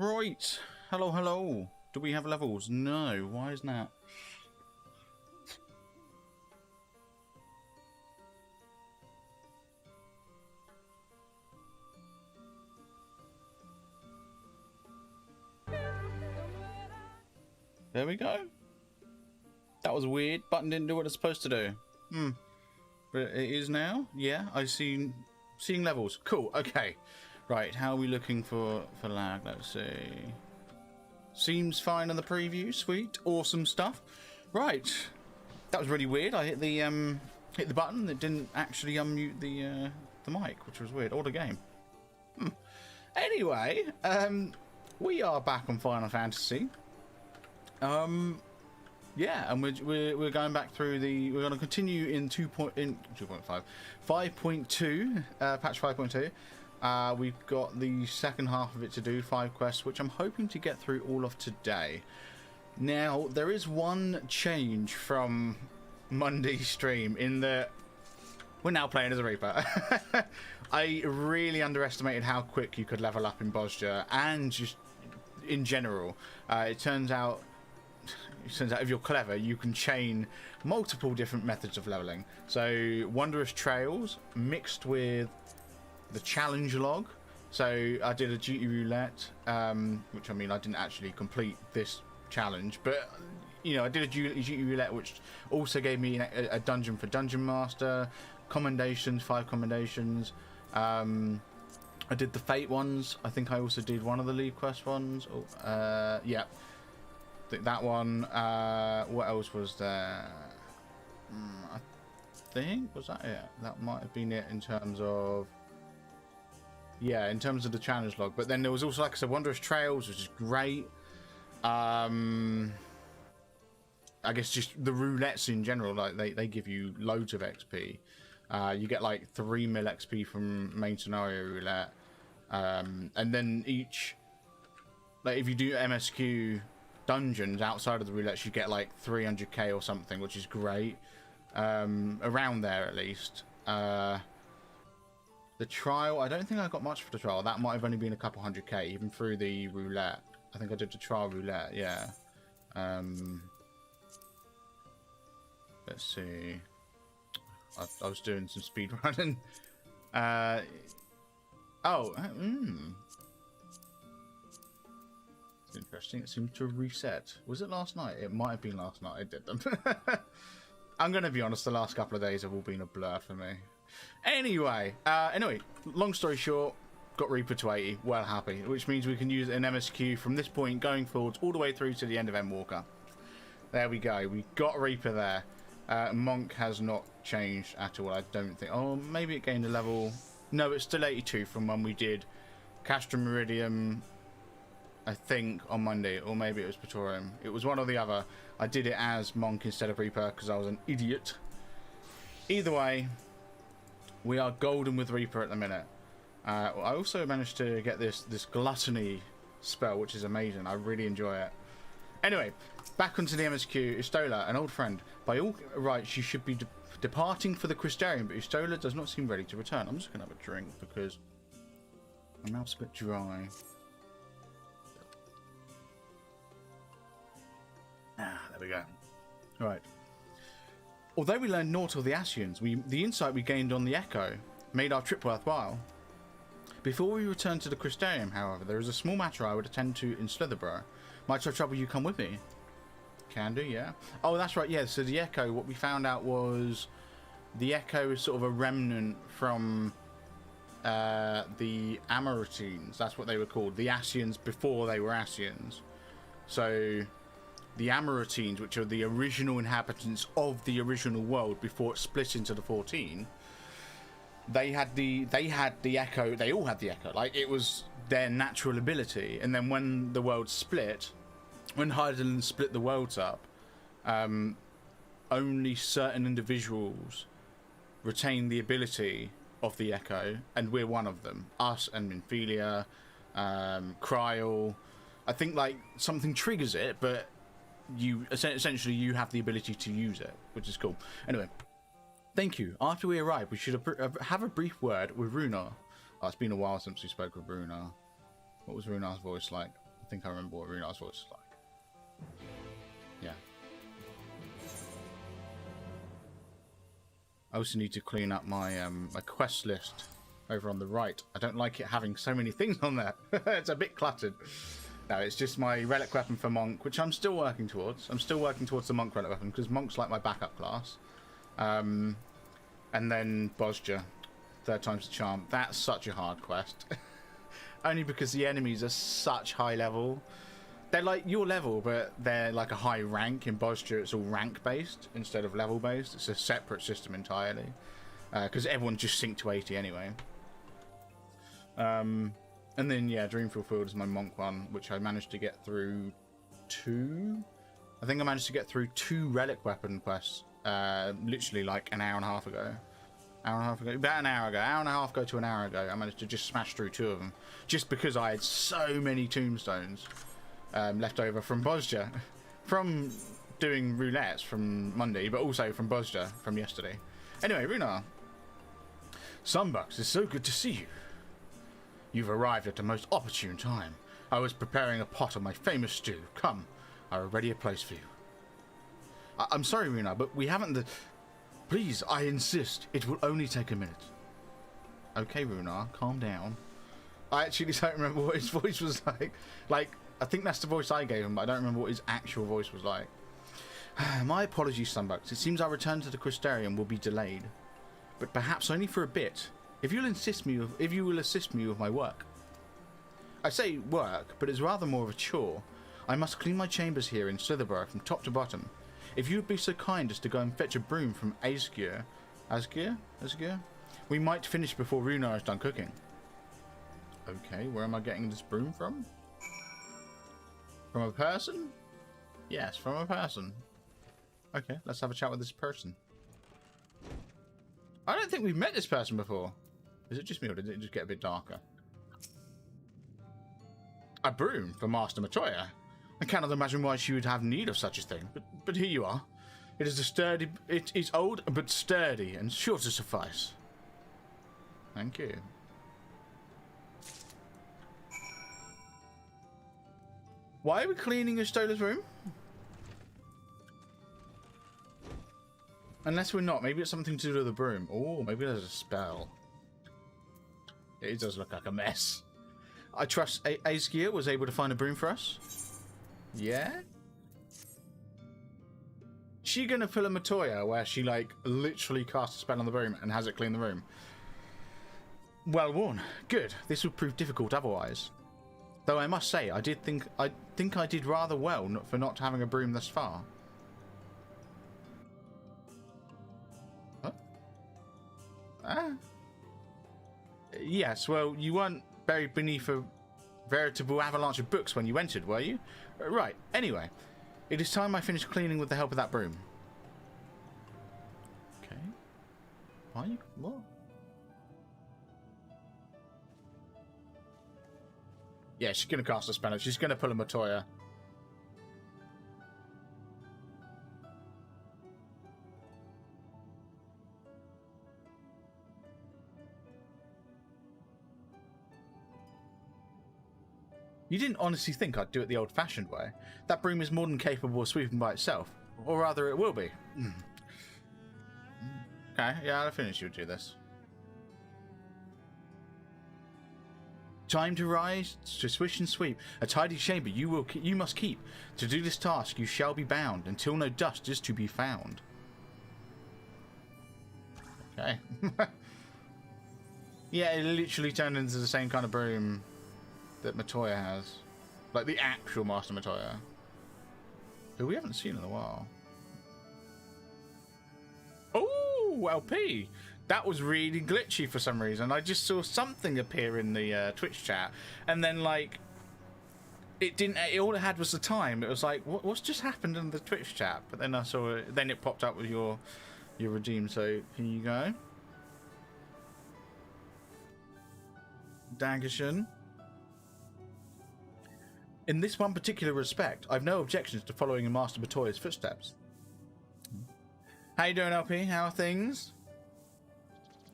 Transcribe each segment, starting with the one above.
Right. Hello, hello. Do we have levels? No. Why isn't that? There we go. That was weird. Button didn't do what it's supposed to do. But it is now. Yeah, I seeing levels. Cool. Okay. Right. How are we looking for lag? Let's see. Seems fine on the preview. Sweet. Awesome stuff. Right. That was really weird. I hit the button that didn't actually unmute the mic, which was weird. Or the game. Anyway, we are back on Final Fantasy. Yeah, and we're going back through we're going to continue in 2.5, 5.2, patch 5.2. We've got the second half of it to do, 5 quests, which I'm hoping to get through all of today. Now, there is one change from Monday's stream in that we're now playing as a Reaper. I really underestimated how quick you could level up in Bosja, and just in general. It turns out if you're clever, you can chain multiple different methods of leveling. So Wondrous Trails mixed with the challenge log. So I did a duty roulette, which, I mean, I didn't actually complete this challenge, but you know, I did a duty roulette, which also gave me a dungeon for Dungeon Master, commendations, 5 commendations. I did the Fate ones. I think I also did one of the Leave Quest ones. Yeah. That one. What else was there? I think, was that it? That might have been it in terms of, yeah, in terms of the challenge log. But then there was also, like I said, Wondrous Trails, which is great. I guess just the roulettes in general, like they give you loads of XP. You get like 3 mil XP from main scenario roulette, and then each, like if you do MSQ dungeons outside of the roulettes, you get like 300k or something, which is great. Around there at least. The trial, I don't think I got much for the trial. That might have only been a couple 100k, even through the roulette. I think I did the trial roulette, yeah. Let's see. I was doing some speed running. Interesting. It seemed to reset. Was it last night? It might have been last night I did them. I'm going to be honest, the last couple of days have all been a blur for me. Anyway, long story short, got Reaper to 80. Well happy. Which means we can use an MSQ from this point going forwards all the way through to the end of Endwalker. There we go. We got Reaper there. Monk has not changed at all, I don't think. Oh, maybe it gained a level. No, it's still 82 from when we did Castrum Meridium, I think, on Monday, or maybe it was Praetorium. It was one or the other. I did it as Monk instead of Reaper because I was an idiot. Either way, we are golden with Reaper at the minute. I also managed to get this Gluttony spell, which is amazing. I really enjoy it. Anyway, back onto the MSQ. Istola, an old friend. By all rights, she should be departing for the Crystarium, but Istola does not seem ready to return. I'm just going to have a drink because my mouth's a bit dry. There we go. Right. Although we learned naught of the Ascians, the insight we gained on the Echo made our trip worthwhile. Before we return to the Crystarium, however, there is a small matter I would attend to in Slitherborough. Might I trouble you come with me? Can do, yeah. Oh, that's right, yeah. So the Echo, what we found out was the Echo is sort of a remnant from the Amaritines. That's what they were called. The Ascians before they were Ascians. So the Amaritines, which are the original inhabitants of the original world before it split into the 14, they had the Echo. They all had the Echo. Like, it was their natural ability. And then when the world split, when Hydaelyn split the worlds up, only certain individuals retain the ability of the Echo, and we're one of them. Us and Minfilia, Kryl. I think like something triggers it, but you essentially you have the ability to use it, which is cool. Anyway, thank you. After we arrive, we should have a brief word with Runar. Oh, it's been a while since we spoke with Runar. What was Runar's voice like? think I remember what Runar's voice was like. Yeah. I also need to clean up my my quest list over on the right. I don't like it having so many things on there. It's a bit cluttered. No, it's just my relic weapon for monk, which I'm still working towards. I'm still working towards the monk relic weapon because monk's like my backup class. And then Bosja, 3rd time's the charm. That's such a hard quest. Only because the enemies are such high level. They're like your level, but they're like a high rank. In Bosja, it's all rank based instead of level based. It's a separate system entirely. Because everyone just synced to 80 anyway. And then, yeah, Dreamfield Field is my monk one, which I managed to get through 2. I think I managed to get through 2 relic weapon quests, literally like an hour and a half ago. About an hour ago. Hour and a half ago to an hour ago, I managed to just smash through 2 of them. Just because I had so many tombstones left over from Bosja. From doing roulettes from Monday, but also from Bosja from yesterday. Anyway, Runar. Sunbucks, it's so good to see you. You've arrived at a most opportune time. I was preparing a pot of my famous stew. Come, I have ready a place for you. I'm sorry, Runar, but we haven't the... Please, I insist. It will only take a minute. Okay, Runar, calm down. I actually don't remember what his voice was like. I think that's the voice I gave him, but I don't remember what his actual voice was like. My apologies, Sunbucks. It seems our return to the Crystarium will be delayed. But perhaps only for a bit. If you will assist me with my work. I say work, but it's rather more of a chore. I must clean my chambers here in Slitherborough from top to bottom. If you would be so kind as to go and fetch a broom from Aether, we might finish before Runar is done cooking. Okay, where am I getting this broom from? From a person? Yes, from a person. Okay, let's have a chat with this person. I don't think we've met this person before. Is it just me or did it just get a bit darker? A broom for Master Matoya? I cannot imagine why she would have need of such a thing, but here you are. It is old but sturdy and sure to suffice. Thank you. Why are we cleaning Estola's room? Unless we're not. Maybe it's something to do with the broom. Oh, maybe there's a spell. It does look like a mess. I trust Aesgear was able to find a broom for us. Yeah? She gonna pull a Matoya where she, like, literally casts a spell on the broom and has it clean the room? Well worn. Good. This would prove difficult otherwise. Though I must say, I think I did rather well for not having a broom thus far. Huh? Yes, well, you weren't buried beneath a veritable avalanche of books when you entered, were you? Right, anyway. It is time I finished cleaning with the help of that broom. Okay. Why are you... What? Yeah, she's going to cast a spell. She's going to pull a Matoya. You didn't honestly think I'd do it the old-fashioned way. That broom is more than capable of sweeping by itself. Or rather, it will be. Okay, yeah, I finished you would do this. Time to rise, to swish and sweep. A tidy chamber you must keep. To do this task you shall be bound, until no dust is to be found. Okay. Yeah, it literally turned into the same kind of broom that Matoya has. Like the actual Master Matoya. Who we haven't seen in a while. Oh, LP! That was really glitchy for some reason. I just saw something appear in the Twitch chat, and then like it didn't. All it had was the time. It was like, what's just happened in the Twitch chat? But then I saw it. Then it popped up with your redeem. So here you go, Dankeschön. In this one particular respect, I've no objections to following in Master Matoya's footsteps. How you doing, LP? How are things?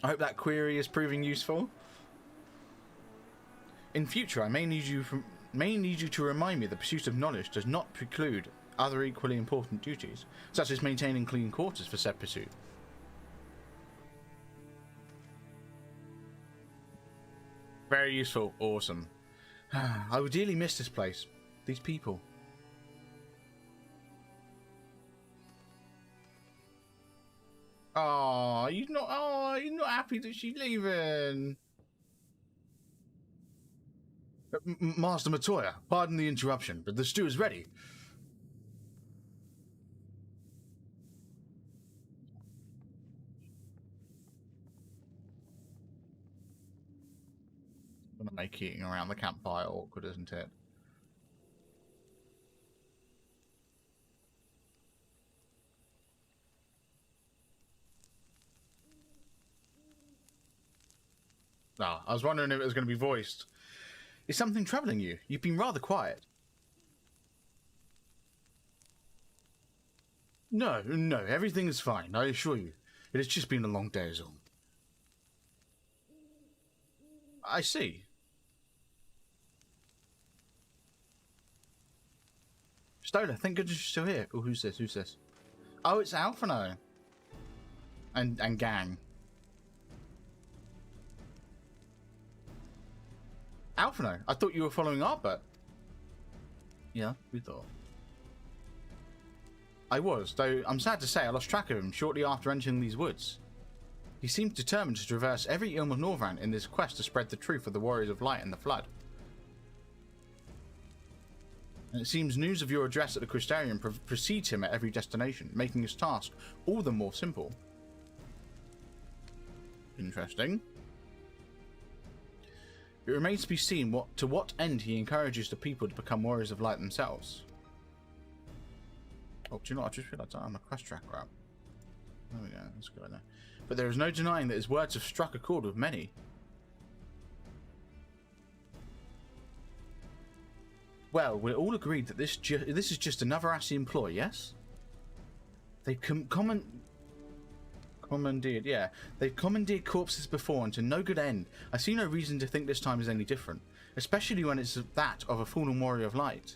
I hope that query is proving useful. In future, I may need you May need you to remind me the pursuit of knowledge does not preclude other equally important duties, such as maintaining clean quarters for said pursuit. Very useful. Awesome. I would dearly miss this place. These people. Oh, you're not. Oh, you're not happy that she's leaving. Master Matoya, pardon the interruption, but the stew is ready. Gonna make eating around the campfire awkward, isn't it? Ah, I was wondering if it was going to be voiced. Is something troubling you? You've been rather quiet. No, everything is fine, I assure you. It has just been a long day is all. I see. Stola, thank goodness you're still here. Oh, who's this? Oh, it's Alphino. And gang. Alphino, I thought you were following Arbert. Yeah, we thought. I was, though I'm sad to say I lost track of him shortly after entering these woods. He seemed determined to traverse every Ilm of Norvran in this quest to spread the truth of the Warriors of Light and the Flood. And it seems news of your address at the Crystarium precedes him at every destination, making his task all the more simple. Interesting. It remains to be seen to what end he encourages the people to become Warriors of Light themselves. Oh, do you know what? I just realised I'm a quest tracker up. There we go, that's good there. But there is no denying that his words have struck a chord with many. Well, we're all agreed that this is just another Ascian ploy, yes? They've commandeered, yeah. They've commandeered corpses before and to no good end. I see no reason to think this time is any different, especially when it's that of a fallen warrior of light.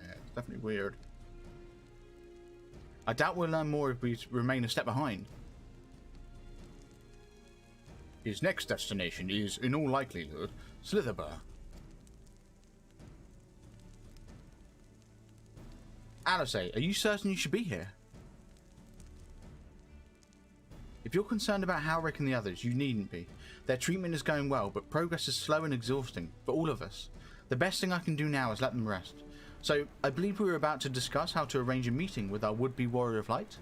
Yeah, it's definitely weird. I doubt we'll learn more if we remain a step behind. His next destination is, in all likelihood, Slitherbur. Alice, are you certain you should be here? If you're concerned about Halric and the others, you needn't be. Their treatment is going well, but progress is slow and exhausting for all of us. The best thing I can do now is let them rest. So, I believe we were about to discuss how to arrange a meeting with our would-be Warrior of Light.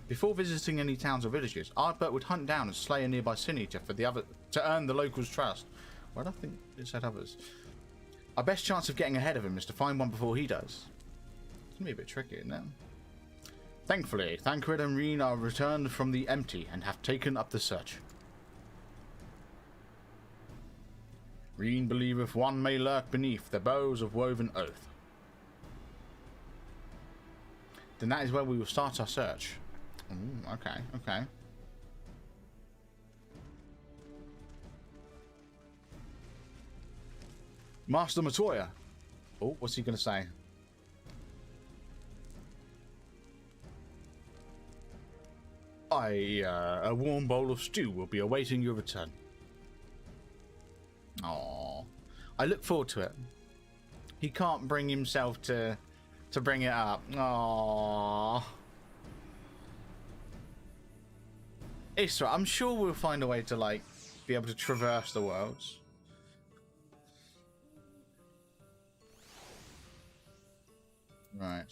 Before visiting any towns or villages, Ardbert would hunt down and slay a nearby Sin Eater to earn the locals' trust. Why do I think it said others? Our best chance of getting ahead of him is to find one before he does. It's gonna be a bit tricky, isn't it? Thankfully, Thancred and Reen are returned from the empty and have taken up the search. Reen believeth one may lurk beneath the boughs of woven oath. Then that is where we will start our search. Ooh, okay. Master Matoya. Oh, what's he going to say? A warm bowl of stew will be awaiting your return. Aww. I look forward to it. He can't bring himself to bring it up. Aww. It's right. I'm sure we'll find a way to, like, be able to traverse the worlds. Right.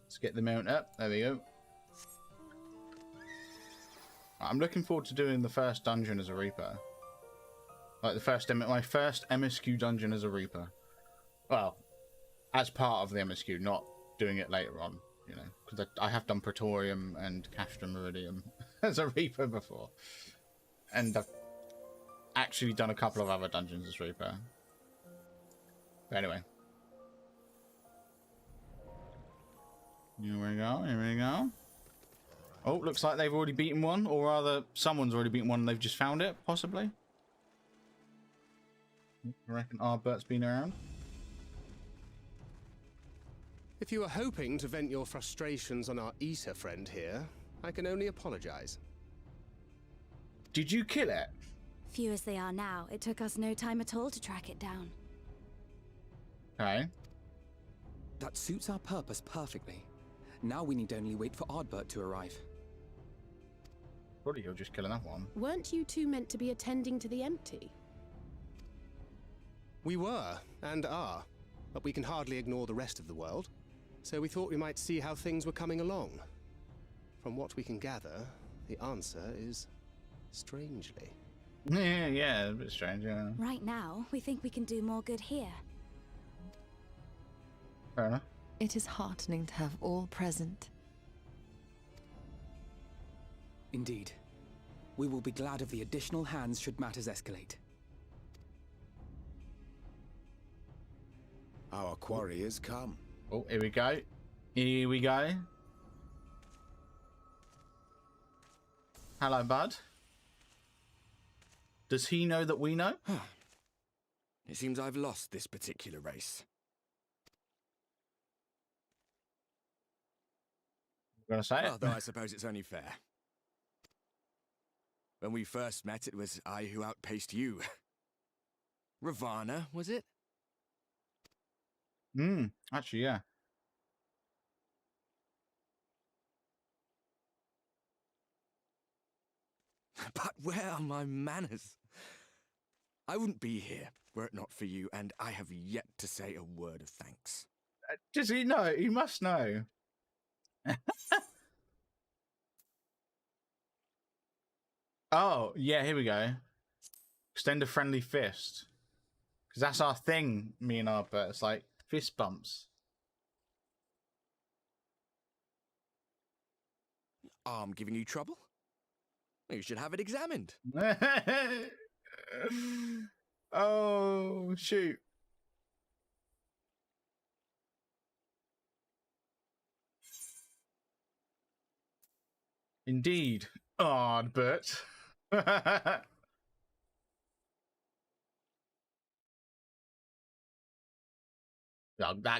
Let's get the mount up. There we go. I'm looking forward to doing the first dungeon as a Reaper. Like my first MSQ dungeon as a Reaper. Well, as part of the MSQ, not doing it later on, you know, because I have done Praetorium and Castra Meridium as a Reaper before, and I've actually done a couple of other dungeons as Reaper. But anyway, here we go. Oh, looks like they've already beaten one, or rather, someone's already beaten one and they've just found it, possibly. I reckon Arbert's been around. If you were hoping to vent your frustrations on our Aether friend here, I can only apologize. Did you kill it? Few as they are now, it took us no time at all to track it down. Okay. That suits our purpose perfectly. Now we need only wait for Ardbert to arrive. Probably you'll just kill enough one. Weren't you two meant to be attending to the empty? We were, and are, but we can hardly ignore the rest of the world. So we thought we might see how things were coming along. From what we can gather, the answer is strangely. Yeah, a bit strange, yeah. Right now, we think we can do more good here. Fair enough. It is heartening to have all present. Indeed. We will be glad of the additional hands should matters escalate. Our quarry has come. Oh, here we go. Here we go. Hello, bud. Does he know that we know? It seems I've lost this particular race. You gonna say it? Although I suppose it's only fair. When we first met, it was I who outpaced you. Ravana, was it? Actually, yeah. But where are my manners? I wouldn't be here were it not for you, and I have yet to say a word of thanks. Does he know? He must know. Oh, yeah, here we go. Extend a friendly fist. Because that's our thing, me and Arbert. It's like fist bumps. Arm giving you trouble? You should have it examined. Oh, shoot. Indeed, Arbert. That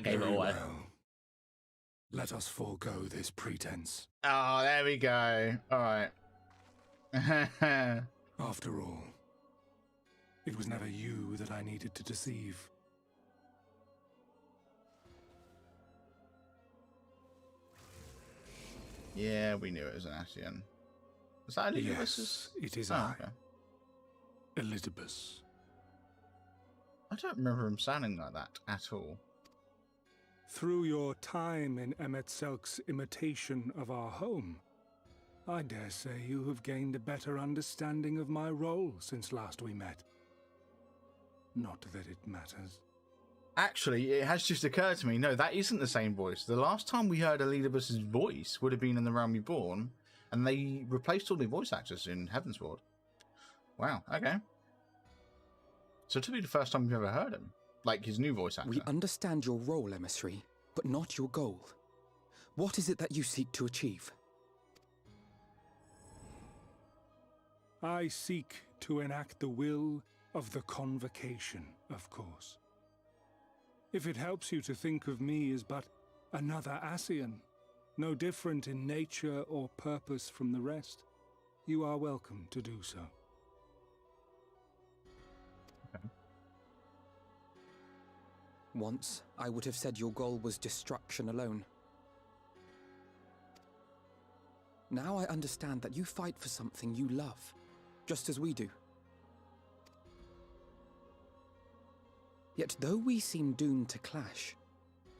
gave it away. Well. Let us forego this pretense. Oh, there we go. All right. After all, it was never you that I needed to deceive. Yeah, we knew it was an Ascian. Was that Elizabeth? Yes, it is Oh, I. okay. Elizabeth. I don't remember him sounding like that at all. Through your time in Emetzelk's imitation of our home, I dare say you have gained a better understanding of my role since last we met. Not that it matters. Actually, it has just occurred to me, no, that isn't the same voice. The last time we heard Elizabeth's voice would have been in The Realm Reborn, and they replaced all the voice actors in Heavensward. Wow, okay. So to be the first time we've ever heard him, like his new voice actor. We understand your role, emissary, but not your goal. What is it that you seek to achieve? I seek to enact the will of the Convocation, of course. If it helps you to think of me as but another Ascian, no different in nature or purpose from the rest, you are welcome to do so. Okay. Once, I would have said your goal was destruction alone. Now I understand that you fight for something you love, just as we do. Yet though we seem doomed to clash,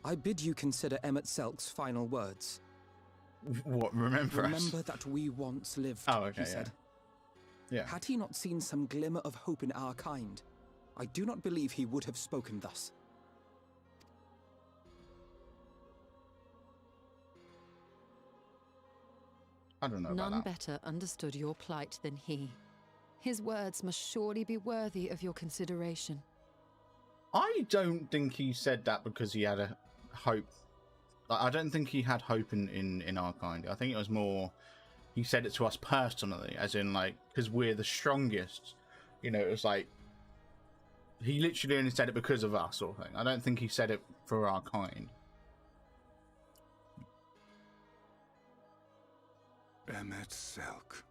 I bid you consider Emetzelk's final words. What, remember us? Remember that we once lived, Oh, okay, he said. Yeah. Had he not seen some glimmer of hope in our kind, I do not believe he would have spoken thus. I don't know about None that. better understood your plight than he. His words must surely be worthy of your consideration. I don't think he said that because he had a hope. I don't think he had hope in our kind. I think it was more he said it to us personally, as in like because we're the strongest. You know, it was like he literally only said it because of us, sort of thing. I don't think he said it for our kind. Emmet Selk.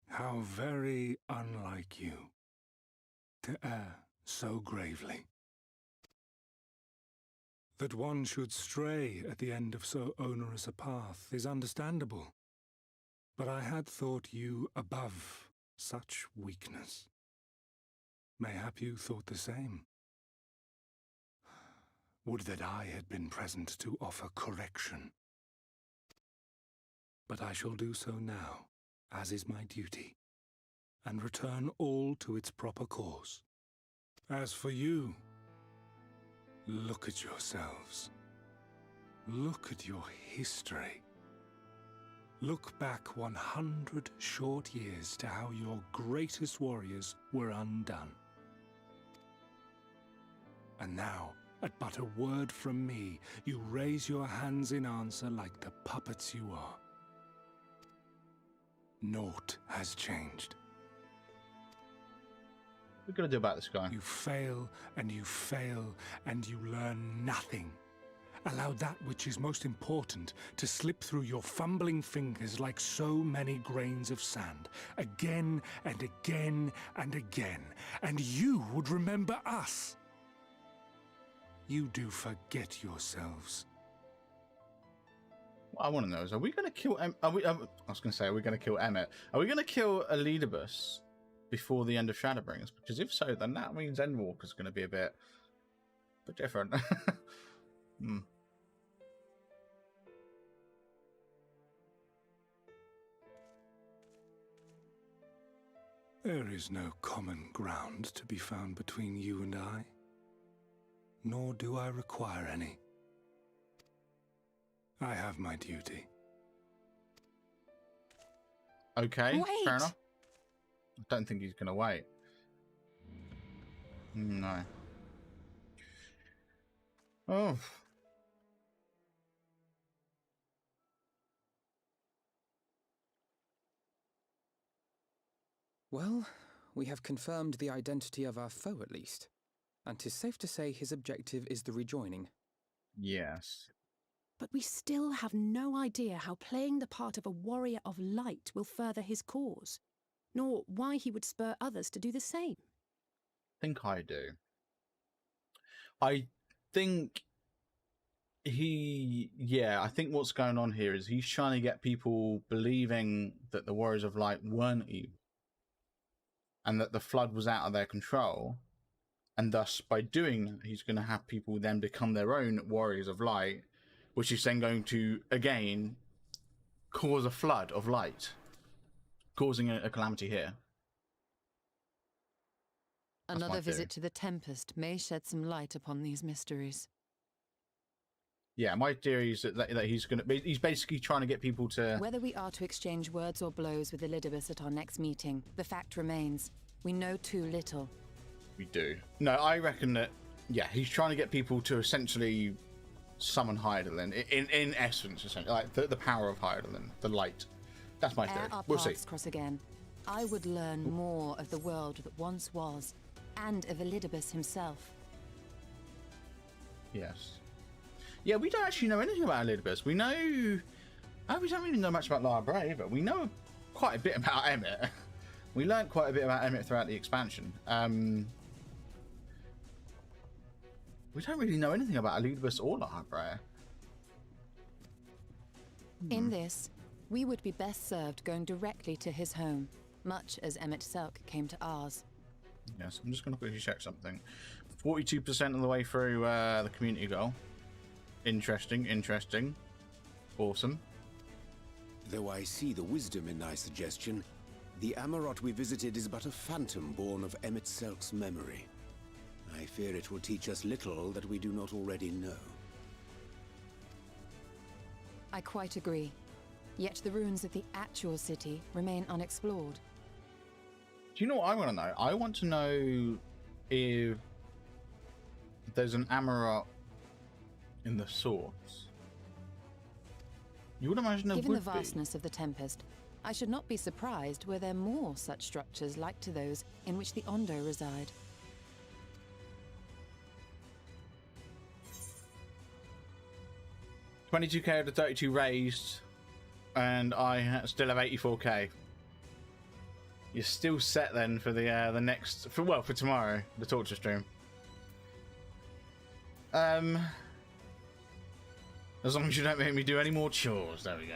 How very unlike you to err so gravely. That one should stray at the end of so onerous a path is understandable, but I had thought you above such weakness. Mayhap you thought the same. Would that I had been present to offer correction. But I shall do so now, as is my duty, and return all to its proper course. As for you, look at yourselves. Look at your history. Look back 100 short years to how your greatest warriors were undone. And now, at but a word from me, you raise your hands in answer like the puppets you are. Naught has changed. What are we going to do about this guy? You fail, and you fail, and you learn nothing. Allow that which is most important to slip through your fumbling fingers like so many grains of sand, again and again and again, and you would remember us. You do forget yourselves. What I want to know is, are we going to kill I was going to say, are we going to kill Emmet? Are we going to kill Elidibus before the end of Shadowbringers? Because if so, then that means Endwalker's going to be a bit different. There is no common ground to be found between you and I, nor do I require any. I have my duty. Okay, Wait. fair enough. I don't think he's going to wait. No. Oh. Well, we have confirmed the identity of our foe at least, and 'tis safe to say his objective is the rejoining. Yes. But we still have no idea how playing the part of a warrior of light will further his cause, nor why he would spur others to do the same. I think I do. I think I think what's going on here is he's trying to get people believing that the Warriors of Light weren't evil and that the flood was out of their control, and thus by doing that he's going to have people then become their own Warriors of Light, which is then going to again cause a flood of light, causing a calamity here. Another visit to the Tempest may shed some light upon these mysteries. Yeah, my theory is that he's basically trying to get people to... Whether we are to exchange words or blows with Elidibus at our next meeting, the fact remains, we know too little. We do. No, I reckon that, yeah, he's trying to get people to essentially summon Hydaelyn, in essence, essentially, like the power of Hydaelyn, the light. That's my theory. Ere our We'll see. paths cross again, I would learn more of the world that once was, and of Elidibus himself. Yes. Yeah, we don't actually know anything about Elidibus. We know... we don't really know much about Lara Bray either. We know quite a bit about Emmet. We learned quite a bit about Emmet throughout the expansion. We don't really know anything about Elidibus or Lara Bray. In this, we would be best served going directly to his home, much as Emmet Selk came to ours. Yes, I'm just going to quickly check something. 42% of the way through the community goal. Interesting. Awesome. Though I see the wisdom in thy suggestion, the Amarot we visited is but a phantom born of Emmet Selk's memory. I fear it will teach us little that we do not already know. I quite agree. Yet the ruins of the actual city remain unexplored. Do you know what I want to know? I want to know if there's an Amarot in the source. You would imagine there Given would the vastness of the Tempest, I should not be surprised were there more such structures like to those in which the Ondo reside. $22k out of 32 raised, and I still have 84k. You're still set then for the next, for tomorrow, the torture stream. As long as you don't make me do any more chores, there we go.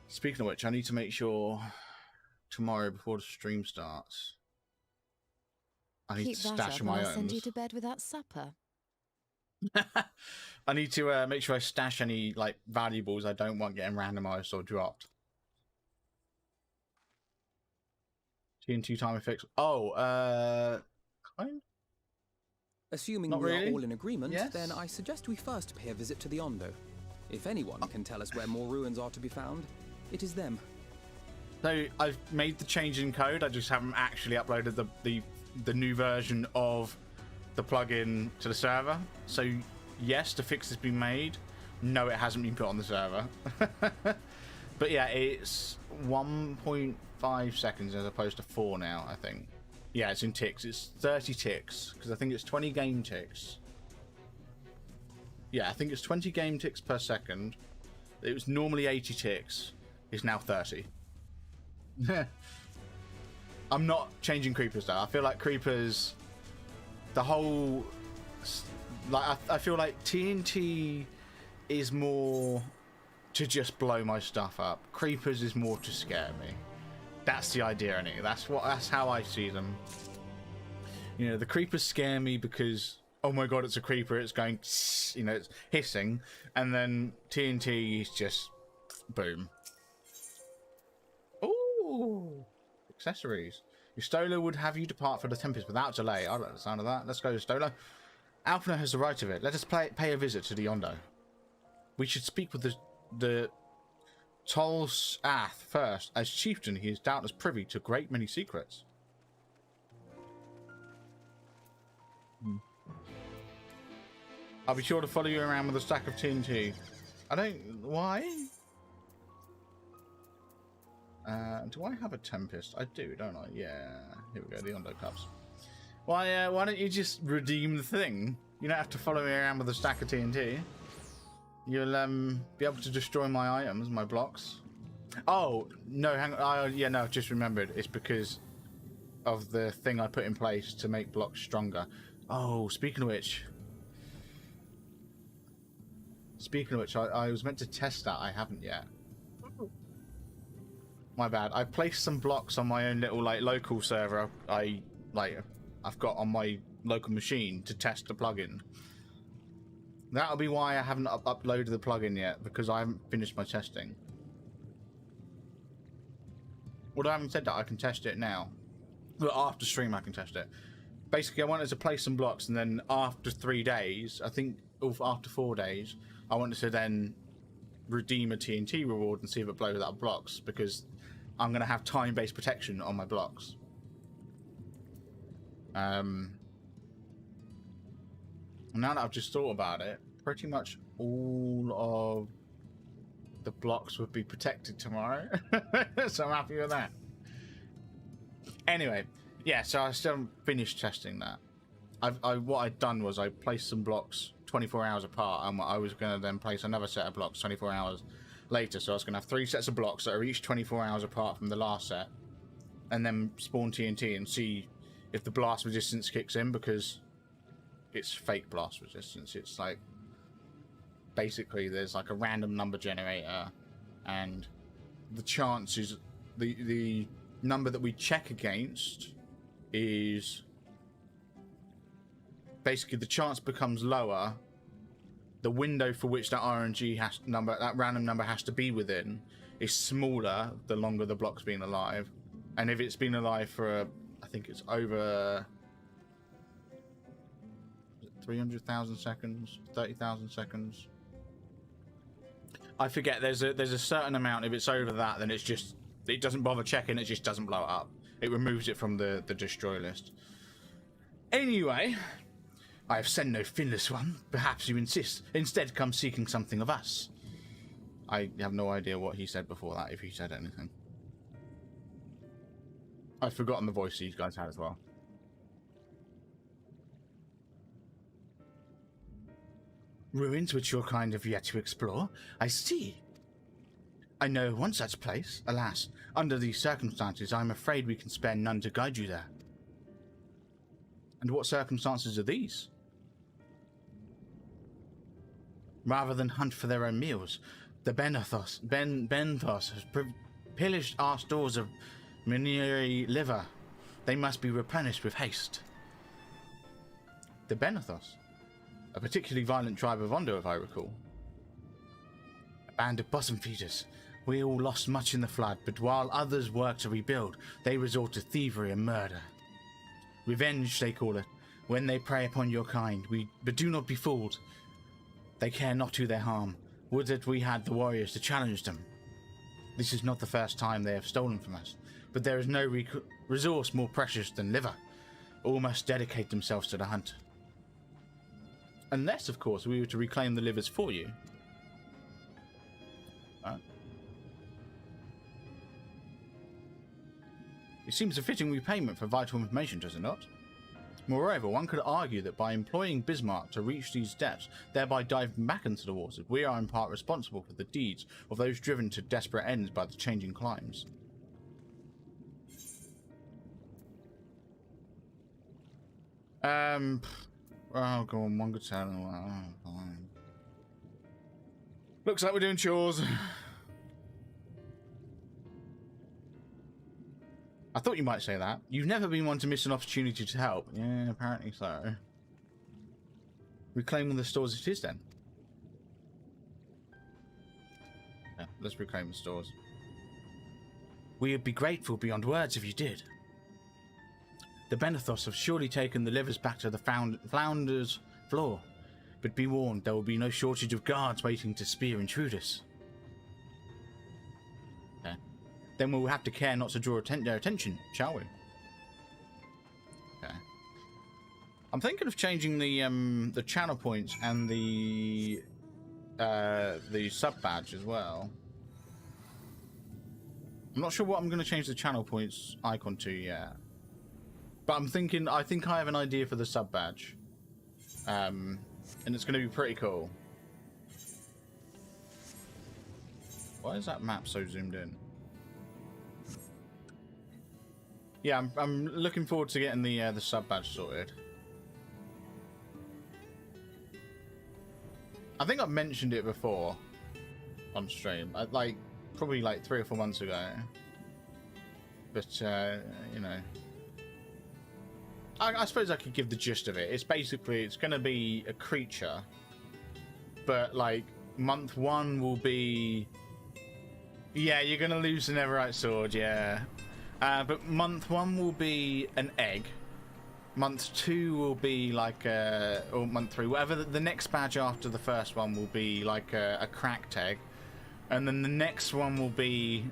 Speaking of which, I need to make sure tomorrow before the stream starts, I need Keep to that stash up my and I'll own. send you to bed without supper. I need to make sure I stash any like valuables I don't want getting randomized or dropped. TNT timer fix. Oh, kind? Assuming Not we really. are all in agreement, Yes? then I suggest we first pay a visit to the Ondo. If anyone can tell us where more ruins are to be found, it is them. So I've made the change in code. I just haven't actually uploaded the new version of the plugin to the server. So yes, the fix has been made. No, it hasn't been put on the server. But yeah, it's 1.5 seconds as opposed to 4 now, I think. Yeah, it's in ticks. It's 30 ticks because I think it's 20 game ticks. Yeah, I think it's 20 game ticks per second. It was normally 80 ticks. It's now 30. I'm not changing creepers though. I feel like creepers, the whole, like I feel like TNT is more to just blow my stuff up. Creepers is more to scare me. That's the idea, innit? That's how I see them. You know, the creepers scare me because, oh my god, it's a creeper, it's going, you know, it's hissing, and then TNT is just boom. Ooh, accessories. Your Stola would have you depart for the Tempest without delay. I like the sound of that. Let's go, Stola. Alpna has the right of it. Let us pay a visit to the Ondo. We should speak with the Tol's Ath first. As chieftain, he is doubtless privy to a great many secrets. I'll be sure to follow you around with a stack of TNT. Why? Do I have a Tempest? I do, don't I? Yeah. Here we go, the Ondo Cups. Why don't you just redeem the thing? You don't have to follow me around with a stack of TNT. You'll be able to destroy my items, my blocks. Oh, no, hang on. Yeah, no, I've just remembered. It's because of the thing I put in place to make blocks stronger. Oh, speaking of which, I was meant to test that. I haven't yet. My bad. I placed some blocks on my own little like local server. I've got on my local machine to test the plugin. That'll be why I haven't uploaded the plugin yet, because I haven't finished my testing. Although I haven't said that, I can test it now. But after stream, I can test it. Basically, I wanted to place some blocks, and then after 3 days, I think, or after 4 days, I wanted to then redeem a TNT reward and see if it blows up blocks, because I'm going to have time-based protection on my blocks. Now that I've just thought about it, pretty much all of the blocks would be protected tomorrow. So I'm happy with that. Anyway, yeah, so I still haven't finished testing that. What I'd done was I placed some blocks 24 hours apart, and I was going to then place another set of blocks 24 hours later. So I was going to have 3 sets of blocks that are each 24 hours apart from the last set, and then spawn TNT and see if the blast resistance kicks in, because it's fake blast resistance. It's like, basically there's like a random number generator, and the chances, the number that we check against is basically the chance becomes lower. The window for which that RNG that random number has to be within is smaller the longer the block's been alive. And if it's been alive for I think it's over 300,000 seconds, 30,000 seconds. I forget. There's a certain amount. If it's over that, then it doesn't bother checking. It just doesn't blow it up. It removes it from the destroy list. Anyway, I have sent no finless one. Perhaps you insist. Instead, come seeking something of us. I have no idea what he said before that, if he said anything. I've forgotten the voice these guys had as well. Ruins which your kind have yet to explore? I see. I know one such place. Alas, under these circumstances, I'm afraid we can spare none to guide you there. And what circumstances are these? Rather than hunt for their own meals, the Benthos has pillaged our stores of Mineri liver. They must be replenished with haste. The Benthos? A particularly violent tribe of Ondo, if I recall. A band of bosom feeders. We all lost much in the flood, but while others work to rebuild, they resort to thievery and murder. Revenge, they call it, when they prey upon your kind. But do not be fooled. They care not who they harm. Would that we had the warriors to challenge them. This is not the first time they have stolen from us, but there is no resource more precious than liver. All must dedicate themselves to the hunt. Unless, of course, we were to reclaim the livers for you. It seems a fitting repayment for vital information, does it not? Moreover, one could argue that by employing Bismarck to reach these depths, thereby diving back into the waters, we are in part responsible for the deeds of those driven to desperate ends by the changing climes. Oh, go on, one could tell. Oh, fine. Looks like we're doing chores. I thought you might say that. You've never been one to miss an opportunity to help. Yeah, apparently so. Reclaiming the stores it is then. Yeah, let's reclaim the stores. We would be grateful beyond words if you did. The Benethos have surely taken the livers back to the Flounder's floor. But be warned, there will be no shortage of guards waiting to spear intruders. Okay. Then we'll have to care not to draw their attention, shall we? Okay. I'm thinking of changing the channel points and the sub badge as well. I'm not sure what I'm going to change the channel points icon to yet. But I'm thinking, I think I have an idea for the sub badge. And it's going to be pretty cool. Why is that map so zoomed in? Yeah, I'm looking forward to getting the sub badge sorted. I think I've mentioned it before on stream, probably like 3 or 4 months ago. But you know, I suppose I could give the gist of it. It's basically, it's going to be a creature, but like month 1 will be, yeah, you're going to lose the Netherite sword, yeah. But month 1 will be an egg. Month 2 will be like or month 3, whatever. The next badge after the first one will be like a cracked egg, and then the next one will be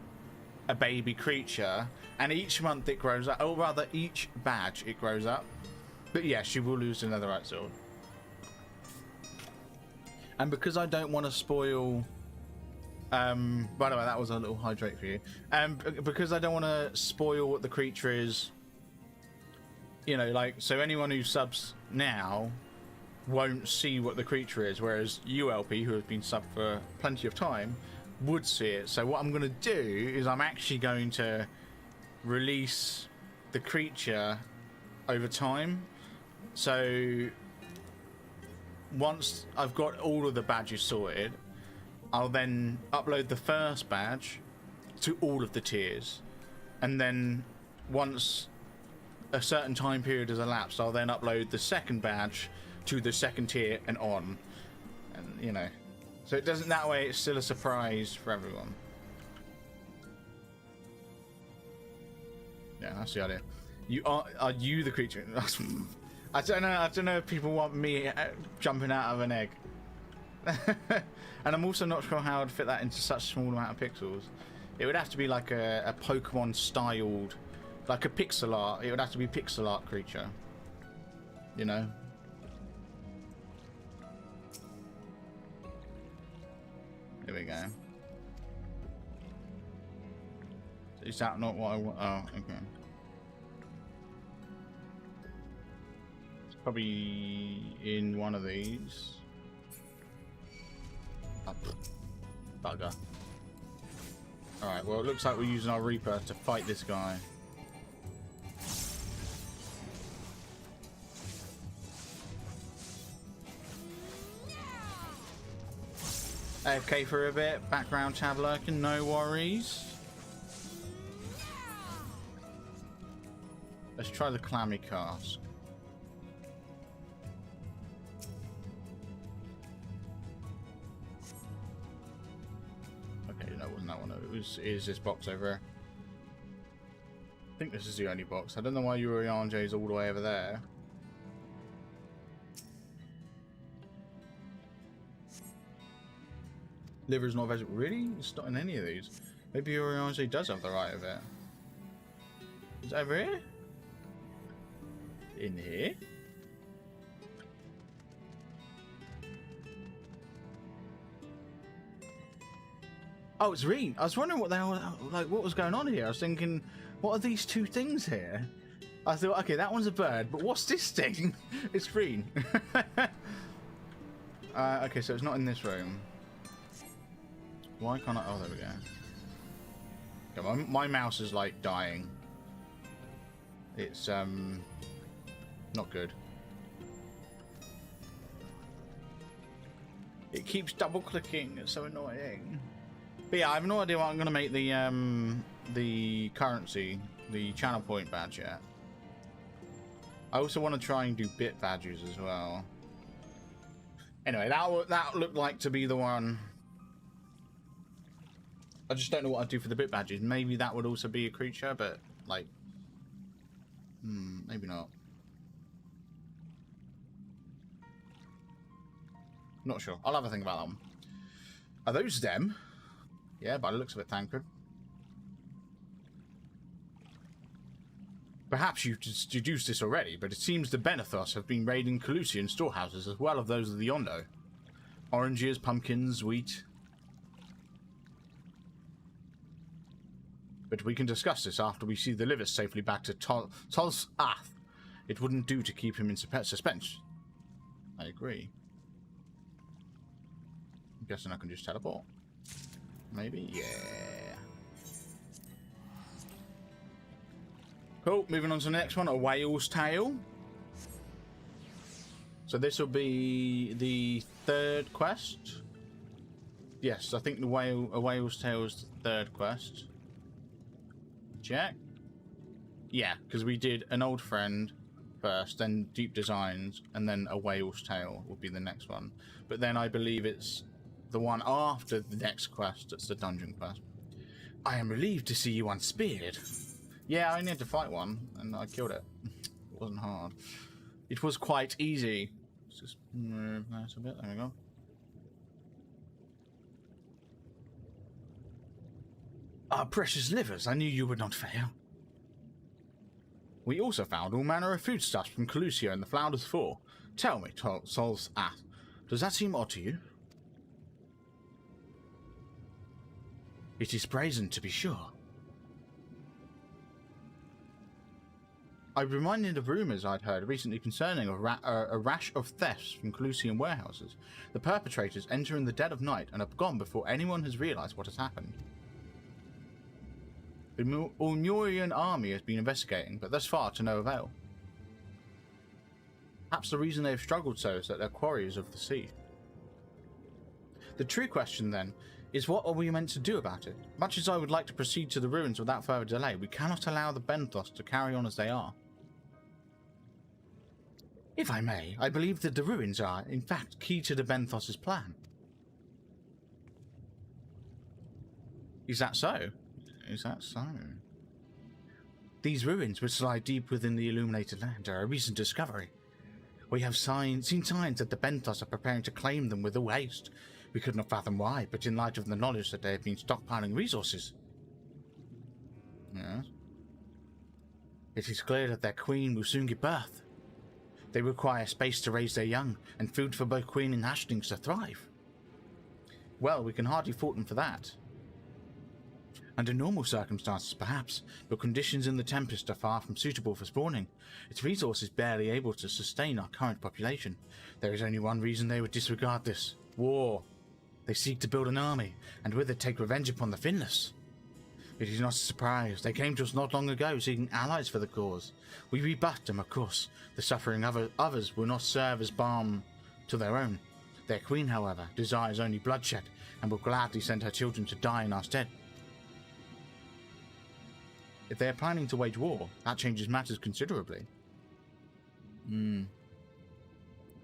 a baby creature. And each month it grows up, or rather each badge it grows up. But yes, you will lose the Netherite sword. And because I don't want to spoil, by the way, that was a little hydrate for you. Because I don't want to spoil what the creature is, you know, like, so anyone who subs now won't see what the creature is, whereas you, LP, who have been subbed for plenty of time, would see it. So what I'm going to do is I'm actually going to release the creature over time. So once I've got all of the badges sorted, I'll then upload the first badge to all of the tiers, and then once a certain time period has elapsed, I'll then upload the second badge to the second tier and on, and you know, so it doesn't, that way it's still a surprise for everyone. Yeah, that's the idea. You are you the creature? I don't know if people want me jumping out of an egg. And I'm also not sure how I'd fit that into such a small amount of pixels. It would have to be like a Pokemon styled, like a pixel art. It would have to be pixel art creature, you know. Here we go. Is that not what I want? Oh, okay. It's probably in one of these. Oh, bugger. Alright, well, it looks like we're using our Reaper to fight this guy. AFK for a bit, background tab lurking, no worries. Let's try the Clammy Cask. Okay, no, it wasn't that one. It is this box over here. I think this is the only box. I don't know why Urianje's all the way over there. Liver's not vegetable. Really? It's not in any of these. Maybe Urianje does have the right of it. Is it over here? In here? Oh, it's Reen. I was wondering what the hell, like, what was going on here. I was thinking, what are these two things here? I thought, okay, that one's a bird, but what's this thing? It's Reen. Okay, so it's not in this room. Why can't I? Oh, there we go. Yeah, my mouse is like dying. It's not good. It keeps double clicking. It's so annoying. But yeah, I have no idea what I'm gonna make the currency, the channel point badge yet. I also want to try and do bit badges as well. Anyway, that looked like to be the one. I just don't know what I'd do for the bit badges. Maybe that would also be a creature, but like, maybe not. Not sure. I'll have a think about that one. Are those them? Yeah, by the looks of it, Tancred. Perhaps you've deduced this already, but it seems the Benathos have been raiding Calusian storehouses as well as those of the Yondo. Oranges, pumpkins, wheat. But we can discuss this after we see the Livers safely back to Tol's Ath. It wouldn't do to keep him in suspense. I agree. I'm guessing I can just teleport. Maybe? Yeah. Cool, moving on to the next one, a whale's tail. So this will be the third quest. Yes, I think a whale's tail is the third quest. Check. Yeah, because we did an old friend first, then deep designs, and then a whale's tail will be the next one. But then I believe it's the one after the next quest that's the dungeon quest. I am relieved to see you unspeared. Yeah, I only had to fight one, and I killed it. It wasn't hard. It was quite easy. Let's just move that a bit. There we go. Our precious Livers, I knew you would not fail. We also found all manner of foodstuffs from Calusia and the Flounders 4. Tell me, Sol's Ath, does that seem odd to you? It is brazen, to be sure. I'm reminded of rumours I'd heard recently concerning a rash of thefts from Calusian warehouses. The perpetrators enter in the dead of night and are gone before anyone has realised what has happened. The Ulmurian army has been investigating, but thus far to no avail. Perhaps the reason they have struggled so is that they're quarries of the sea. The true question, then, is what are we meant to do about it? Much as I would like to proceed to the ruins without further delay, we cannot allow the Benthos to carry on as they are. If I may, I believe that the ruins are, in fact, key to the Benthos' plan. Is that so? Is that so? These ruins, which lie deep within the illuminated land, are a recent discovery. We have seen signs that the Benthos are preparing to claim them with all haste. We could not fathom why, but in light of the knowledge that they have been stockpiling resources. Yes. It is clear that their queen will soon give birth. They require space to raise their young, and food for both queen and hatchlings to thrive. Well, we can hardly fault them for that. Under normal circumstances, perhaps, but conditions in the Tempest are far from suitable for spawning. Its resources barely able to sustain our current population. There is only one reason they would disregard this. War. They seek to build an army, and with it take revenge upon the Finless. It is not a surprise. They came to us not long ago, seeking allies for the cause. We rebuffed them, of course. The suffering of others will not serve as balm to their own. Their queen, however, desires only bloodshed, and will gladly send her children to die in our stead. If they are planning to wage war, that changes matters considerably.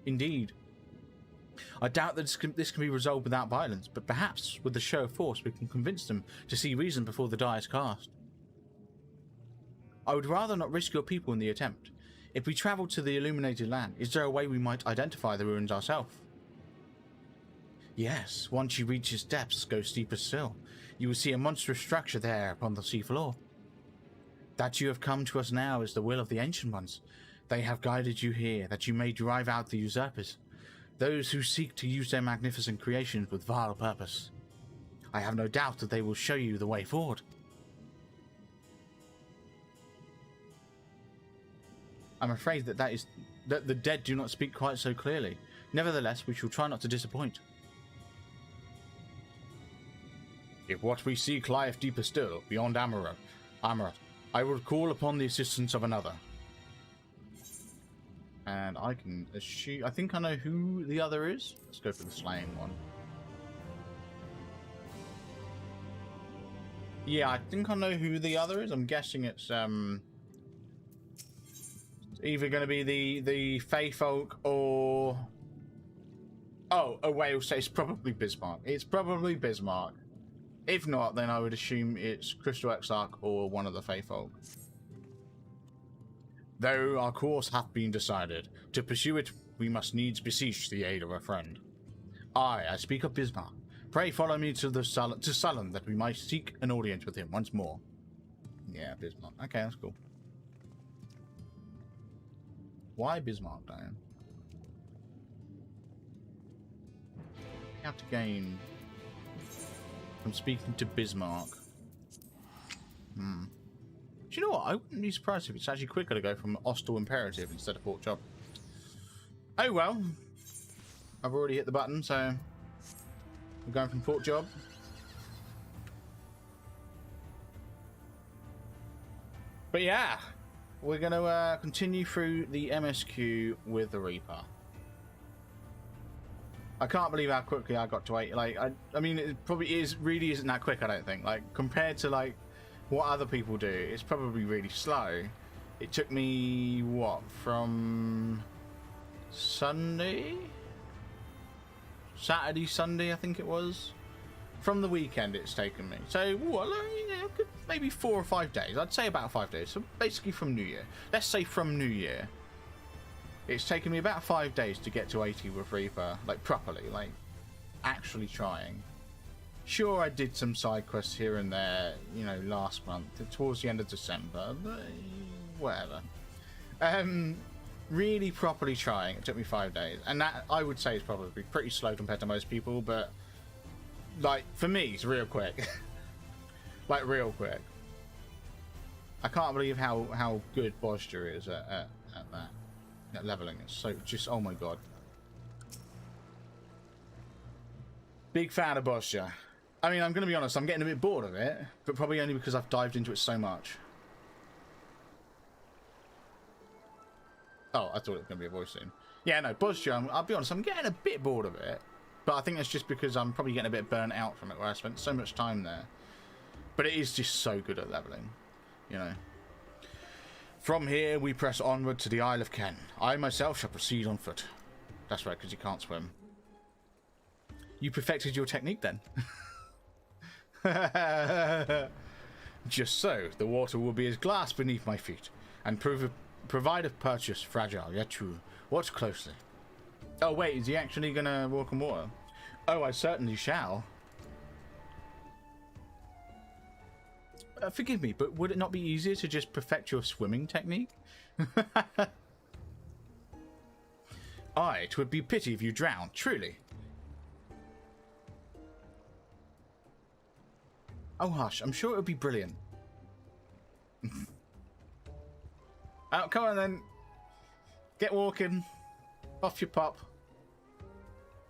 Indeed. I doubt that this can be resolved without violence, but perhaps with the show of force we can convince them to see reason before the die is cast. I would rather not risk your people in the attempt. If we travel to the illuminated land, is there a way we might identify the ruins ourselves? Yes, once you reach its depths, go steeper still. You will see a monstrous structure there upon the seafloor. That you have come to us now is the will of the Ancient Ones. They have guided you here, that you may drive out the usurpers, those who seek to use their magnificent creations with vile purpose. I have no doubt that they will show you the way forward. I'm afraid that the dead do not speak quite so clearly. Nevertheless, we shall try not to disappoint. If what we seek lieth deeper still, beyond Amarot, I will call upon the assistance of another. And I can assume... I think I know who the other is. Let's go for the slaying one. Yeah, I think I know who the other is. I'm guessing it's either going to be the Fae folk or... Oh, a whale. So it's probably Bismarck. It's probably Bismarck. If not, then I would assume it's Crystal Exarch or one of the Fae folk. Though our course hath been decided, to pursue it we must needs beseech the aid of a friend. I speak of Bismarck. Pray follow me to Sullen, that we might seek an audience with him once more. Yeah, Bismarck. Okay, that's cool. Why Bismarck, Diane? You have to gain from speaking to Bismarck. Do you know what? I wouldn't be surprised if it's actually quicker to go from Hostile Imperative instead of Fort Job. Oh well. I've already hit the button, so we're going from Fort Job. But yeah, we're going to continue through the MSQ with the Reaper. I can't believe how quickly I got to 8. Like, I mean, it probably really isn't that quick, I don't think. Like, compared to, like, what other people do, it's probably really slow. It took me, what, from Saturday, Sunday, I think it was. From the weekend it's taken me. So, what, maybe 4 or 5 days. I'd say about 5 days. So basically from New Year. Let's say from New Year. It's taken me about 5 days to get to 80 with Reaper, like properly, like actually trying. Sure, I did some side quests here and there, you know, last month, towards the end of December, but whatever. Really properly trying, it took me 5 days, and that I would say is probably pretty slow compared to most people, but like for me, it's real quick. Like real quick. I can't believe how good posture is at that. That leveling is so just, oh my god. Big fan of posture. I mean, I'm going to be honest, I'm getting a bit bored of it, but probably only because I've dived into it so much. Oh, I thought it was going to be a voice soon. Yeah, no, posture, I'll be honest, I'm getting a bit bored of it, but I think that's just because I'm probably getting a bit burnt out from it, where I spent so much time there. But it is just so good at leveling, you know. From here, we press onward to the Isle of Ken. I myself shall proceed on foot. That's right, because you can't swim. You perfected your technique then. Just so, the water will be as glass beneath my feet, and provide a purchase fragile yet true. Watch closely. Oh wait, is he actually gonna walk on water? Oh, I certainly shall. Forgive me, but would it not be easier to just perfect your swimming technique? Aye, 'twould be pity if you drowned, truly. Oh, hush. I'm sure it'll be brilliant. Oh, come on then. Get walking. Off your pop.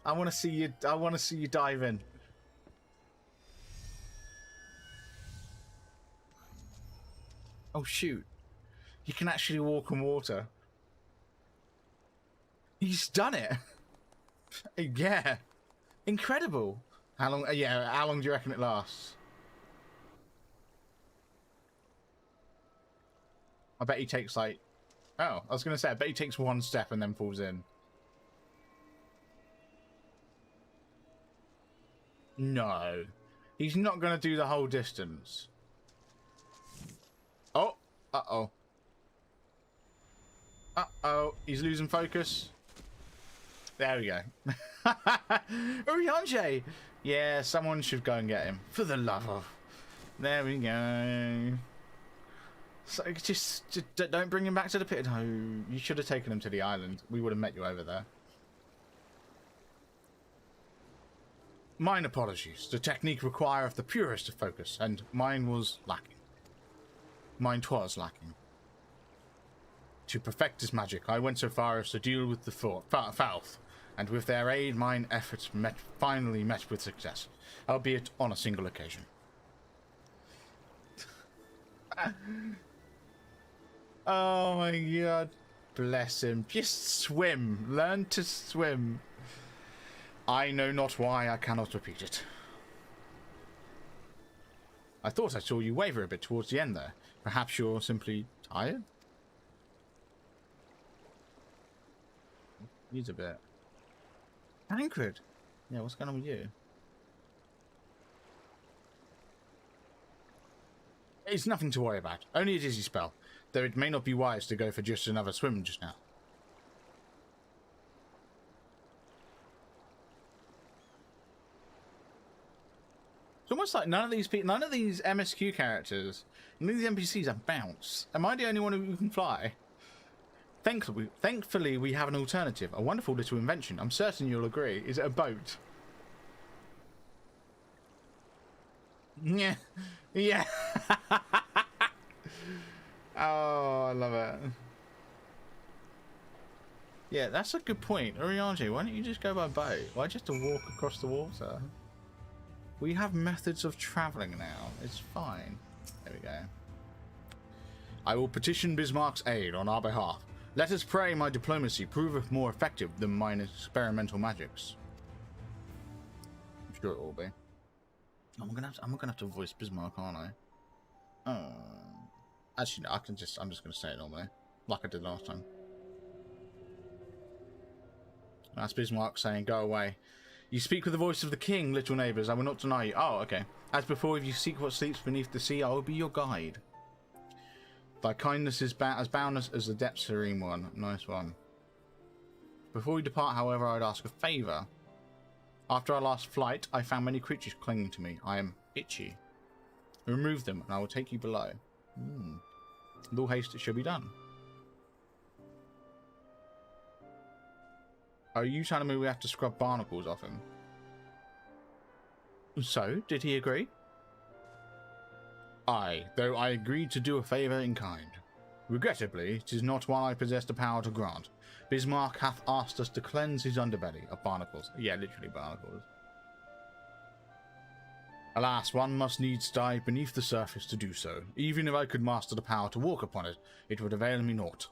I want to see you. I want to see you dive in. Oh shoot! You can actually walk on water. He's done it. Yeah, incredible. How long? Yeah, how long do you reckon it lasts? I bet he takes like. Oh, I was gonna say. I bet he takes one step and then falls in. No, he's not going to do the whole distance. Oh, uh-oh. Uh-oh, he's losing focus. There we go. Urianger! Yeah, someone should go and get him. For the love of... There we go. So just don't bring him back to the pit. No, you should have taken him to the island. We would have met you over there. Mine apologies. The technique requireth the purest of focus, and mine was lacking. Mine 'twas lacking. To perfect this magic, I went so far as to deal with the Falth, and with their aid, mine efforts finally met with success, albeit on a single occasion. Oh my god. Bless him. Just swim. Learn to swim. I know not why I cannot repeat it. I thought I saw you waver a bit towards the end there. Perhaps you're simply tired? He's a bit. Tancred! Yeah, what's going on with you? It's nothing to worry about. Only a dizzy spell. Though it may not be wise to go for just another swim just now. It's almost like none of these MSQ characters, none of these NPCs have bounce. Am I the only one who can fly? Thankfully, we have an alternative. A wonderful little invention. I'm certain you'll agree. Is it a boat? Yeah. Yeah. Oh, I love it. Yeah, that's a good point. Urianger, why don't you just go by boat? Why just to walk across the water? We have methods of travelling now. It's fine. There we go. I will petition Bismarck's aid on our behalf. Let us pray my diplomacy proveth more effective than mine experimental magics. I'm sure it will be. I'm gonna have to voice Bismarck, aren't I? Actually, no, I'm just gonna say it normally, like I did last time. That's Bismarck saying, "Go away. You speak with the voice of the king, little neighbours. I will not deny you." Oh, okay. As before, if you seek what sleeps beneath the sea, I will be your guide. Thy kindness is as boundless as the depths, serene one. Nice one. Before we depart, however, I'd ask a favour. After our last flight, I found many creatures clinging to me. I am itchy. Remove them, and I will take you below. With all haste, it shall be done. Are you telling me we have to scrub barnacles off him? So, did he agree? Aye, though I agreed to do a favour in kind. Regrettably, 'tis not one I possess the power to grant. Bismarck hath asked us to cleanse his underbelly of barnacles. Yeah, literally barnacles. Alas, one must needs dive beneath the surface to do so. Even if I could master the power to walk upon it, it would avail me naught.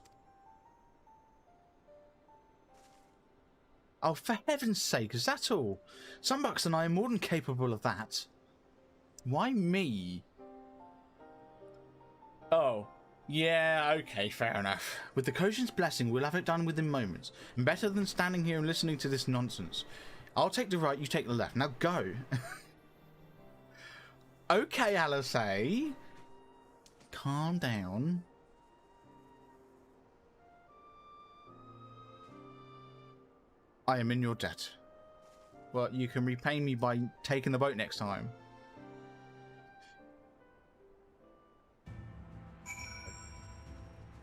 Oh, for heaven's sake, is that all? Sunbucks and I are more than capable of that. Why me? Oh, yeah, okay, fair enough. With the Koshin's blessing, we'll have it done within moments. Better than standing here and listening to this nonsense. I'll take the right, you take the left. Now go. Okay, Alizé. Calm down. I am in your debt. Well, you can repay me by taking the boat next time.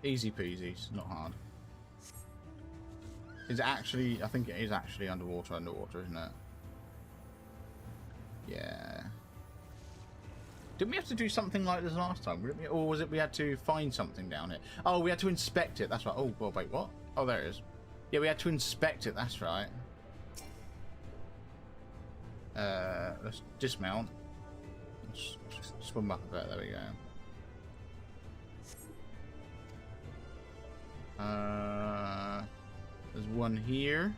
Easy peasy, it's not hard. Is it actually, I think it is actually underwater, isn't it? Yeah. Didn't we have to do something like this last time? Or was it we had to find something down here? Oh, we had to inspect it. That's right. Oh, well, wait, what? Oh, there it is. Yeah, we had to inspect it. That's right. Let's dismount. Let's swim up a bit. There we go. There's one here.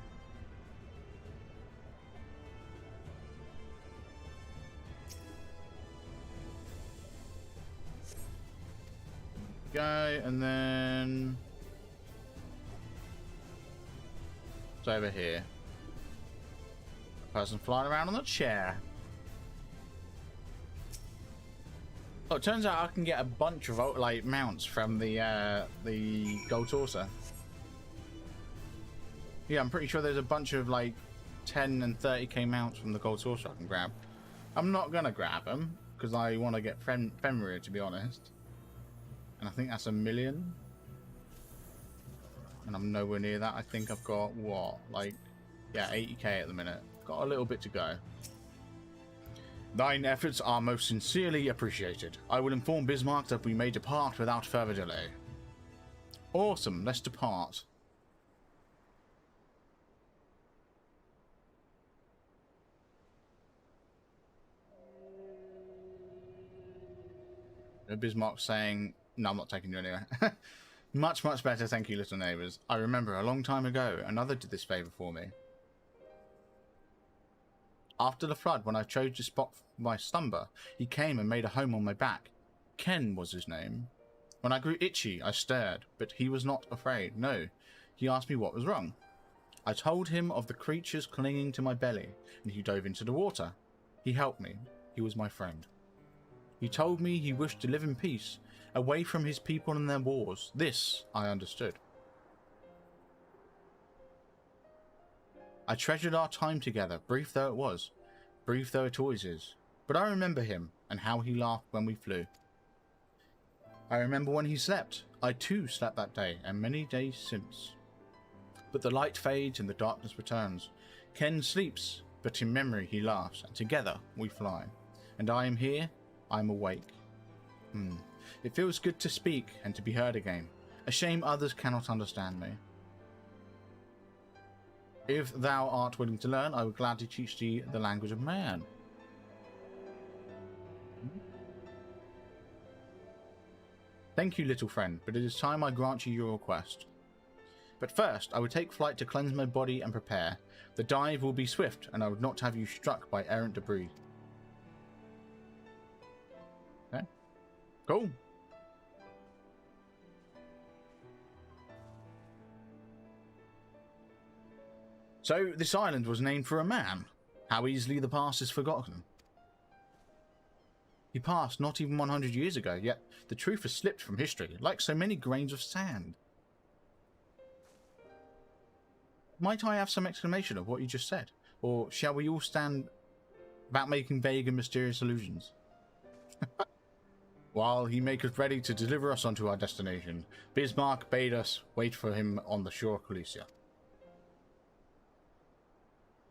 Go, and then it's over here. Person flying around on a chair. Oh, it turns out I can get a bunch of like mounts from the gold saucer. Yeah, I'm pretty sure there's a bunch of like 10 and 30k mounts from the gold saucer I can grab. I'm not gonna grab them because I want to get Faerie, to be honest. And I think that's 1 million. And I'm nowhere near that. I think I've got, what, like, yeah, 80k at the minute. Got a little bit to go. Thine efforts are most sincerely appreciated. I will inform Bismarck that we may depart without further delay. Awesome, let's depart. Bismarck saying, no, I'm not taking you anywhere. Much, much better, thank you, little neighbours. I remember a long time ago, another did this favour for me. After the flood, when I chose to spot my slumber, he came and made a home on my back. Ken was his name. When I grew itchy, I stared, but he was not afraid, no. He asked me what was wrong. I told him of the creatures clinging to my belly, and he dove into the water. He helped me. He was my friend. He told me he wished to live in peace, away from his people and their wars. This I understood. I treasured our time together, brief though it was, brief though it always is. But I remember him, and how he laughed when we flew. I remember when he slept. I too slept that day, and many days since. But the light fades and the darkness returns. Ken sleeps, but in memory he laughs, and together we fly. And I am here, I am awake. It feels good to speak and to be heard again. A shame others cannot understand me. If thou art willing to learn, I would gladly teach thee the language of man. Thank you, little friend, but it is time I grant you your request. But first, I would take flight to cleanse my body and prepare. The dive will be swift, and I would not have you struck by errant debris. Okay. Cool. So, this island was named for a man. How easily the past is forgotten. He passed not even 100 years ago, yet the truth has slipped from history, like so many grains of sand. Might I have some explanation of what you just said? Or shall we all stand about making vague and mysterious allusions? While he maketh ready to deliver us unto our destination, Bismarck bade us wait for him on the shore of Colusia.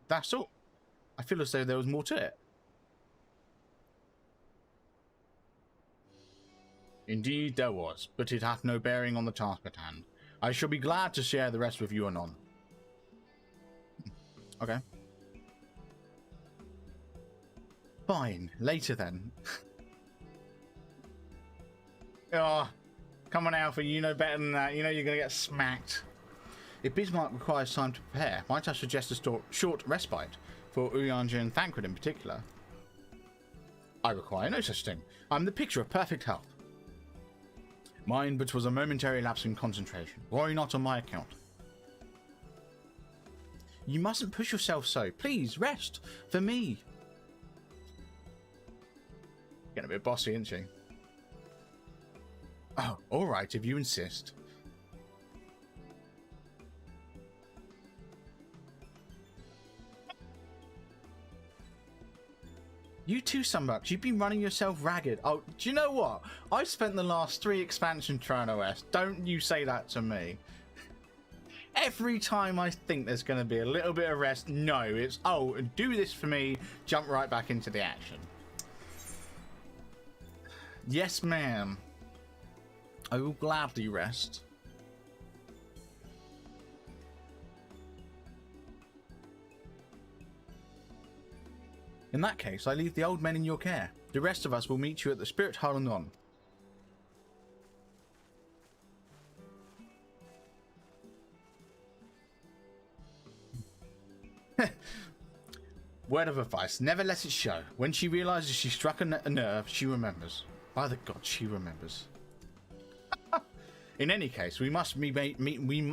That's all. I feel as though there was more to it. Indeed there was, but it hath no bearing on the task at hand. I shall be glad to share the rest with you anon. Okay. Fine, later then. Oh, come on, Alpha, you know better than that. You know you're going to get smacked. If Bismarck requires time to prepare, might I suggest a short respite for Uyanja and Thancred in particular? I require no such thing. I'm the picture of perfect health. Mine but was a momentary lapse in concentration. Worry not on my account. You mustn't push yourself so. Please, rest. For me. Getting a bit bossy, isn't she? Oh, alright, if you insist. You too, Sunbucks. You've been running yourself ragged. Oh, do you know what? I spent the last 3 expansions trying to rest. Don't you say that to me. Every time I think there's going to be a little bit of rest, no, it's, oh, do this for me, jump right back into the action. Yes, ma'am. I will gladly rest. In that case, I leave the old men in your care. The rest of us will meet you at the Spirit Hall anon. Word of advice, never let it show. When she realizes she struck a nerve, she remembers. By the god, she remembers. In any case, we must be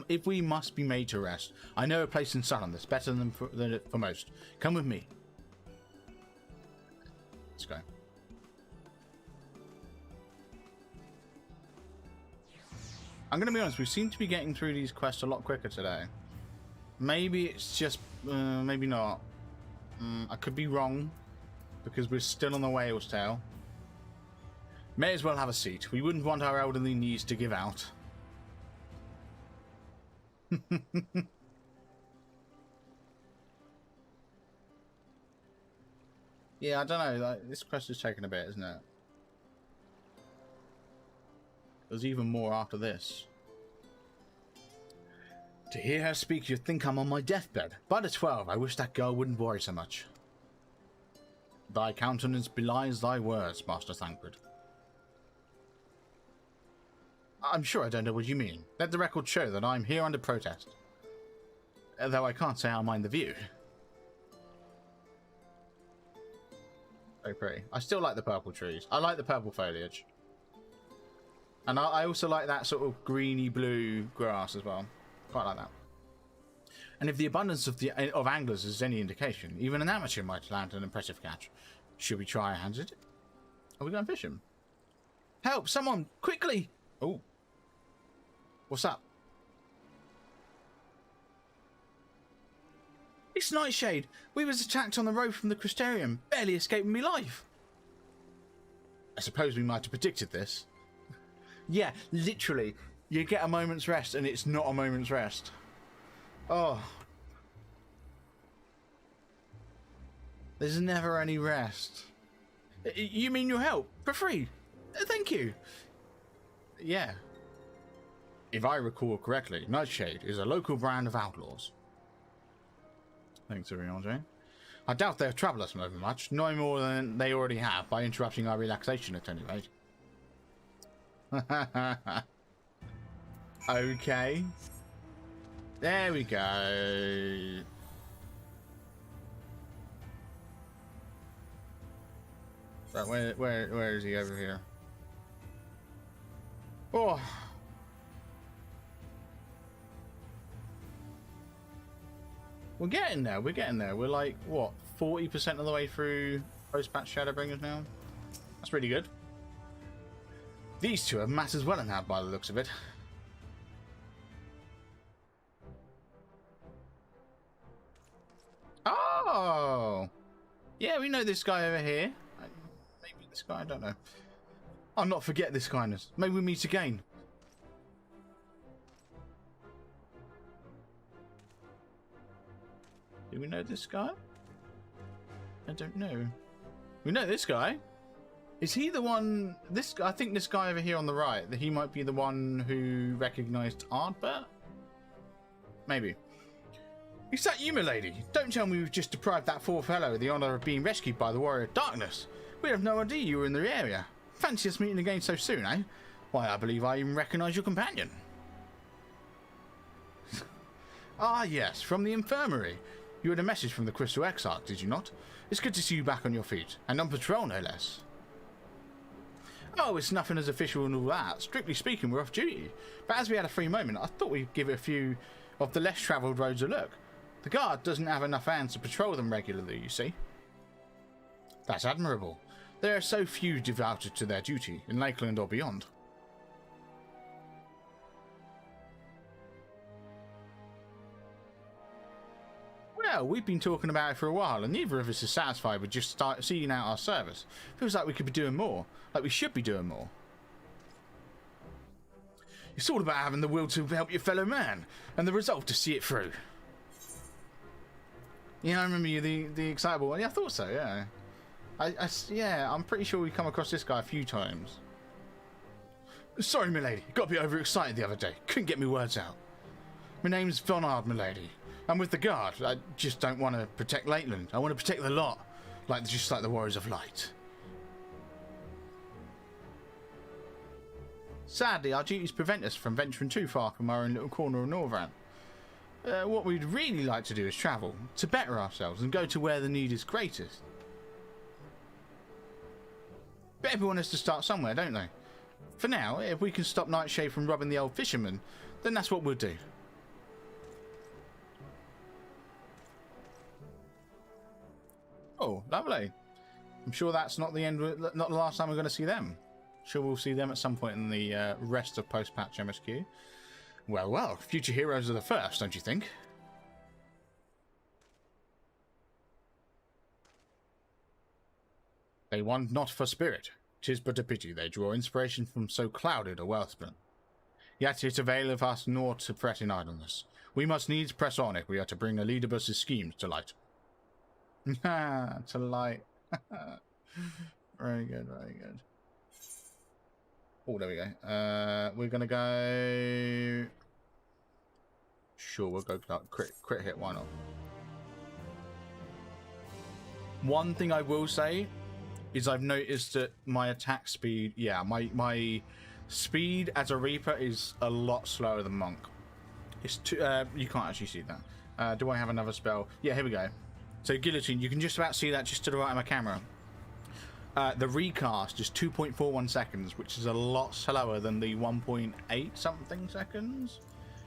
if we must be made to rest. I know a place in Sunland that's better than for most. Come with me. Let's go. I'm going to be honest, we seem to be getting through these quests a lot quicker today. Maybe it's just, maybe not. I could be wrong, because we're still on the whale's tail. May as well have a seat. We wouldn't want our elderly knees to give out. Yeah, I don't know. Like, this quest is taking a bit, isn't it? There's even more after this. To hear her speak, you'd think I'm on my deathbed. By the 12, I wish that girl wouldn't worry so much. Thy countenance belies thy words, Master Thancred. I'm sure I don't know what you mean. Let the record show that I'm here under protest. Though I can't say I mind the view. Very pretty. I still like the purple trees. I like the purple foliage. And I also like that sort of greeny blue grass as well. Quite like that. And if the abundance of anglers is any indication, even an amateur might land an impressive catch. Should we try our hands at it? Are we going fishing? Help! Someone! Quickly! Oh. What's up? It's Nightshade! We was attacked on the road from the Crystarium, barely escaping me life! I suppose we might have predicted this. Yeah, literally. You get a moment's rest and it's not a moment's rest. Oh. There's never any rest. You mean your help? For free? Thank you. Yeah. If I recall correctly, Nightshade is a local brand of outlaws. Thanks, Oriange. I doubt they'll trouble us over much, no more than they already have by interrupting our relaxation at any rate. Okay. There we go. Right, where is he over here? Oh. We're getting there, we're getting there. We're like, what, 40% of the way through post-patch Shadowbringers now? That's pretty good. These two have matters well in hand by the looks of it. Oh! Yeah, we know this guy over here. Maybe this guy, I don't know. I'll not forget this kindness. Maybe we meet again. Do we know this guy? I don't know. We know this guy. Is he the one? I think this guy over here on the right, that he might be the one who recognized Ardbert? Maybe. Is that you, milady? Don't tell me we've just deprived that poor fellow of the honor of being rescued by the Warrior of Darkness. We have no idea you were in the area. Fancy us meeting again so soon, eh? Why, I believe I even recognize your companion. Ah, yes, from the infirmary. You had a message from the Crystal Exarch, did you not? It's good to see you back on your feet, and on patrol, no less. Oh, it's nothing as official and all that. Strictly speaking, we're off duty. But as we had a free moment, I thought we'd give a few of the less travelled roads a look. The guard doesn't have enough hands to patrol them regularly, you see. That's admirable. There are so few devoted to their duty, in Lakeland or beyond. Well, we've been talking about it for a while, and neither of us is satisfied with just seeing out our service. Feels like we could be doing more, like we should be doing more. It's all about having the will to help your fellow man, and the resolve to see it through. Yeah, I remember you, the excitable one. Yeah, I thought so, yeah. Yeah, I'm pretty sure we've come across this guy a few times. Sorry, milady. Got a bit overexcited the other day. Couldn't get me words out. My name's Vonard, milady. I'm with the guard. I just don't want to protect Lakeland. I want to protect the lot. Just like the Warriors of Light. Sadly, our duties prevent us from venturing too far from our own little corner of Northrend. What we'd really like to do is travel, to better ourselves and go to where the need is greatest. But everyone has to start somewhere, don't they? For now, if we can stop Nightshade from robbing the old fisherman, then that's what we'll do. Oh, lovely. I'm sure that's not the end, not the last time we're going to see them. Sure, we'll see them at some point in the rest of post-patch MSQ. Well, well, future heroes are the first, don't you think? They want not for spirit. 'Tis but a pity they draw inspiration from so clouded a wellspring. Yet it availeth us naught to fret in idleness. We must needs press on if we are to bring Elidibus's schemes to light. To light. Very good, very good. Oh, there we go. We're gonna go. Sure, we'll go crit hit. Why not? One thing I will say is I've noticed that my attack speed, yeah, my speed as a Reaper is a lot slower than Monk. It's too. You can't actually see that. Do I have another spell? Yeah, here we go. So Guillotine, you can just about see that just to the right of my camera. The recast is 2.41 seconds, which is a lot slower than the 1.8 something seconds.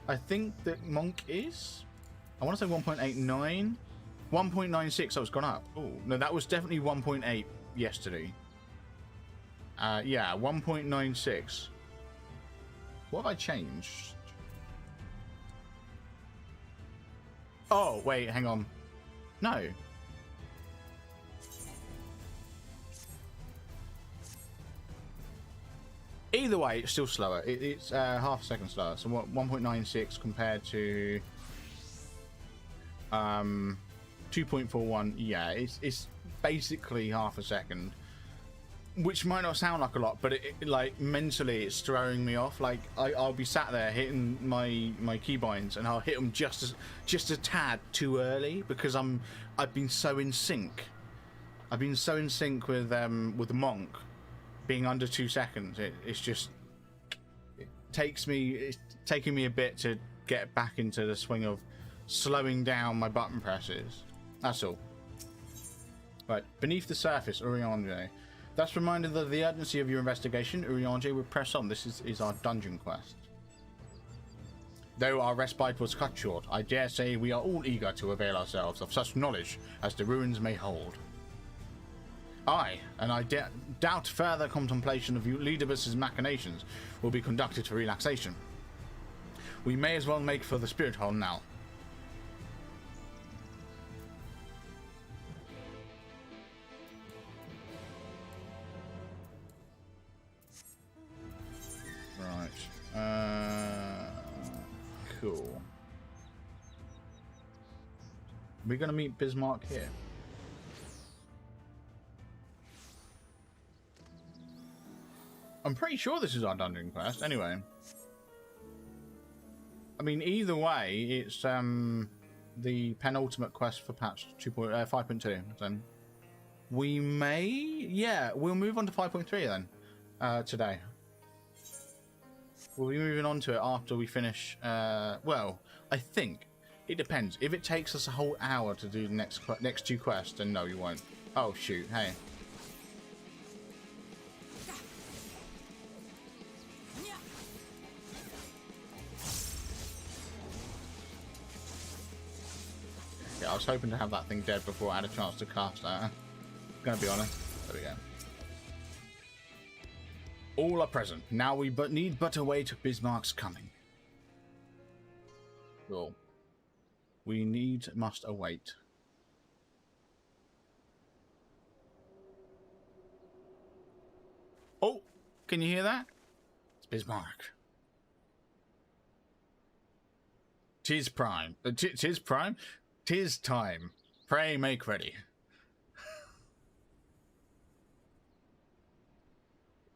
I think that Monk is. I want to say 1.89. 1.96, so it's gone up. Oh, no, that was definitely 1.8 yesterday. Yeah, 1.96. What have I changed? Oh, wait, hang on. No. Either way, it's still slower. It's half a second slower. So what? 1.96 compared to 2.41. Yeah, it's basically half a second, which might not sound like a lot, but it like mentally it's throwing me off. Like I'll be sat there hitting my keybinds, and I'll hit them just a tad too early because I've been so in sync. I've been so in sync with the Monk being under 2 seconds. It's taking me a bit to get back into the swing of slowing down my button presses. That's all. Right, beneath the surface, Urianger. Thus reminded of the urgency of your investigation, Urianger will press on. This is our dungeon quest. Though our respite was cut short, I dare say we are all eager to avail ourselves of such knowledge as the ruins may hold. Aye, and I doubt further contemplation of Elidibus's machinations will be conducted for relaxation. We may as well make for the Spirit Hall now. Right. Cool. We're gonna meet Bismarck here. I'm pretty sure this is our dungeon quest. Anyway, I mean, either way, it's the penultimate quest for patch 5.2. So we may, yeah, we'll move on to 5.3 then today. We'll be moving on to it after we finish. Well, I think it depends. If it takes us a whole hour to do the next two quests, then no, you won't. Oh shoot! Hey. Yeah, I was hoping to have that thing dead before I had a chance to cast that. I'm gonna be honest. There we go. All are present. Now we need but await Bismarck's coming. Cool. We must await. Oh, can you hear that? It's Bismarck. Tis prime. Tis prime. Tis time. Pray make ready.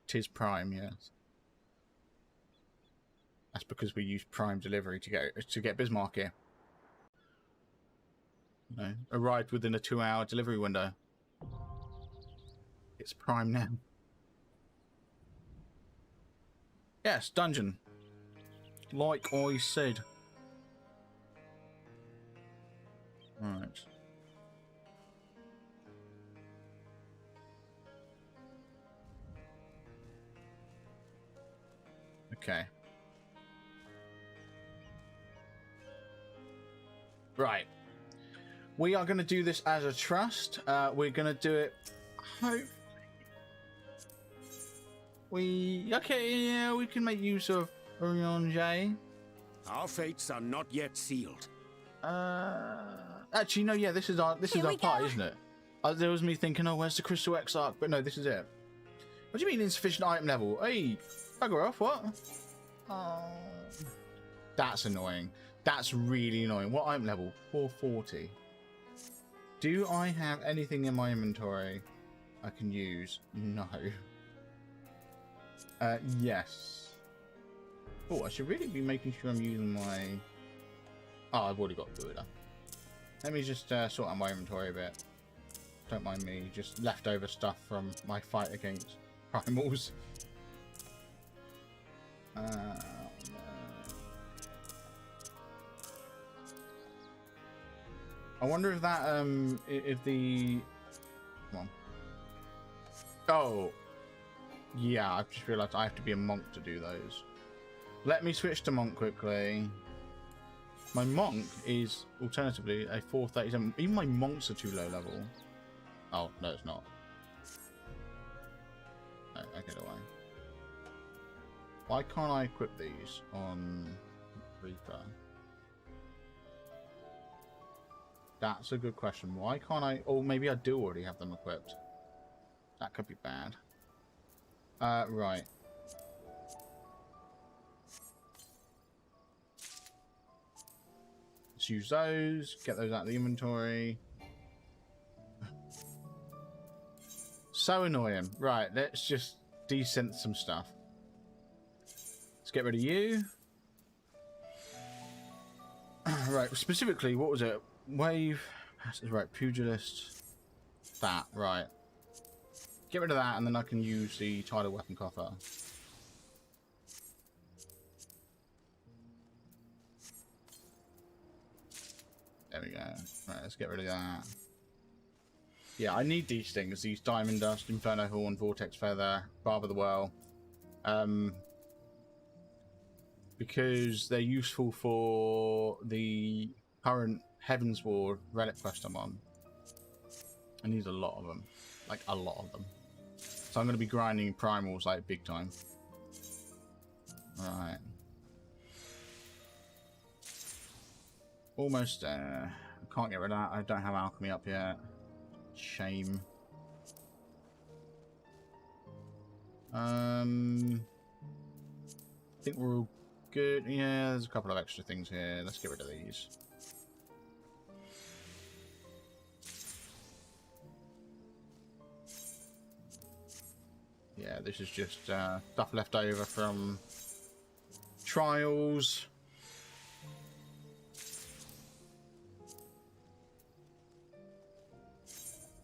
Tis prime, yes. That's because we use Prime delivery to get Bismarck here. You know, arrived within a 2-hour delivery window. It's Prime now. Yes, dungeon. Like I said. Right. Okay. Right. We are going to do this as a trust. We're going to do it. Okay, yeah, we can make use of Orion. Our fates are not yet sealed. Actually, no, yeah, this is our party, isn't it? There was me thinking, oh, where's the Crystal Exarch? But no, this is it. What do you mean insufficient item level? Hey, bugger off, what? Oh, that's annoying. That's really annoying. What item level? 440. Do I have anything in my inventory I can use? No. Yes. Oh, I should really be making sure I'm using my... Oh, I've already got Buddha. Let me just sort out my inventory a bit. Don't mind me. Just leftover stuff from my fight against primals. No. I wonder if that, if the... Come on. Oh. Yeah, I've just realised I have to be a monk to do those. Let me switch to monk quickly. My monk is alternatively a 437. Even my monks are too low level. Oh, no, it's not. No, okay, don't worry. Why can't I equip these on Reaper? That's a good question. Why can't I... Oh, maybe I do already have them equipped. That could be bad. Right. Let's use those. Get those out of the inventory. So annoying. Right, let's just desynth some stuff. Let's get rid of you. Right, specifically, what was it? Wave. Right, pugilist. That, right. Get rid of that, and then I can use the tidal weapon coffer. There we go. Right, let's get rid of that. Yeah, I need these things. These Diamond Dust, Inferno Horn, Vortex Feather, Barb of the Well. Because they're useful for the current Heaven's Ward relic quest I'm on. I need a lot of them. Like, a lot of them. So I'm going to be grinding primals, like, big time. Right. Almost there. I can't get rid of that. I don't have alchemy up yet. Shame. I think we're all good. Yeah, there's a couple of extra things here. Let's get rid of these. Yeah, this is just stuff left over from trials.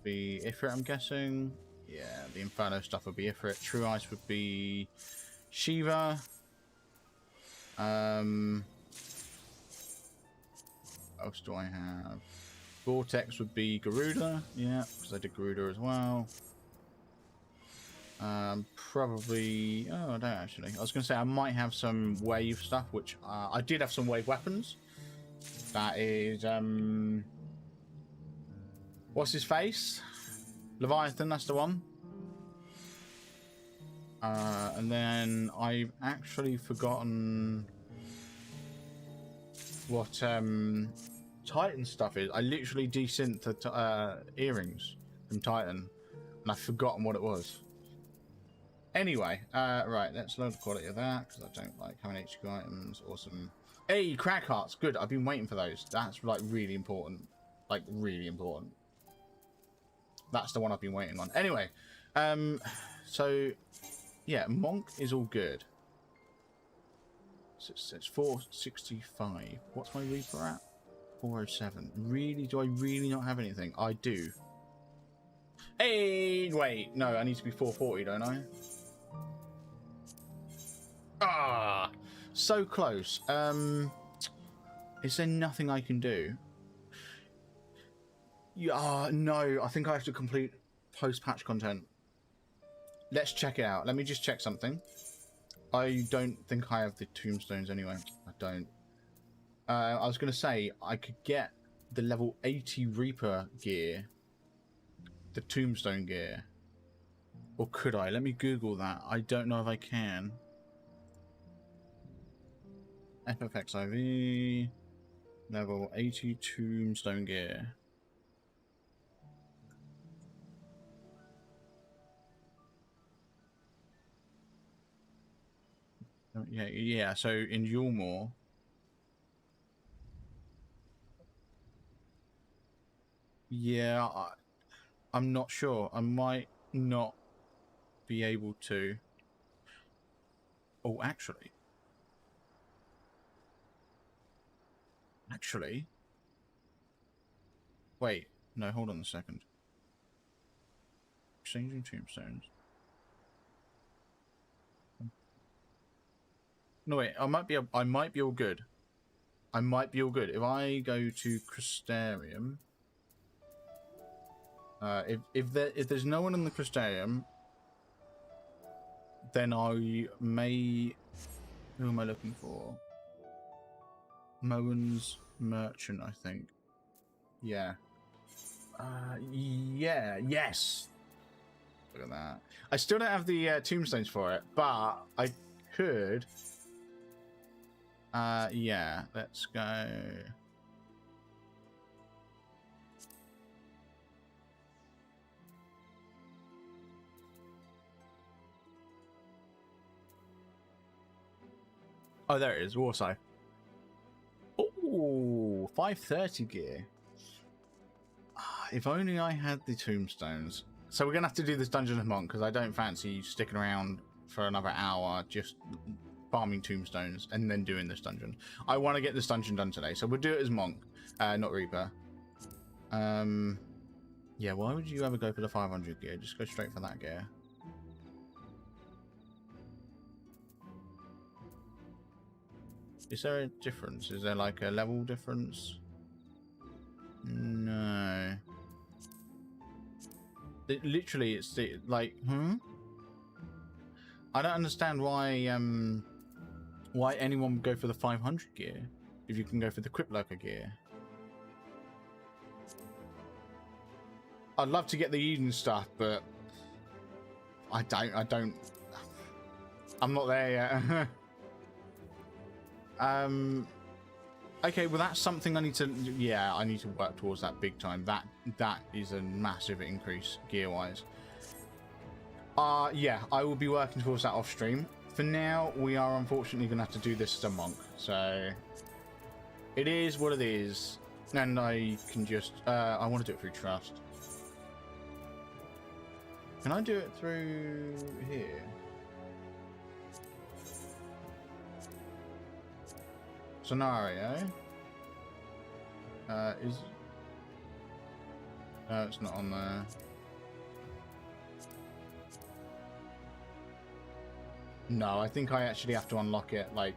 Be Ifrit, I'm guessing. Yeah, the Inferno stuff would be Ifrit. True Ice would be Shiva. What else do I have? Vortex would be Garuda. Yeah, because I did Garuda as well. Probably... Oh, I don't actually. I was going to say I might have some wave stuff, which I did have some wave weapons. That is... What's his face? Leviathan, that's the one. And then I've actually forgotten what Titan stuff is. I literally desynthed earrings from Titan, and I've forgotten what it was. Anyway, right, let's load the quality of that, because I don't like having HQ items. Awesome. Hey, crack hearts. Good, I've been waiting for those. That's, like, really important. Like, really important. That's the one I've been waiting on. Anyway, so, yeah, Monk is all good. It's 465. What's my Reaper at? 407. Really? Do I really not have anything? I do. Hey, wait. No, I need to be 440, don't I? Ah, so close. Is there nothing I can do? Yeah, no. I think I have to complete post-patch content. Let's check it out. Let me just check something. I don't think I have the tombstones anyway. I don't. I was going to say I could get the level 80 Reaper gear, the tombstone gear, or could I? Let me Google that. I don't know if I can. FFXIV level 80 tombstone gear. Yeah. So in Yulmore. Yeah, I'm not sure. I might not be able to. Oh, actually. Wait. No, hold on a second. Exchanging tombstones. No, wait. I might be all good. I might be all good. If I go to Crystarium. If there's no one in the Crystarium, then I may. Who am I looking for? Moen's Merchant, I think. Yeah. Yeah. Yes. Look at that. I still don't have the tombstones for it, but I could. Yeah. Let's go. Oh, there it is. Warsaw. Oh, 530 gear. If only I had the tombstones. So we're going to have to do this dungeon as monk, because I don't fancy sticking around for another hour just farming tombstones and then doing this dungeon. I want to get this dungeon done today, so we'll do it as monk, not Reaper. Yeah, why would you ever go for the 500 gear? Just go straight for that gear. Is there a difference? Is there like a level difference? No. Literally, it's like, I don't understand why anyone would go for the 500 gear if you can go for the Crypt Lurker gear. I'd love to get the Eden stuff, but I don't. I'm not there yet. Okay, well that's something I need to. Yeah, I need to work towards that big time. That is a massive increase gear wise. Yeah, I will be working towards that off stream. For now, we are unfortunately gonna have to do this as a monk. So it is what it is, and I can just. I want to do it through trust. Can I do it through here? Scenario. Is. No, it's not on there. No, I think I actually have to unlock it, like,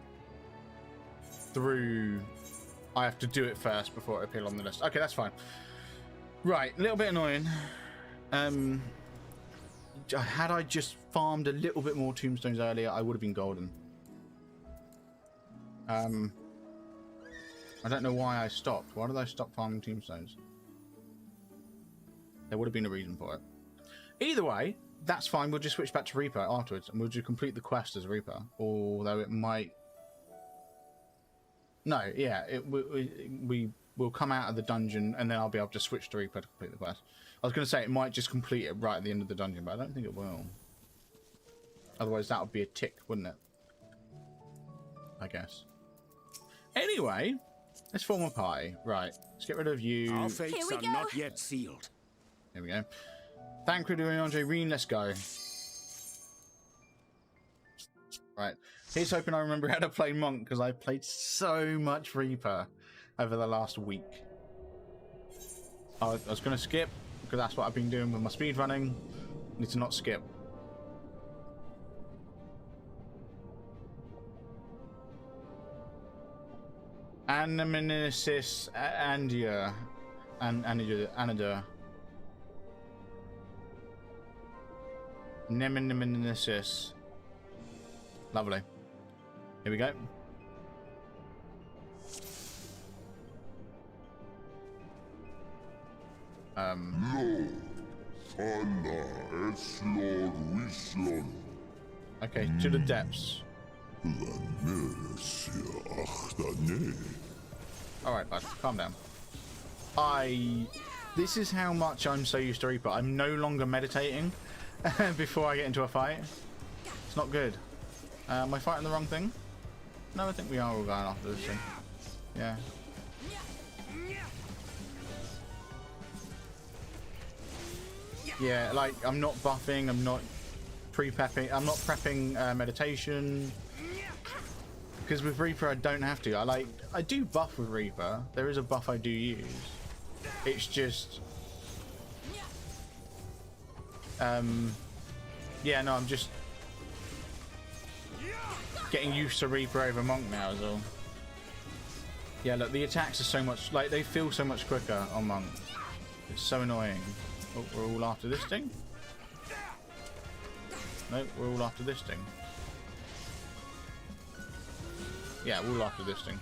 through... I have to do it first before it appears on the list. Okay, that's fine. Right, a little bit annoying. Had I just farmed a little bit more tombstones earlier, I would have been golden. I don't know why I stopped. Why did I stop farming tombstones? There would have been a reason for it. Either way, that's fine. We'll just switch back to Reaper afterwards, and we'll just complete the quest as Reaper. Although it might... No, yeah, we will come out of the dungeon, and then I'll be able to switch to Reaper to complete the quest. I was going to say it might just complete it right at the end of the dungeon, but I don't think it will. Otherwise, that would be a tick, wouldn't it? I guess. Anyway, let's form a party. Right, let's get rid of you. Our fates are not yet sealed. Here we go. Thank you, Andre Reen. Let's go. Right. Here's hoping I remember how to play Monk, because I played so much Reaper over the last week. I was going to skip, because that's what I've been doing with my speed running. Need to not skip. Anamnesis Andia. Anida. Nemenesis. Lovely. Here we go. Okay, to the depths. Alright, bud, calm down. This is how much I'm so used to Reaper. I'm no longer meditating before I get into a fight. It's not good. Am I fighting the wrong thing? No, I think we are all going after this thing. Yeah. Yeah, like, I'm not buffing, I'm not pre-prepping, I'm not prepping meditation. Because with Reaper, I don't have to. I do buff with Reaper. There is a buff I do use. It's just... yeah, no, I'm just... getting used to Reaper over Monk now as well. Yeah, look, the attacks are so much... like, they feel so much quicker on Monk. It's so annoying. Oh, we're all after this thing? No, we're all after this thing. Yeah, we're all after this thing.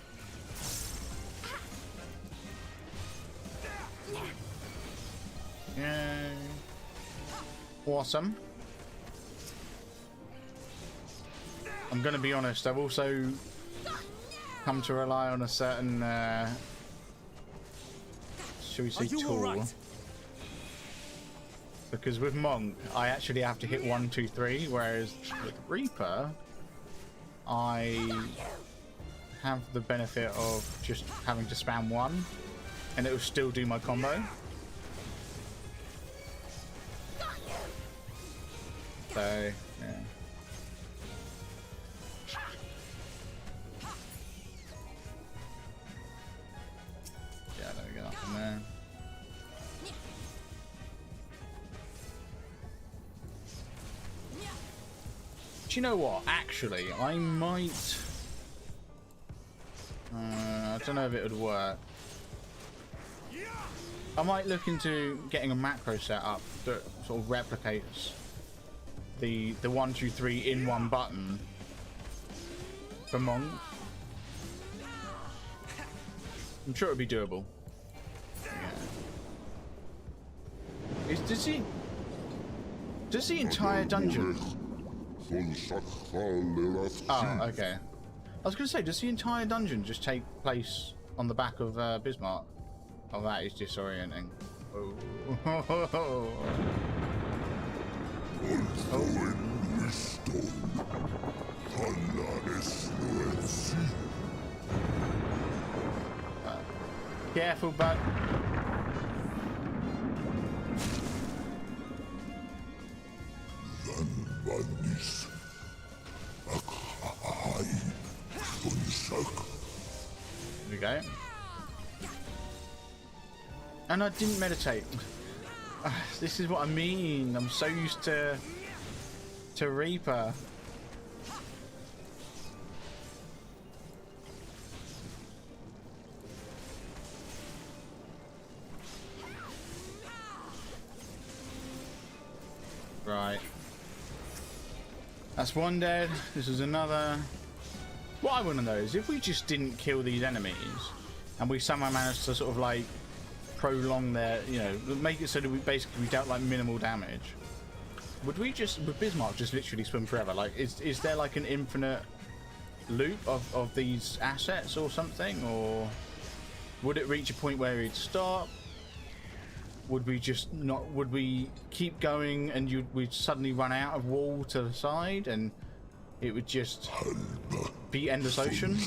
Yay. Awesome. I'm gonna be honest, I've also come to rely on a certain shall we say tool. Because with Monk, I actually have to hit 1, 2, 3, whereas with Reaper, I have the benefit of just having to spam 1, and it will still do my combo. So, yeah. Yeah, there we go, up in there. Do you know what? Actually, I might... I don't know if it would work. I might look into getting a macro set up that sort of replicates the 1, 2, 3 in one button for Monk. I'm sure it would be doable. Yeah. Does the entire dungeon... oh, okay. I was going to say, does the entire dungeon just take place on the back of Bismarck? Oh, that is disorienting. Oh. Careful, bud. There we go. And I didn't meditate. This is what I mean. I'm so used to Reaper. Right. That's one dead. This is another. What I want to know is if we just didn't kill these enemies and we somehow managed to sort of like prolong their, you know, make it so that we basically dealt like minimal damage, would we just, would Bismarck just literally swim forever? Like, is there like an infinite loop of these assets or something, or would it reach a point where it'd stop? Would we just not, would we keep going and we'd suddenly run out of wall to the side and it would just be endless ocean?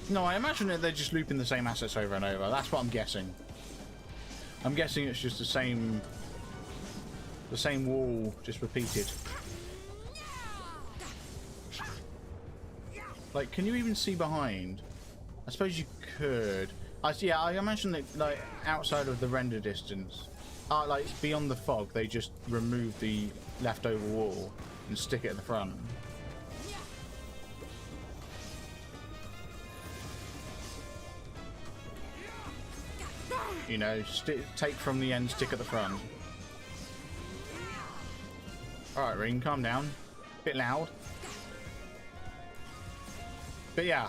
No, I imagine that they're just looping the same assets over and over. That's what I'm guessing. I'm guessing it's just the same The same wall, just repeated. Like, can you even see behind? I suppose you could. Yeah, I imagine that, like, outside of the render distance, like, beyond the fog, they just remove the leftover wall and stick it at the front. You know, take from the end, stick at the front. Alright, Ring, calm down. Bit loud. But yeah,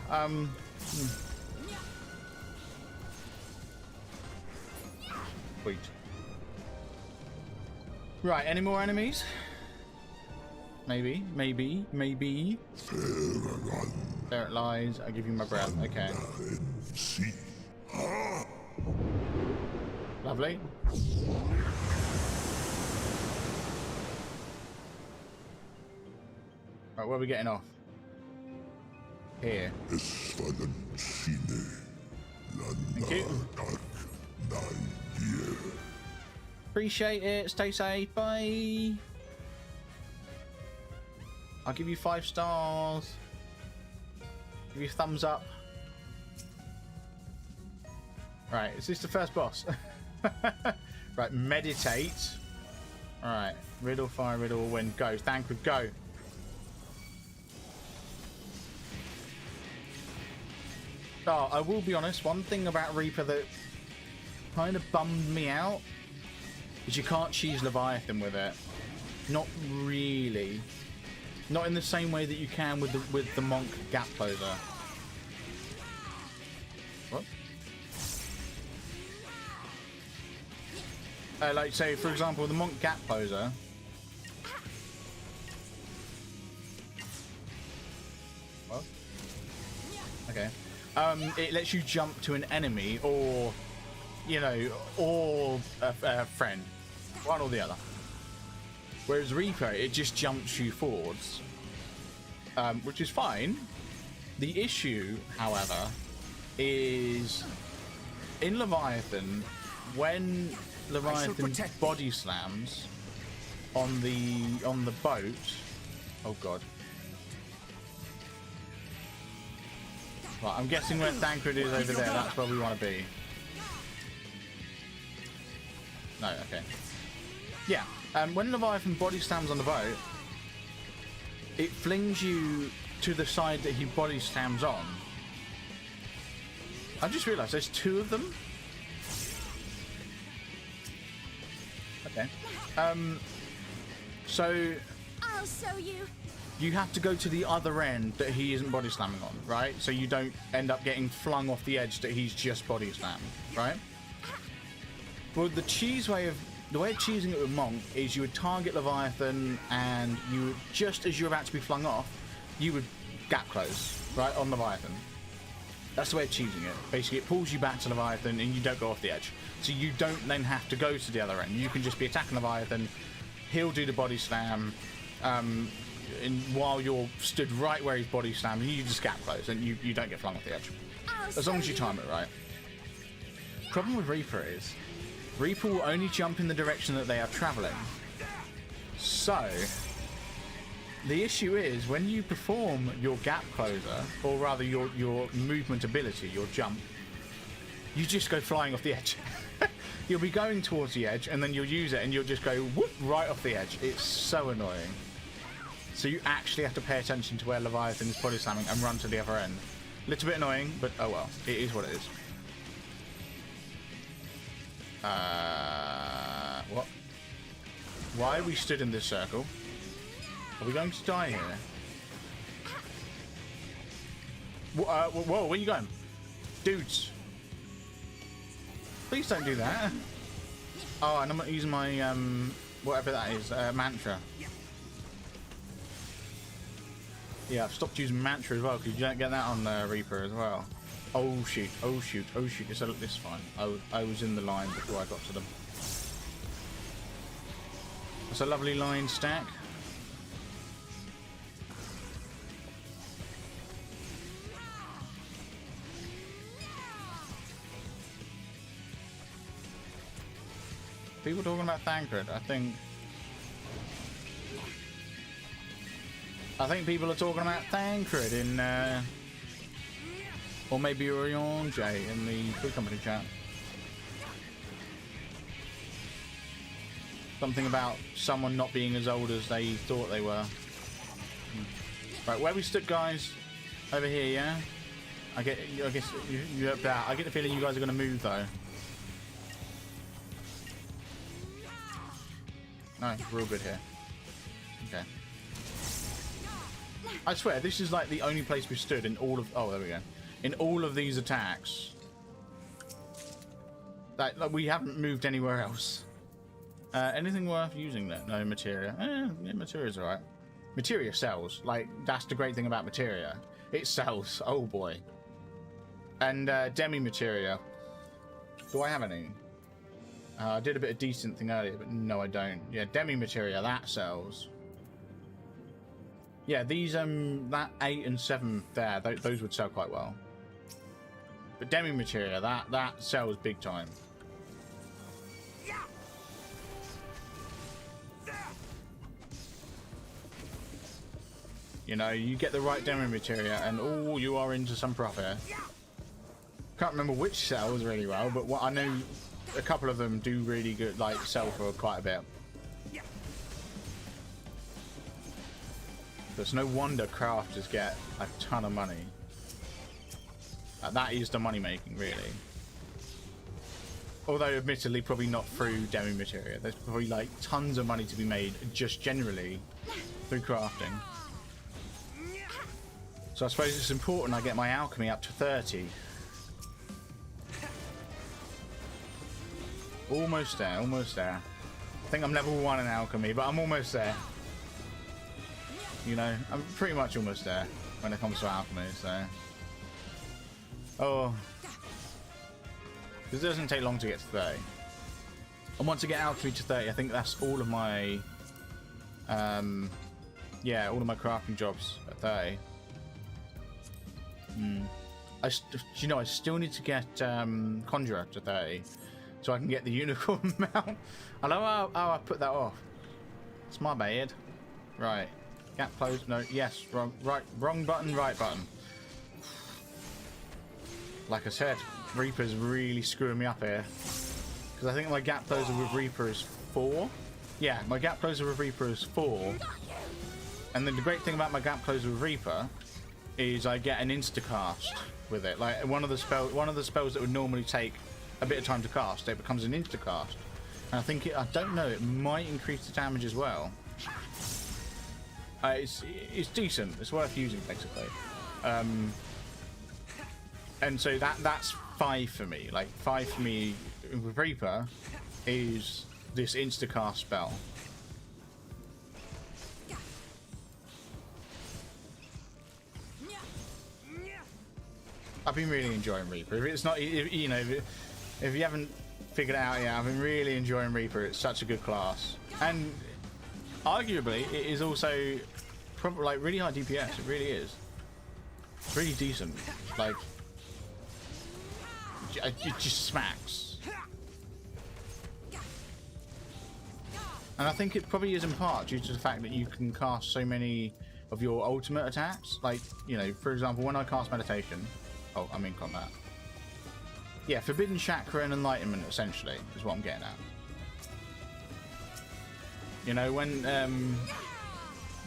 Sweet. Right, any more enemies? Maybe. There it lies. I give you my breath. Okay. Lovely. Right, where are we getting off? Here. Thank you. Appreciate it. Stay safe. Bye. I'll give you 5 stars. Give you a thumbs up. Right, is this the first boss? Right, meditate. Alright, riddle, fire, riddle, wind, go. Thancred, go. Oh, I will be honest, one thing about Reaper that kind of bummed me out is you can't cheese Leviathan with it. Not really. Not in the same way that you can with the Monk Gap Closer. What? Like, say, for example, the Monk Gap Closer. What? Okay. It lets you jump to an enemy or, you know, or a friend. One or the other. Whereas Reaper, it just jumps you forwards. Which is fine. The issue, however, is in Leviathan, when Leviathan body slams on the boat. Oh god. Right, I'm guessing where Thancred is over there, that's where we want to be. No, okay. Yeah, when Leviathan body slams on the boat, it flings you to the side that he body slams on. I just realised there's 2 of them. Okay. So I'll show you. You have to go to the other end that he isn't body slamming on, right? So you don't end up getting flung off the edge that he's just body slammed, right? Well, the way of cheesing it with Monk is you would target Leviathan and you would, just as you're about to be flung off, you would gap close, right, on Leviathan. That's the way of cheesing it. Basically, it pulls you back to Leviathan and you don't go off the edge. So you don't then have to go to the other end. You can just be attacking Leviathan, he'll do the body slam, while you're stood right where he's body slammed, you just gap close and you don't get flung off the edge. As long as you time it right. Problem with Reaper is, Reaper will only jump in the direction that they are travelling. So, the issue is, when you perform your gap closer, or rather your movement ability, your jump, you just go flying off the edge. You'll be going towards the edge, and then you'll use it, and you'll just go whoop, right off the edge. It's so annoying. So you actually have to pay attention to where Leviathan is body slamming and run to the other end. Little bit annoying, but oh well. It is what it is. What? Why are we stood in this circle? Are we going to die here? Whoa, where are you going? Dudes. Please don't do that. Oh, and I'm not using my, whatever that is, mantra. Yeah, I've stopped using mantra as well, because you don't get that on Reaper as well. Oh shoot, oh shoot, oh shoot. This is fine. I was in the line before I got to them. That's a lovely line stack. People talking about Thancred, I think I think people are talking about Thancred in, or maybe Orion in the Food Company chat. Something about someone not being as old as they thought they were. Right, where we stood, guys? Over here, yeah? I guess you up that. I get the feeling you guys are going to move, though. No, we're all good here. Okay. I swear, this is like the only place we stood in all of... Oh, there we go. In all of these attacks. Like we haven't moved anywhere else. Anything worth using there? No, materia. Yeah, materia's alright. Materia sells. Like, that's the great thing about materia. It sells. Oh, boy. And demi-materia. Do I have any? I did a bit of decent thing earlier, but no, I don't. Yeah, demi-materia, that sells. Yeah, these, that 8 and 7 there, those would sell quite well. But demi-materia, that sells big time. You know, you get the right demi-materia and, oh, you are into some profit. Can't remember which sells really well, but what I know, a couple of them do really good, like, sell for quite a bit. There's no wonder crafters get a ton of money. That is the money making, really. Although, admittedly, probably not through demi-materia. There's probably, like, tons of money to be made just generally through crafting. So I suppose it's important I get my alchemy up to 30. Almost there, almost there. I think I'm level 1 in alchemy, but I'm almost there. You know, I'm pretty much almost there when it comes to alchemy, so... Oh. Because it doesn't take long to get to 30. And once I get alchemy to 30, I think that's all of my... yeah, all of my crafting jobs at 30. You know, I still need to get Conjurer to 30 so I can get the unicorn mount. I know how I put that off. It's my bad. Right. Gap closed. No, yes. Wrong. Right. Wrong button. Right button. Like I said, Reaper's really screwing me up here. Because I think my gap closer with Reaper is 4. Yeah, my gap closer with Reaper is 4. And then the great thing about my gap closer with Reaper is I get an instacast with it. Like one of the spells that would normally take a bit of time to cast, it becomes an instacast. And I think I don't know, it might increase the damage as well. It's decent. It's worth using basically. And so that's 5 for me. Like 5 for me with Reaper is this instacast spell. I've been really enjoying Reaper. If it's not, you know, if you haven't figured it out yet, I've been really enjoying Reaper. It's such a good class, and arguably it is also probably like really high DPS. It really is. It's really decent. Like it just smacks. And I think it probably is in part due to the fact that you can cast so many of your ultimate attacks. Like, you know, for example, when I cast meditation. Oh, I'm in combat. Yeah, Forbidden Chakra and Enlightenment, essentially, is what I'm getting at. You know, when,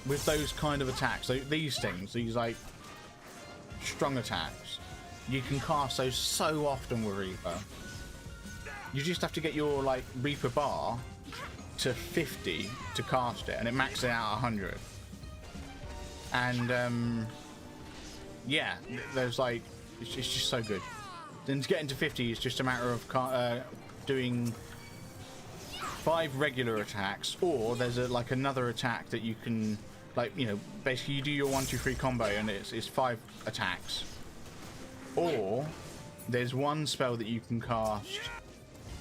with those kind of attacks, so these things, these, like, strong attacks, you can cast those so often with Reaper. You just have to get your, like, Reaper bar to 50 to cast it, and it maxes it out at 100. And, yeah, there's, like, it's just so good. Then to get into 50 is just a matter of doing 5 regular attacks, or there's like another attack that you can, like, you know, basically you do your 1, 2, 3 combo and it's 5 attacks. Or there's one spell that you can cast,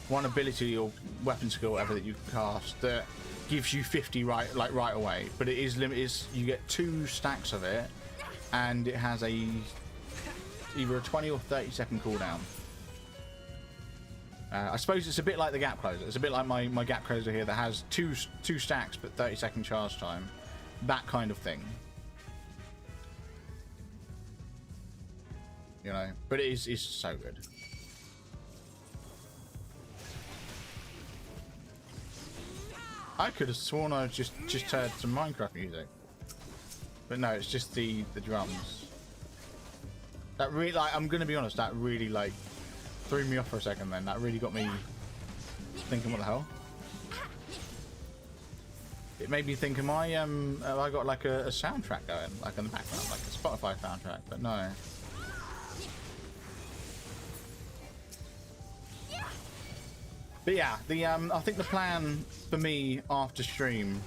one ability or weapon skill, whatever, that you can cast that gives you 50 right away. But it is limited. You get 2 stacks of it, and it has either a 20 or 30 second cooldown. I suppose it's a bit like the gap closer. It's a bit like my gap closer here that has two stacks but 30 second charge time. That kind of thing. you know. But it's so good. I could have sworn I just heard some Minecraft music, but no, it's just the drums. That really, like, I'm gonna be honest, that really like threw me off for a second. Then that really got me thinking, what the hell? It made me think, am I have I got like a soundtrack going, like in the background, like a Spotify soundtrack? But no. But yeah, the I think the plan for me after stream,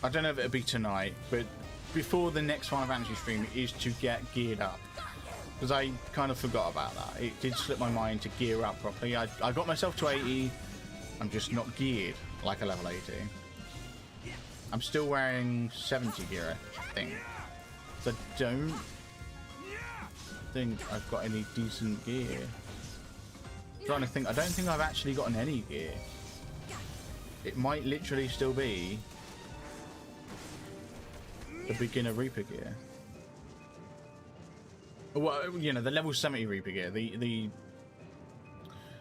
I don't know if it'll be tonight, but before the next Final Fantasy stream, is to get geared up. Because I kind of forgot about that. It did slip my mind to gear up properly. I got myself to 80. I'm just not geared like a level 80. I'm still wearing 70 gear, I think. So I don't think I've got any decent gear. I'm trying to think. I don't think I've actually gotten any gear. It might literally still be the beginner Reaper gear. Well, you know, the level 70 Reaper gear. The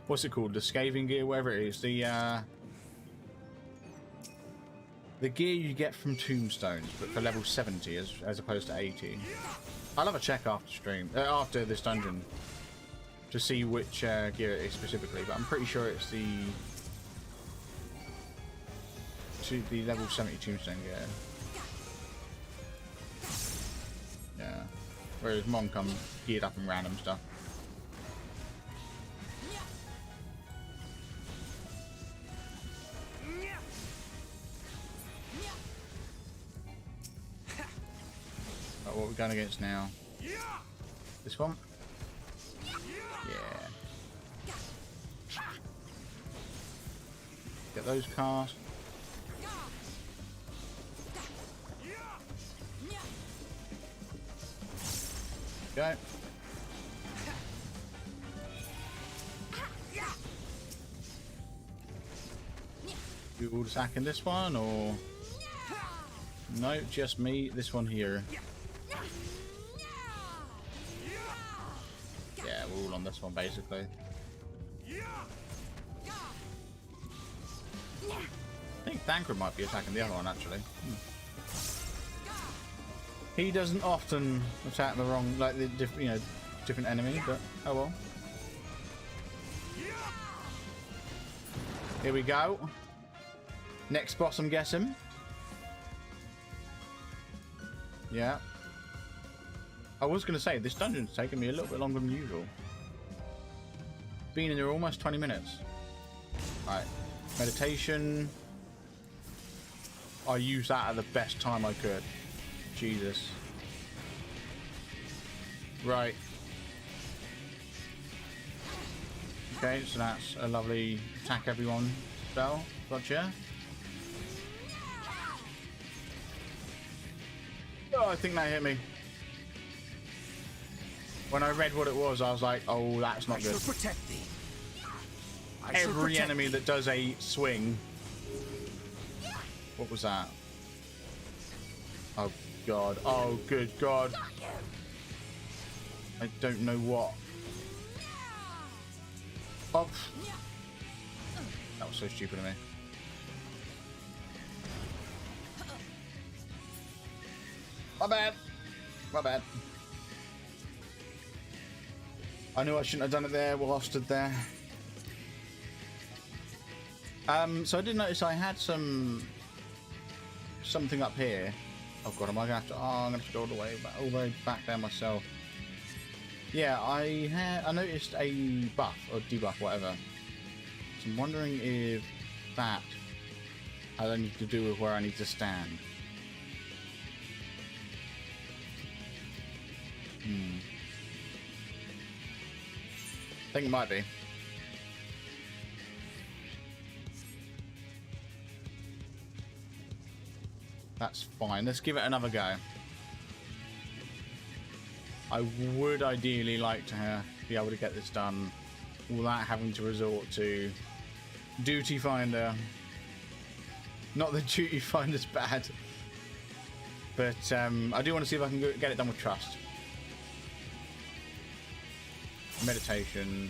what's it called? The Scathing gear, whatever it is. The gear you get from tombstones, but for level 70 as opposed to 80. I'll have a check after stream, after this dungeon, to see which gear it is specifically, but I'm pretty sure it's the level 70 tombstone gear. Yeah. Whereas Mom comes geared up in random stuff. Right, what are we going against now? This one? Yeah. Get those cast. Go. You all attacking this one, or no? Just me. This one here. Yeah, we're all on this one basically. I think Thancred might be attacking the other one actually. He doesn't often attack the wrong, like the different enemy, but oh well. Here we go. Next boss, I'm guessing. Yeah. I was going to say, this dungeon's taken me a little bit longer than usual. Been in there almost 20 minutes. Alright. Meditation. I used that at the best time I could. Jesus. Right. Okay, so that's a lovely attack everyone spell. Gotcha. Oh, I think that hit me. When I read what it was, I was like, oh, that's not good. Protect thee. Every enemy that does a swing. What was that? Oh, God. Oh, good God. I don't know what. Oh. That was so stupid of me. My bad. My bad. I knew I shouldn't have done it there while I stood there. So I did notice I had something up here. Oh God, am I gonna have to? Oh, I'm gonna have to go all the way back there myself. Yeah, I noticed a buff or debuff, whatever. So I'm wondering if that has anything to do with where I need to stand. I think it might be. That's fine. Let's give it another go. I would ideally like to be able to get this done without having to resort to Duty Finder. Not that Duty Finder's bad, but I do want to see if I can get it done with Trust. meditation.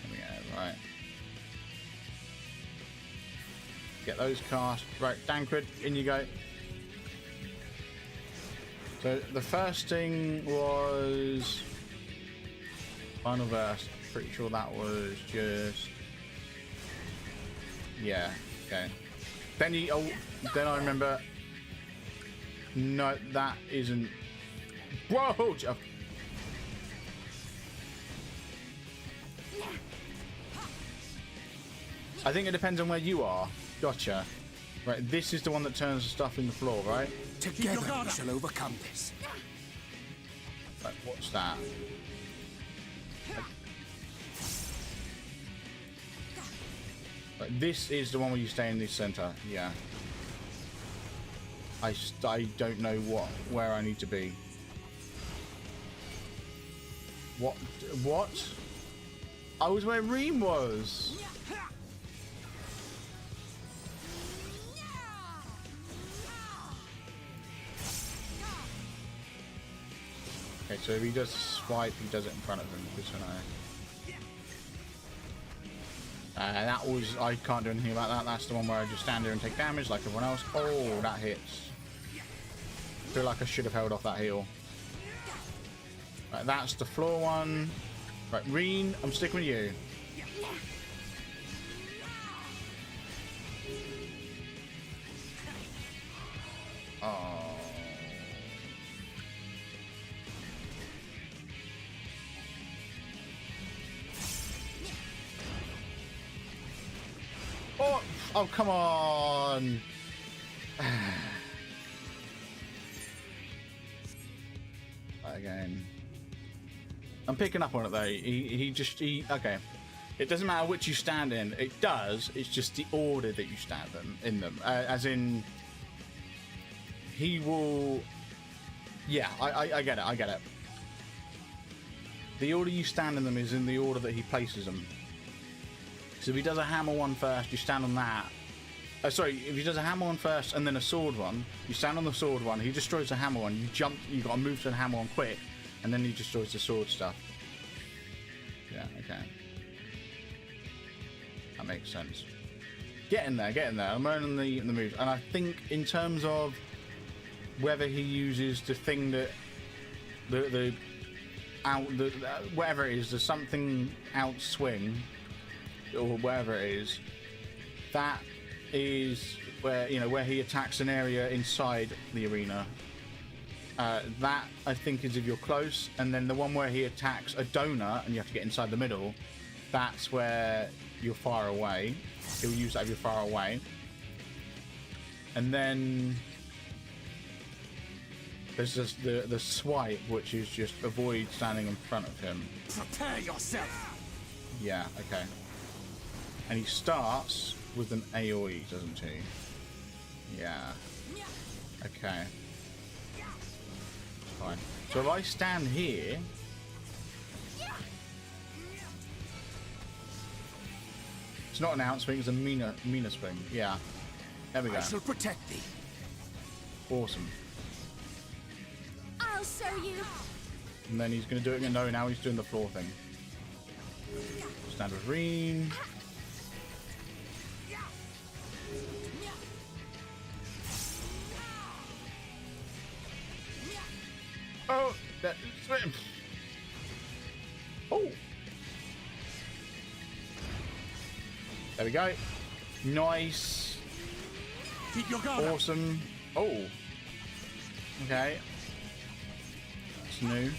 There we go, right. Get those cast. Right, Dancred, in you go. So the first thing was final verse. Pretty sure that was just, yeah, okay. Then then I remember. No, that isn't. Whoa! I think it depends on where you are. Gotcha. Right, this is the one that turns the stuff in the floor, right? Together we shall overcome this. Right, what's that? Right, this is the one where you stay in the center. Yeah. I don't know where I need to be. What? I was where Reem was. Okay, so if he does swipe, he does it in front of him. Good to know. That was, I can't do anything about that. That's the one where I just stand there and take damage like everyone else. Oh, that hits. I feel like I should have held off that heal. Right, that's the floor one. Right, Reen, I'm sticking with you. Oh. Oh, come on. Again. I'm picking up on it though. He okay. It doesn't matter which you stand in. It does. It's just the order that you stand in them. As in, he will. Yeah, I get it. I get it. The order you stand in them is in the order that he places them. So if he does a hammer one first, you stand on that. Sorry, if he does a hammer one first and then a sword one, you stand on the sword one. He destroys the hammer one. You jump. You got to move to the hammer one quick, and then he destroys the sword stuff. Yeah. Okay. That makes sense. Getting there. I'm learning the moves, and I think in terms of whether he uses the thing that whatever it is, there's something out swing or whatever it is, that is where, you know, where he attacks an area inside the arena. That I think is if you're close, and then the one where he attacks a donut and you have to get inside the middle, that's where you're far away. He'll use that if you're far away. And then there's just the swipe, which is just avoid standing in front of him. Prepare yourself. Yeah, okay. And he starts with an AoE, doesn't he? Yeah. Okay. Fine. So if I stand here, it's not an out swing, it's a Mina swing. Yeah. There we go. I shall protect thee. Awesome. I'll show you. And then he's going to do it again. No, now he's doing the floor thing. Stand with Reen. Oh, that swim. Oh. There we go. Nice. Keep your guard. Awesome. Oh. Okay. That's new.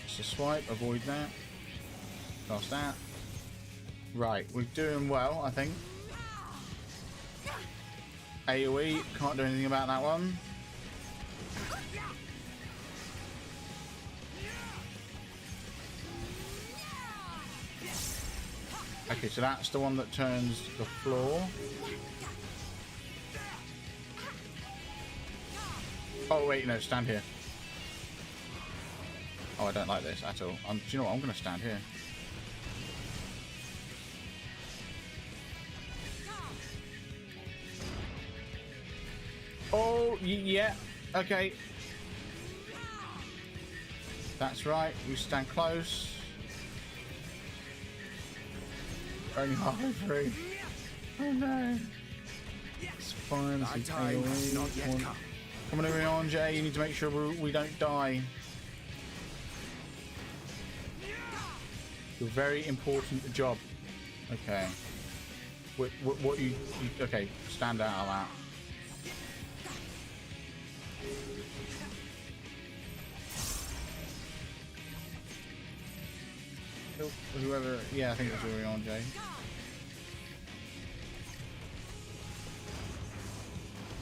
Just a swipe. Avoid that. Cast that. Right. We're doing well, I think. AoE. Can't do anything about that one. Okay, so that's the one that turns the floor. Oh wait, no, stand here. Oh, I don't like this at all. Do you know what? I'm going to stand here. Oh, yeah. Okay. That's right. We stand close. Only halfway through. Oh no. It's fine. Our time has not yet come. Come on, Jay. You need to make sure we don't die. It's a very important job. Okay. What you okay? Stand out of that. Whoever, yeah, I think it was Urion Jay.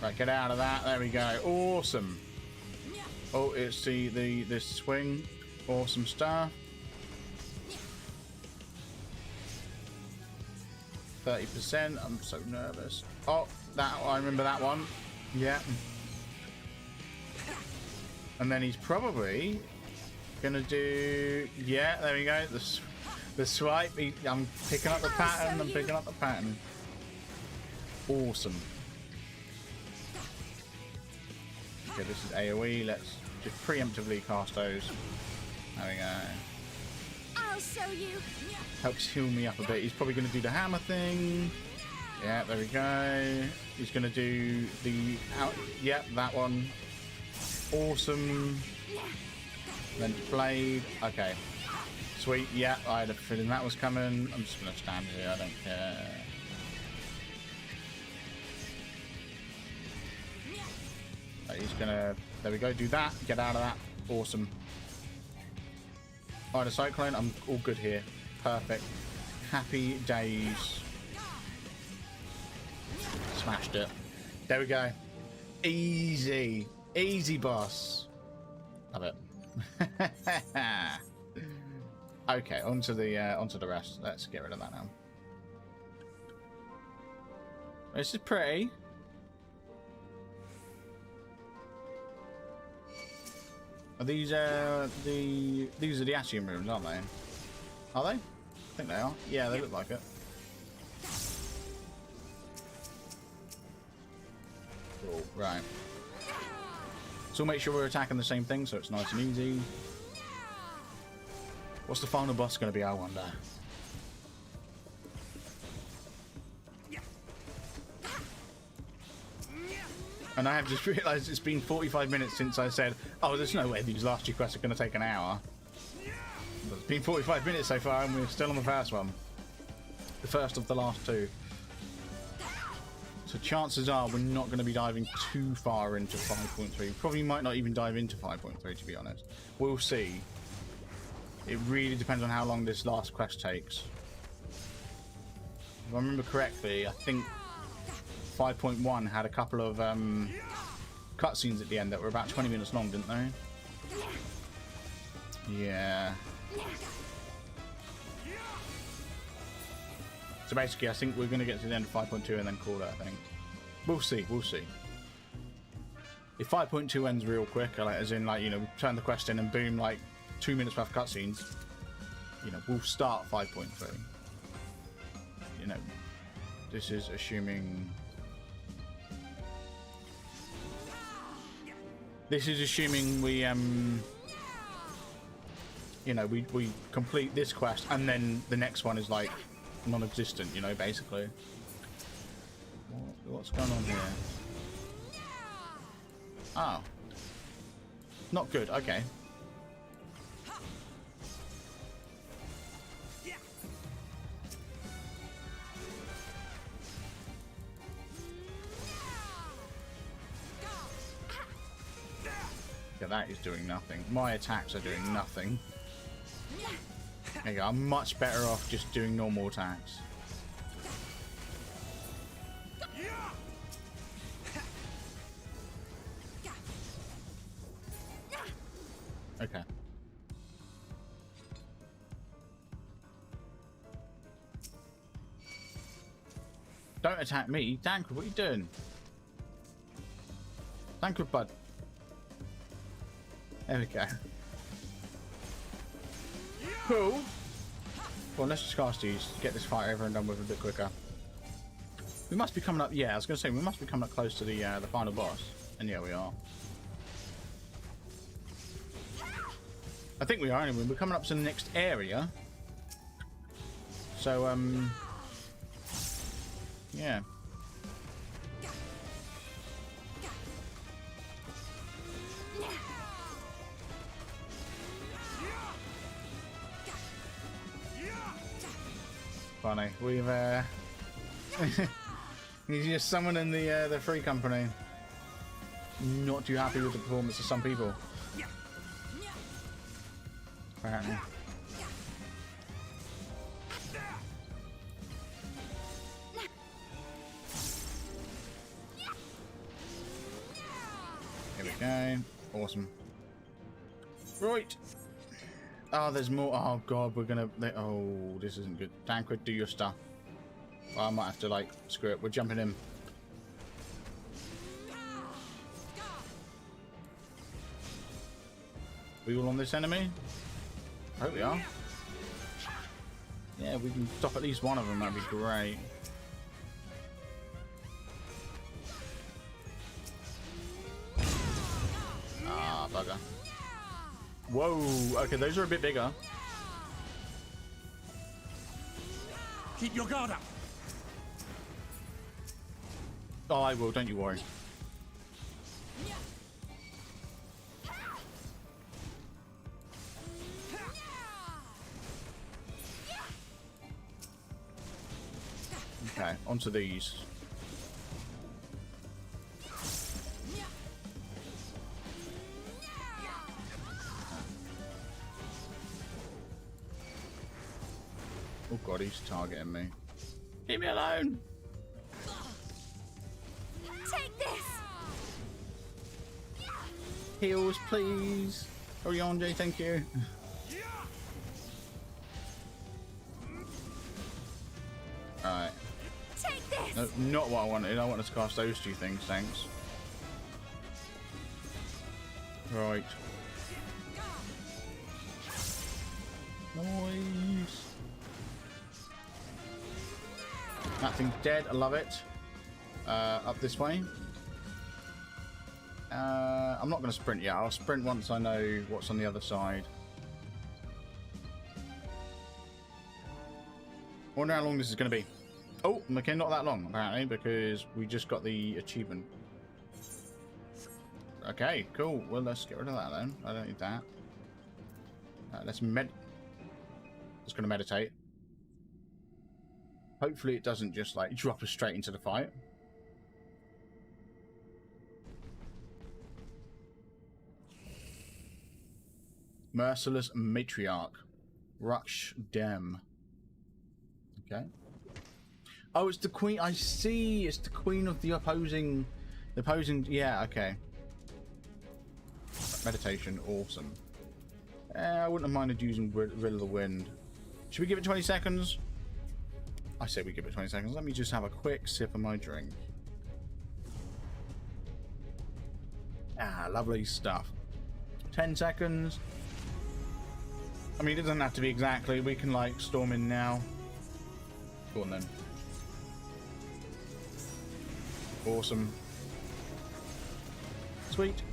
Right, get out of that. There we go. Awesome. Oh, it's this swing. Awesome stuff. 30%. I'm so nervous. Oh, that I remember that one. Yeah. And then he's probably gonna do. Yeah, there we go. The swipe. I'm picking up the pattern. I'm picking up the pattern. Awesome. Okay, this is AoE. Let's just preemptively cast those. There we go. I'll show you. Helps heal me up a bit. He's probably going to do the hammer thing. Yeah, there we go. He's going to do the out. Yep, that one. Awesome. Then blade. Okay. Sweet. Yeah, I had a feeling that was coming. I'm just going to stand here. I don't care. He's gonna, there we go, do that, get out of that, awesome. Alright, a cyclone, I'm all good here, perfect. Happy days. Smashed it. There we go. Easy, easy boss. Love it. Okay, onto the rest. Let's get rid of that now. This is pretty. Are these these are the Ascian rooms, aren't they? Are they? I think they are. Yeah, they look like it. Cool. Right. So we'll make sure we're attacking the same thing, so it's nice and easy. What's the final boss going to be? I wonder. And I have just realised it's been 45 minutes since I said, oh, there's no way these last two quests are going to take an hour. But it's been 45 minutes so far and we're still on the first one. The first of the last two. So chances are we're not going to be diving too far into 5.3. Probably might not even dive into 5.3 to be honest. We'll see. It really depends on how long this last quest takes. If I remember correctly, I think 5.1 had a couple of cutscenes at the end that were about 20 minutes long, didn't they? Yeah. So basically, I think we're going to get to the end of 5.2 and then call it, I think. We'll see, we'll see. If 5.2 ends real quick, like, as in, like, you know, turn the quest in and boom, like, 2 minutes worth of cutscenes, you know, we'll start 5.3. You know, this is assuming... This is assuming we, you know, we complete this quest and then the next one is like non-existent, you know, basically. What's going on here? Oh. Not good, okay. Yeah, that is doing nothing. My attacks are doing nothing. There you go. I'm much better off just doing normal attacks. Okay. Don't attack me. Dankred, what are you doing? Dankred, bud. There we go. Cool. Well, let's just cast these. Get this fight over and done with a bit quicker. We must be coming up. Yeah, I was going to say we must be coming up close to the final boss, and yeah, we are. I think we are anyway. We're coming up to the next area. So, yeah. Funny. We've, he's just summoning the free company. Not too happy with the performance of some people. Apparently. Here we go. Awesome. Right. Oh, there's more. Oh god, we're gonna. Oh, this isn't good. Tancred, do your stuff. Oh, I might have to like screw it. We're jumping in. We all on this enemy? I hope we are. Yeah, we can stop at least one of them. That'd be great. Ah, bugger. Whoa, okay, those are a bit bigger. Keep your guard up. Oh, I will, don't you worry. Okay, onto these. Oh god, he's targeting me. Leave me alone! Take this! Heals, please! Hurry on, Jay, thank you. Alright. Take this! No, not what I wanted. I wanted to cast those two things, thanks. Right. Nice. That thing's dead. I love it. Up this way. I'm not going to sprint yet. I'll sprint once I know what's on the other side. I wonder how long this is going to be. Oh, okay, not that long, apparently, because we just got the achievement. Okay, cool. Well, let's get rid of that then. I don't need that. Let's just going to meditate. Hopefully it doesn't just, like, drop us straight into the fight. Merciless Matriarch. Rush Dem. Okay. Oh, it's the queen. I see. It's the queen of the opposing. The opposing. Yeah. Okay. Meditation. Awesome. I wouldn't have minded using Rill of the Wind. Should we give it 20 seconds? I say we give it 20 seconds. Let me just have a quick sip of my drink. Ah, lovely stuff. 10 seconds. I mean, it doesn't have to be exactly. We can, like, storm in now. Go on, then. Awesome. Sweet.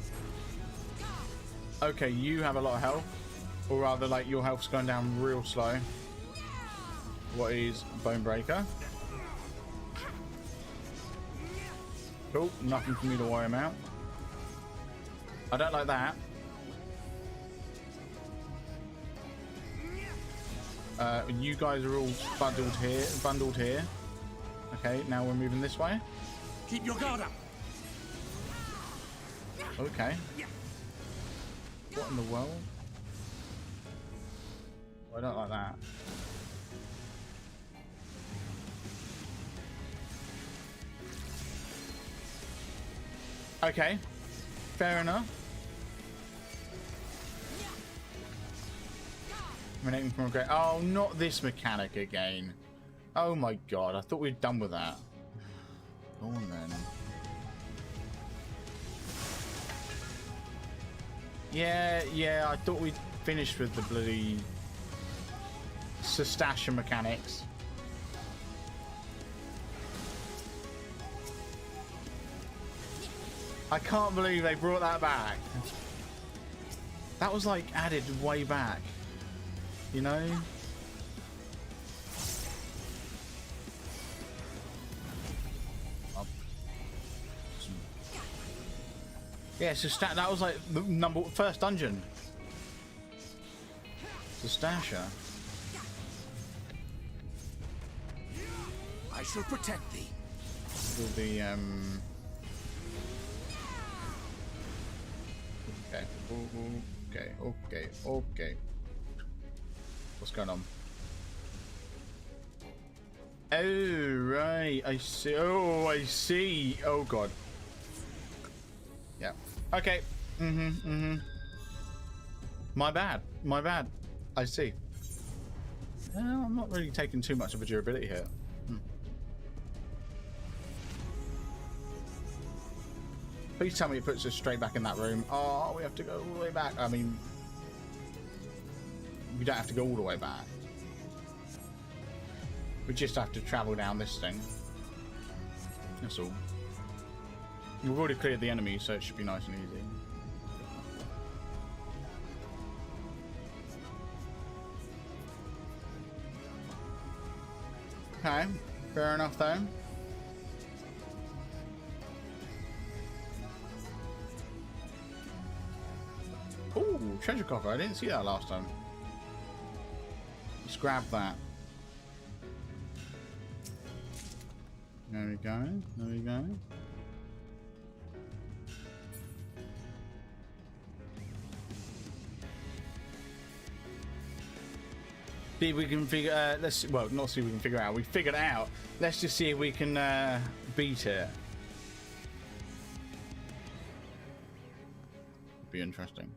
Okay, you have a lot of health. Or rather, like, your health's going down real slow. What is Bonebreaker? Cool, nothing for me to worry about. I don't like that. You guys are all bundled here. Okay, now we're moving this way. Keep your guard up. Okay. What in the world? I don't like that. Okay. Fair enough. Emanating from a great. Oh, not this mechanic again. Oh my god, I thought we'd done with that. Go on then. Yeah, I thought we'd finished with the bloody Sestasha mechanics. I can't believe they brought that back. That was like added way back, you know? Yeah, so that was like the first dungeon. The Stasher. I shall protect thee. With the Okay. What's going on? Oh right, I see. Oh, I see. Oh god. Yeah. Okay. My bad. I see. I'm not really taking too much of a durability here. Please tell me it puts us straight back in that room. Oh, we have to go all the way back. I mean, we don't have to go all the way back. We just have to travel down this thing. That's all. We've already cleared the enemy, so it should be nice and easy. Okay, fair enough though. Ooh, treasure coffer. I didn't see that last time. Let's grab that. There we go. There we go. See if we can figure. Well, not see if we can figure out. We figured it out. Let's just see if we can beat it. Be interesting.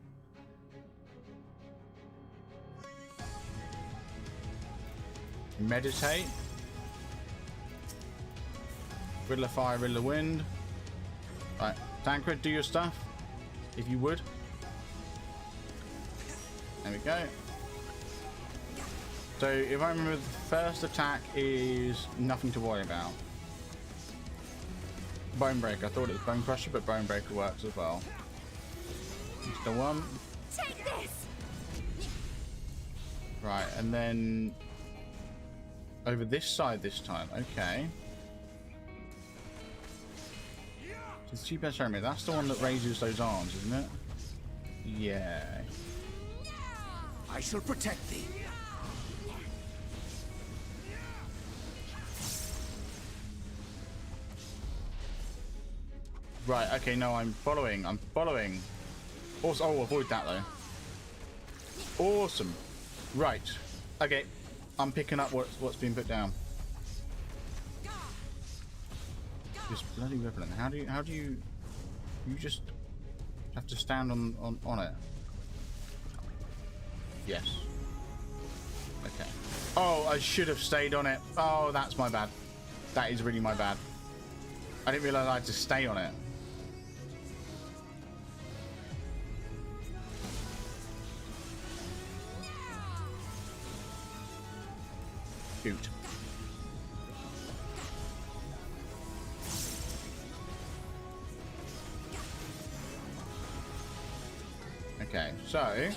Meditate. Riddler fire, Riddler wind. Right, Tancred, do your stuff, if you would. There we go. So if I remember, the first attack is nothing to worry about. Bone Breaker. I thought it was Bone Crusher, but Bone Breaker works as well. Just the one. Take this. Right, and then over this side this time. Okay. So the cheap enemy. That's the one that raises those arms, isn't it? Yeah. I shall protect thee. Right, okay, no, I'm following. Also, oh, avoid that though. Awesome. Right. Okay. I'm picking up what's being put down. This bloody weapon. How do you just have to stand on it? Yes. Okay. Oh, I should have stayed on it. Oh, that's my bad. That is really my bad. I didn't realize I had to stay on it. Shoot. Okay, so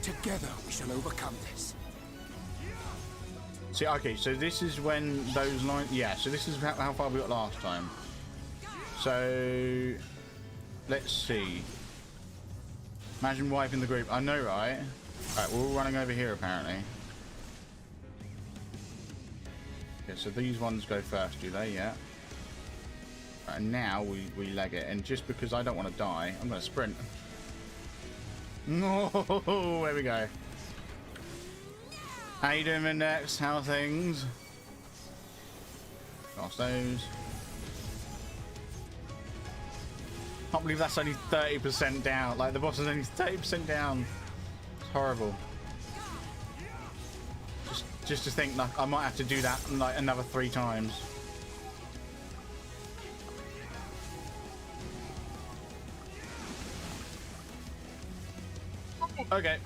together we shall overcome this. see, okay, so this is when those lines. Yeah, so this is how far we got last time. So let's see. Imagine wiping the group. I know, right? Alright, we're all running over here apparently. Okay, so these ones go first, do they? Yeah. Right, and now we leg it, and just because I don't want to die, I'm going to sprint. No, there we go. How you doing, Index? How are things? Past those. Can't believe that's only 30% down. Like, the boss is only 30% down. It's horrible. Just to think, like, I might have to do that like another 3 times. Okay.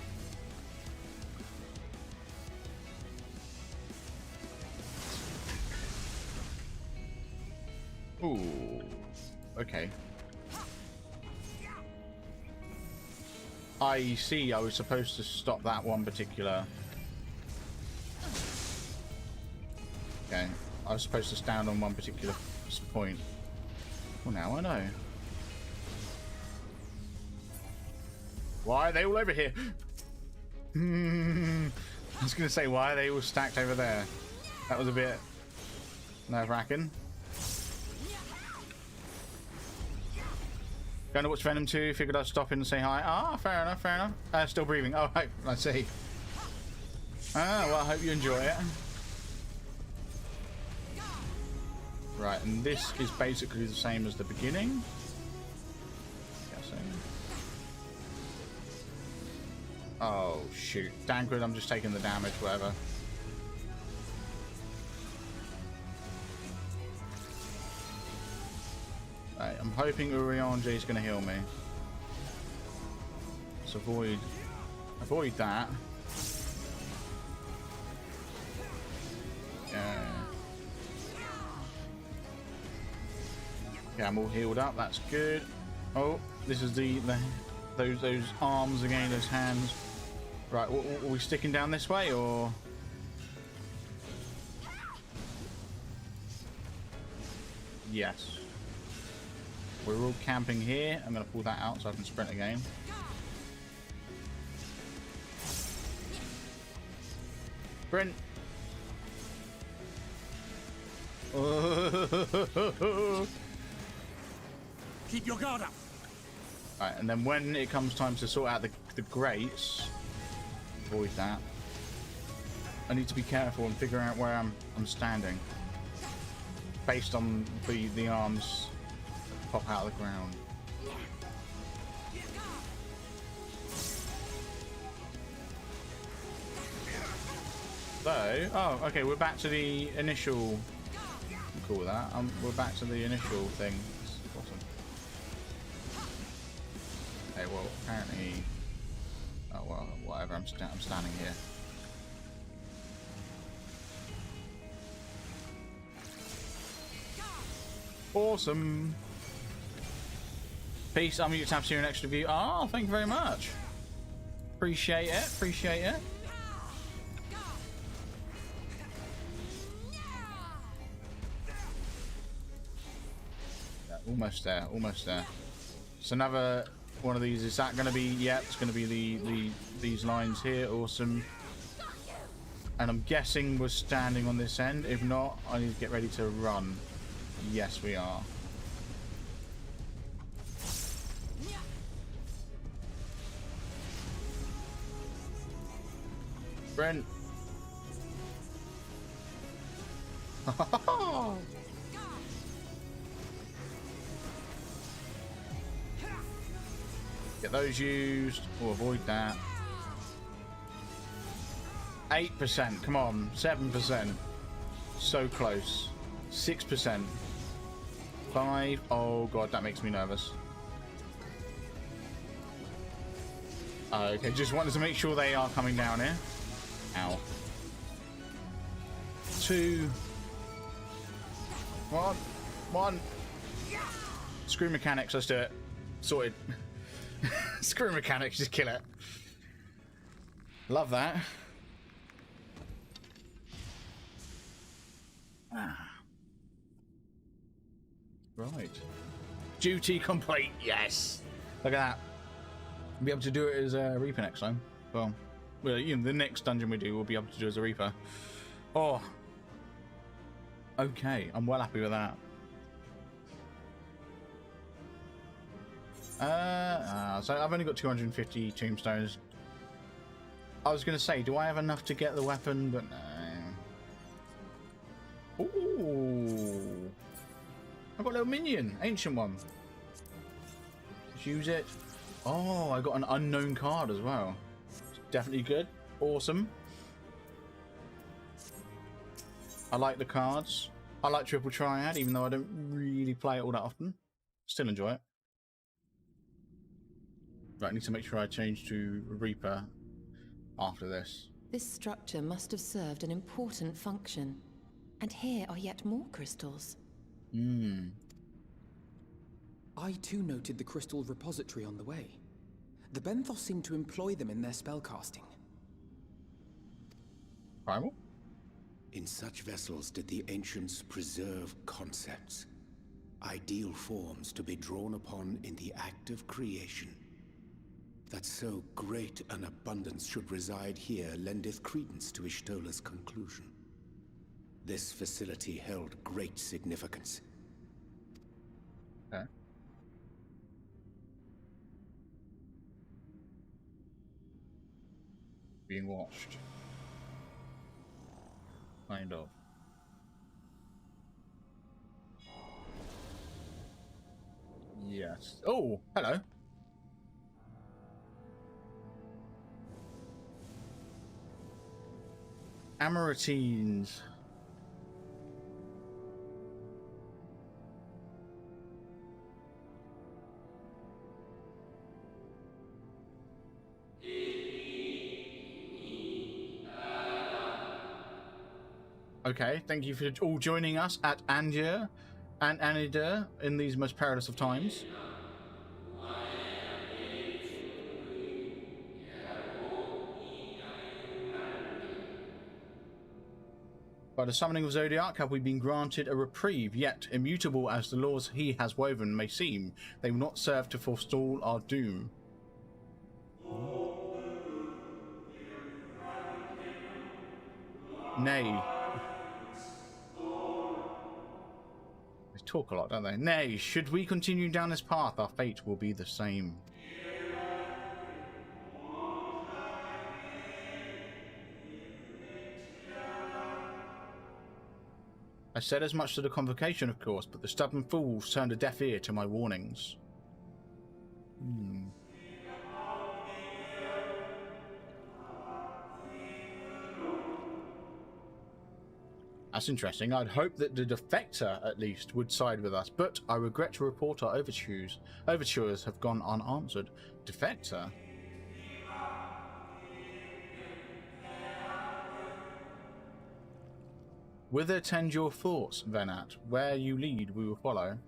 Ooh. Okay. I see. I was supposed to stop that one particular. Okay. I was supposed to stand on one particular point. Well, now I know. Why are they all over here? I was going to say, why are they all stacked over there? That was a bit nerve-wracking. Going to watch Venom 2, figured I'd stop in and say hi. Ah, fair enough, fair enough. Still breathing. Oh, right, I see. Ah, well, I hope you enjoy it. Right, and this is basically the same as the beginning. Guessing. Oh, shoot. Damn good, I'm just taking the damage, whatever. Right, I'm hoping Urianger is going to heal me. Let's avoid that. Yeah, I'm all healed up. That's good. Oh, this is those arms again, those hands. Right, are we sticking down this way or? Yes. We're all camping here. I'm going to pull that out so I can sprint again. Sprint. Keep your guard up. Right, and then when it comes time to sort out the grates, avoid that. I need to be careful and figure out where I'm standing, based on the arms pop out of the ground. So, oh, okay, we're back to the initial. I'm cool with that. We're back to the initial thing. That's awesome. Okay, well, apparently. Oh well, whatever. I'm standing here. Awesome. Peace. I'm tab to an extra view. Oh, thank you very much. Appreciate it. Appreciate it. Yeah, almost there. Almost there. It's another one of these. Is that going to be? Yeah, it's going to be these lines here. Awesome. And I'm guessing we're standing on this end. If not, I need to get ready to run. Yes, we are. Brent. Get those used. Or avoid that. 8%. Come on. 7%. So close. 6%. 5. Oh god, that makes me nervous. Okay, just wanted to make sure they are coming down here. Ow. 2. 1. 1. Screw mechanics, let's do it. Sorted. Screw mechanics, just kill it. Love that. Right. Duty complete, yes. Look at that. We'll be able to do it as a Reaper next time. Well, you know, the next dungeon we do, we'll be able to do as a Reaper. Oh. Okay, I'm well happy with that. So I've only got 250 tombstones. I was going to say, do I have enough to get the weapon? But no. Ooh. I've got a little minion, ancient one. Let's use it. Oh, I got an unknown card as well. Definitely good. Awesome. I like the cards. I like Triple Triad, even though I don't really play it all that often. Still enjoy it. Right, I need to make sure I change to Reaper after this. This structure must have served an important function. And here are yet more crystals. I too noted the crystal repository on the way. The Benthos seem to employ them in their spellcasting. Primal? In such vessels did the ancients preserve concepts, ideal forms to be drawn upon in the act of creation. That so great an abundance should reside here lendeth credence to Ishtola's conclusion. This facility held great significance. Okay. Being watched. Kind of. Yes. Oh, hello. Amaretines. Okay, thank you for all joining us at Andir and Anidir in these most perilous of times. By the summoning of Zodiac have we been granted a reprieve, yet immutable as the laws he has woven may seem, they will not serve to forestall our doom. Nay. They talk a lot, don't they? Nay, should we continue down this path, our fate will be the same. I said as much to the convocation, of course, but the stubborn fools turned a deaf ear to my warnings. That's interesting. I'd hope that the defector, at least, would side with us, but I regret to report our overtures have gone unanswered. Defector? Whither tend your thoughts, Venat? Where you lead, we will follow.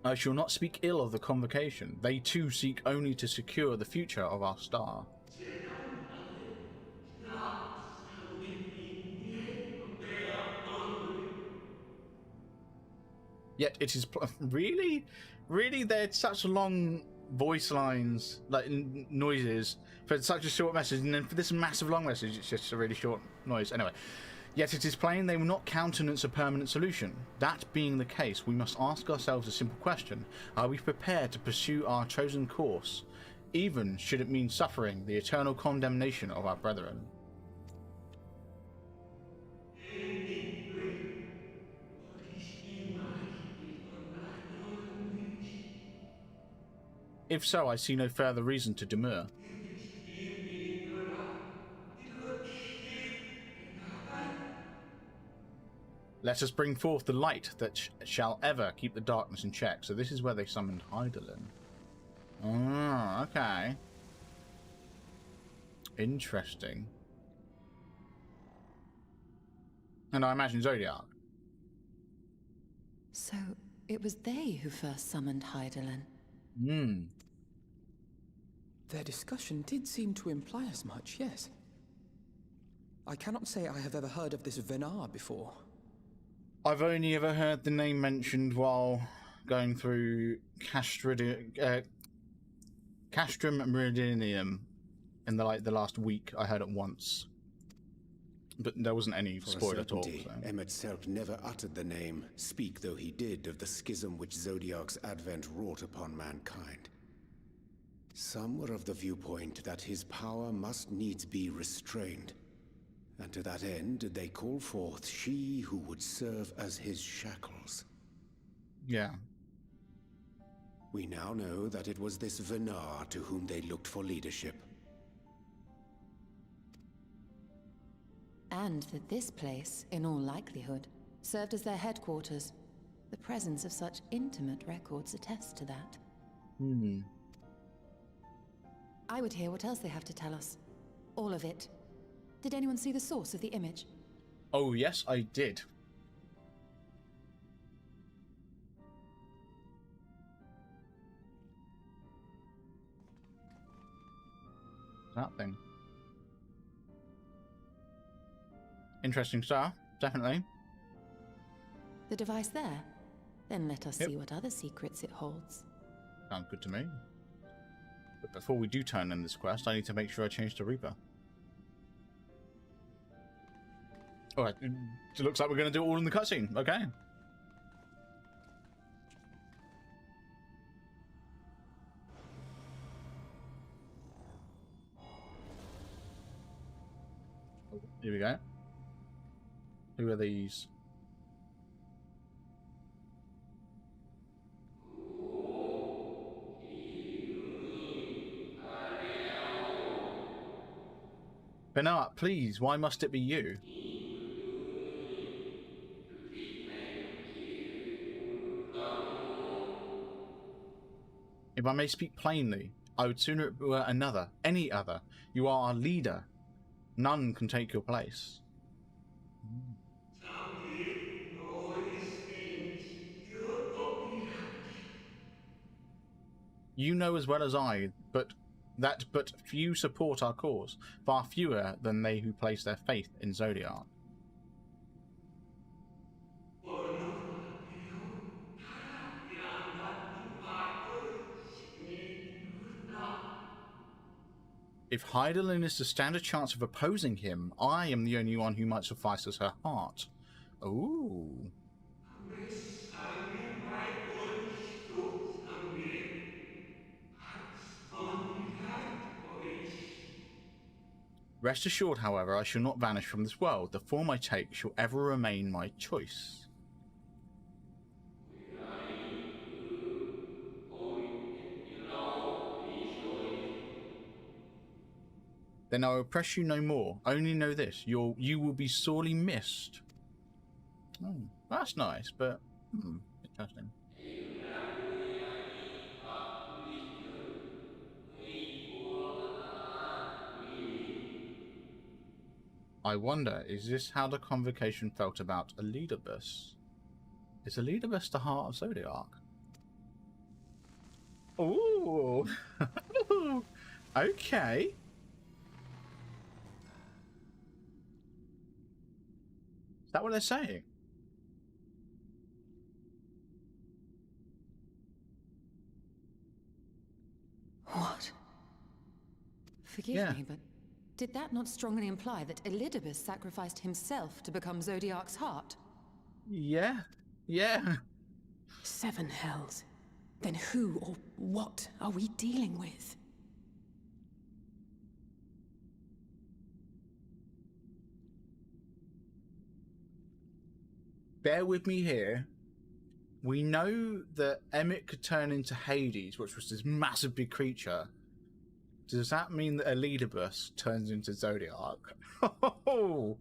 I shall not speak ill of the convocation. They too seek only to secure the future of our star. Yet it is really, they're such long voice lines, like noises, for such a short message, and then for this massive long message, it's just a really short noise. Anyway, yet it is plain they will not countenance a permanent solution. That being the case, we must ask ourselves a simple question: are we prepared to pursue our chosen course, even should it mean suffering the eternal condemnation of our brethren? If so, I see no further reason to demur. Let us bring forth the light that shall ever keep the darkness in check. So this is where they summoned Hydaelyn. Oh, okay. Interesting. And I imagine Zodiac. So, it was they who first summoned Hydaelyn. Their discussion did seem to imply as much, yes. I cannot say I have ever heard of this Venar before. I've only ever heard the name mentioned while going through Castrum Meridianium in the last week. I heard it once, but there wasn't any spoiler at all. So. Emet-Selch never uttered the name, speak though he did of the schism which Zodiac's advent wrought upon mankind. Some were of the viewpoint that his power must needs be restrained, and to that end did they call forth she who would serve as his shackles. Yeah. We now know that it was this Venar to whom they looked for leadership. And that this place, in all likelihood, served as their headquarters. The presence of such intimate records attests to that. I would hear what else they have to tell us. All of it. Did anyone see the source of the image? Oh, yes, I did. That thing. Interesting stuff, definitely. The device there? Then let us Yep. see what other secrets it holds. Sounds good to me. But before we do turn in this quest, I need to make sure I change to Reaper. Alright, it looks like we're going to do it all in the cutscene. Okay. Here we go. Who are these? Bernard, please, why must it be you? If I may speak plainly, I would sooner it were another, any other. You are our leader. None can take your place. You know as well as I, but few support our cause, far fewer than they who place their faith in Zodiac. If Hydaelyn is to stand a chance of opposing him, I am the only one who might suffice as her heart. Ooh. Rest assured, however, I shall not vanish from this world. The form I take shall ever remain my choice. Then I will oppress you no more. Only know this, you will be sorely missed. Oh, that's nice, but interesting. I wonder, is this how the convocation felt about Elidibus? Is Elidibus the heart of Zodiac? Ooh. Okay. Is that what they're saying? What? Forgive Yeah. me, but did that not strongly imply that Elidibus sacrificed himself to become Zodiac's heart? Yeah. Yeah. 7 hells. Then who or what are we dealing with? Bear with me here. We know that Emmett could turn into Hades, which was this massive big creature. Does that mean that Elidibus turns into Zodiac? Oh,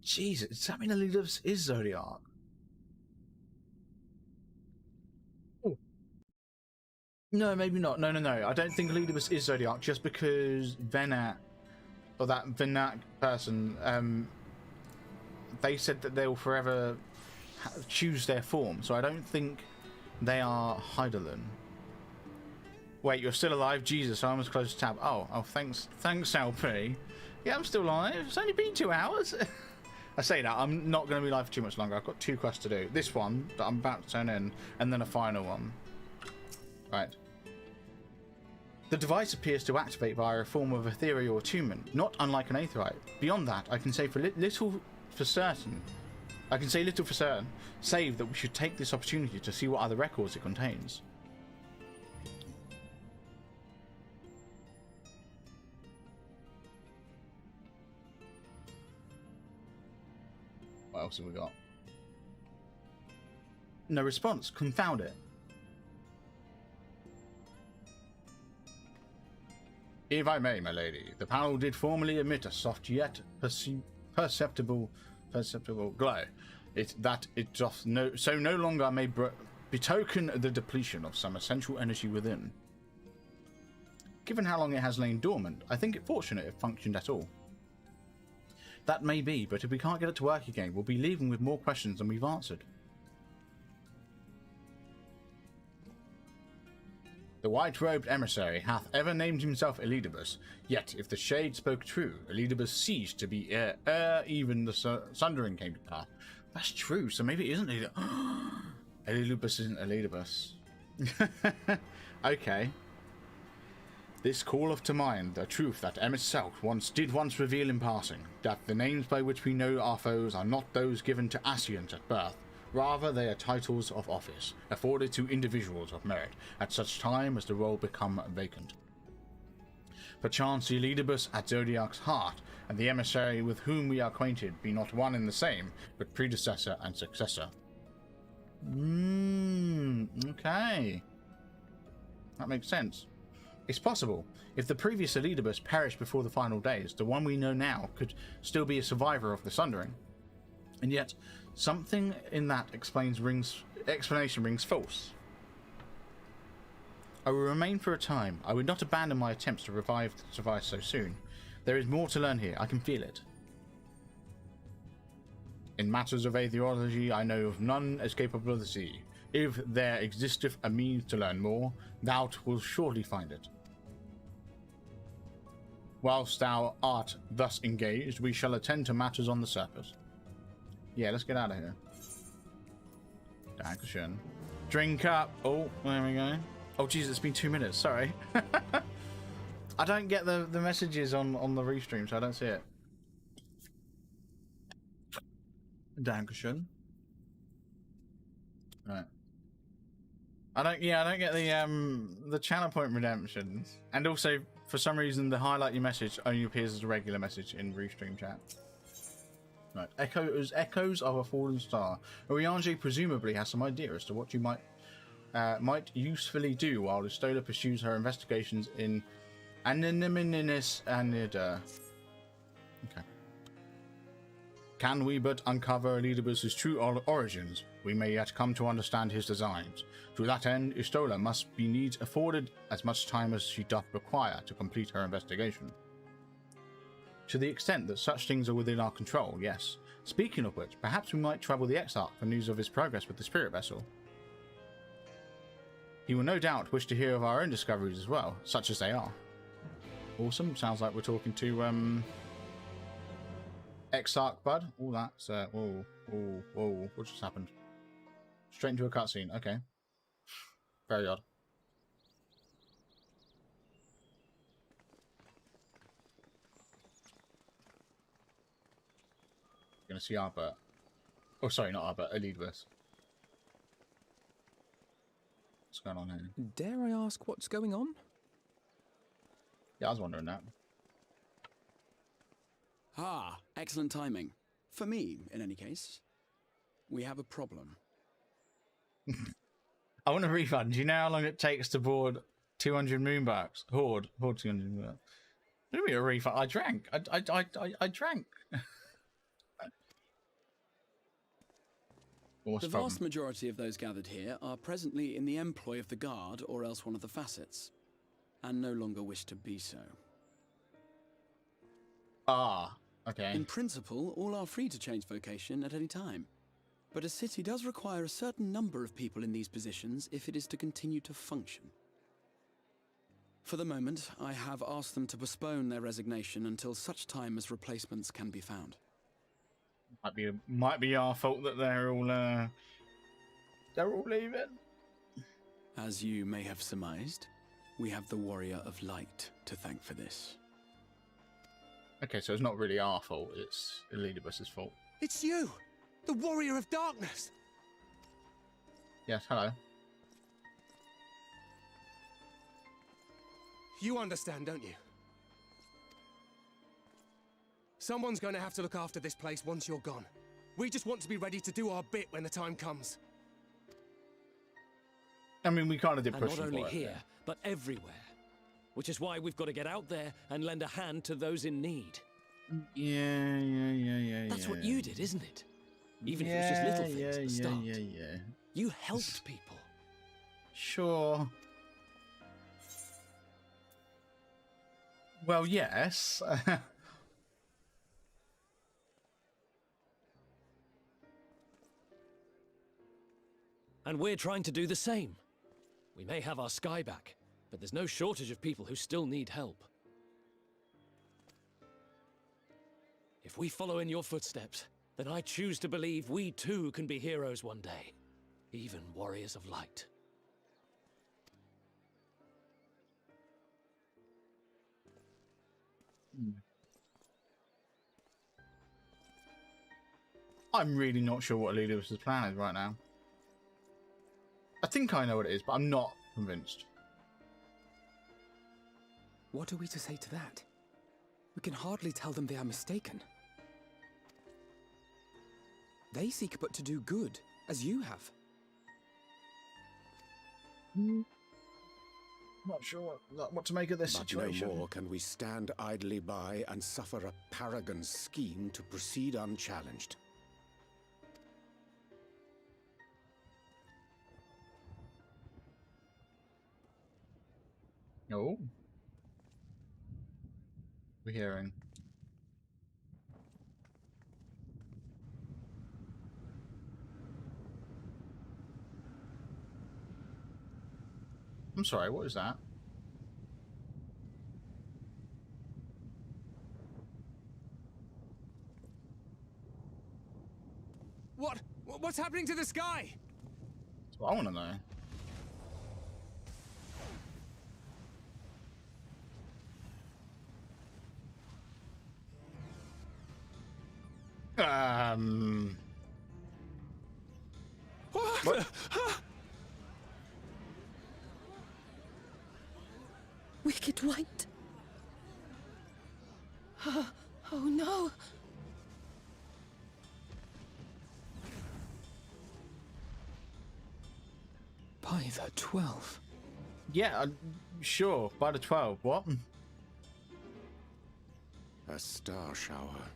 Jesus! Does that mean Elidibus is Zodiac? Oh. No, maybe not. No. I don't think Elidibus is Zodiac just because Venat, or that Venat person, they said that they'll forever choose their form, so I don't think they are Hydaelyn. Wait, you're still alive? Jesus, I almost closed the tab. Oh, thanks, LP. Yeah, I'm still alive. It's only been 2 hours. I say that, I'm not going to be live for too much longer. I've got 2 quests to do. This one that I'm about to turn in, and then a final one. Right. The device appears to activate via a form of ethereal attunement, not unlike an Aetherite. Beyond that, I can say little for certain, save that we should take this opportunity to see what other records it contains. What else have we got? No response. Confound it. If I may, my lady, the panel did formerly emit a soft yet perceptible glow. It doth no longer may betoken the depletion of some essential energy within. Given how long it has lain dormant, I think it fortunate it functioned at all. That may be, but if we can't get it to work again, we'll be leaving with more questions than we've answered. The white-robed emissary hath ever named himself Elidibus, yet if the shade spoke true, Elidibus ceased to be ere even the sundering came to pass. That's true, so maybe it isn't Elidibus. Elidibus isn't Elidibus. Okay. This calleth to mind the truth that Emmett Selk did once reveal in passing, that the names by which we know our foes are not those given to Ascians at birth. Rather, they are titles of office, afforded to individuals of merit, at such time as the role become vacant. Perchance the Elidibus at Zodiac's heart, and the emissary with whom we are acquainted be not one and the same, but predecessor and successor. Okay. That makes sense. It's possible. If the previous Elidibus perished before the final days, the one we know now could still be a survivor of the Sundering. And yet, something in that explanation rings false. I will remain for a time. I would not abandon my attempts to revive the survivors so soon. There is more to learn here. I can feel it. In matters of aetherology, I know of none as capable of the sea. If there existeth a means to learn more, thou wilt surely find it. Whilst thou art thus engaged, we shall attend to matters on the surface. Yeah, let's get out of here. Dankeschön. Drink up. Oh, there we go. Oh, Jesus, it's been 2 minutes. Sorry. I don't get the messages on the restream, so I don't see it. Dankeschön. Right. I don't get the channel point redemption, and also for some reason the highlight your message only appears as a regular message in restream chat. Right. Echoes of a fallen star. Oriange presumably has some idea as to what you might usefully do while Istola pursues her investigations in Anonymous Anida. Okay. Can we but uncover Elidibus' true origins, we may yet come to understand his designs. To that end, Istola must be needs afforded as much time as she doth require to complete her investigation. To the extent that such things are within our control, yes. Speaking of which, perhaps we might trouble the Exarch for news of his progress with the spirit vessel. He will no doubt wish to hear of our own discoveries as well, such as they are. Awesome. Sounds like we're talking to Exarch Bud. Oh, that's whoa, what just happened? Straight into a cutscene. Okay. Very odd. Gonna see Arbor. Oh, sorry, not Arbor. Elidibus. What's going on here? Dare I ask what's going on? Yeah, I was wondering that. Ah, excellent timing. For me, in any case. We have a problem. I want a refund. Do you know how long it takes to board 200 moonbucks? Hoard 200 moonbucks. Give me a refund. I drank. I drank. The vast majority of those gathered here are presently in the employ of the Guard or else one of the facets, and no longer wish to be so. Ah, okay. In principle, all are free to change vocation at any time, but a city does require a certain number of people in these positions if it is to continue to function. For the moment, I have asked them to postpone their resignation until such time as replacements can be found. Might be our fault that they're all leaving. As you may have surmised, we have the Warrior of Light to thank for this. Okay, so it's not really our fault, it's Elidibus' fault. It's you! The Warrior of Darkness! Yes, hello. You understand, don't you? Someone's going to have to look after this place once you're gone. We just want to be ready to do our bit when the time comes. I mean, we kind of did push And not only here, yeah. but everywhere. Which is why we've got to get out there and lend a hand to those in need. Yeah. That's what you did, isn't it? Even if it was just little things at the start. You helped people. Sure. Well, yes. And we're trying to do the same. We may have our sky back, but there's no shortage of people who still need help. If we follow in your footsteps, then I choose to believe we too can be heroes one day. Even warriors of light. I'm really not sure what Elidibus' plan is right now. I think I know what it is, but I'm not convinced. What are we to say to that? We can hardly tell them they are mistaken. They seek but to do good, as you have. Not sure what to make of this situation. No more can we stand idly by and suffer a paragon's scheme to proceed unchallenged. Oh. We're hearing. I'm sorry, what is that? What's happening to the sky? That's what I want to know. What? Wicked White. Oh no. By the 12. Yeah, sure. By the 12. What? A star shower.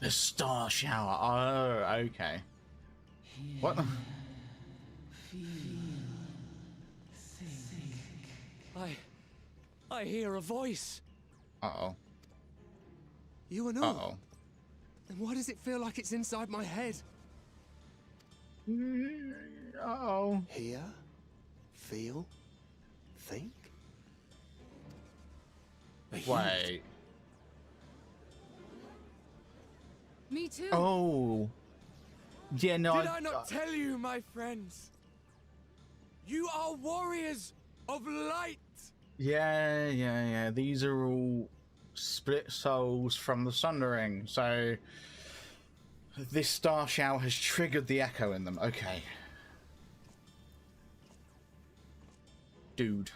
A star shower. Oh, okay. What? I hear a voice. Uh-oh. You and all? Uh-oh. Then why does it feel like it's inside my head? Uh-oh. Hear? Feel? Think? Wait. Me too. Oh. Yeah, no, Did I not tell you, my friends? You are warriors of light! Yeah. These are all split souls from the Sundering, so this star shower has triggered the echo in them. Okay. Dude.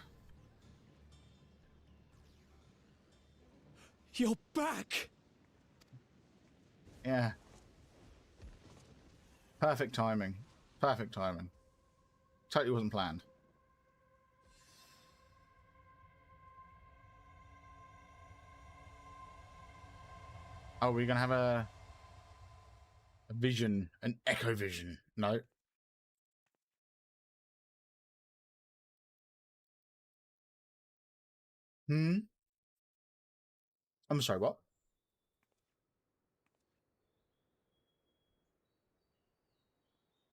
You're back! Yeah. Perfect timing. Perfect timing. Totally wasn't planned. Oh, we're gonna have a vision, an echo vision. No. I'm sorry, what?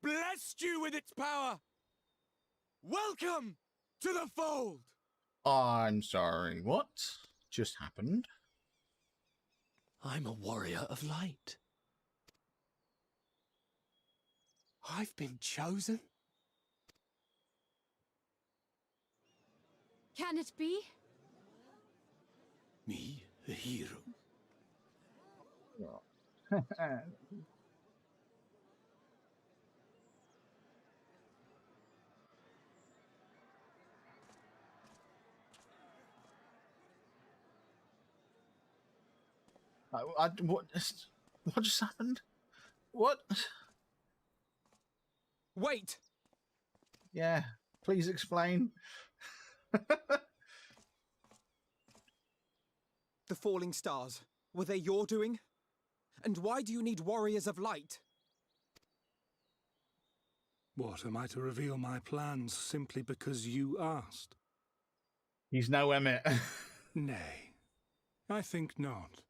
Blessed you with its power! Welcome to the fold! I'm sorry, what just happened? I'm a warrior of light. I've been chosen? Can it be? Me, a hero? What just happened? What? Wait! Yeah, please explain. The falling stars, were they your doing? And why do you need warriors of light? What, am I to reveal my plans simply because you asked? He's no Emmett. Nay. I think not.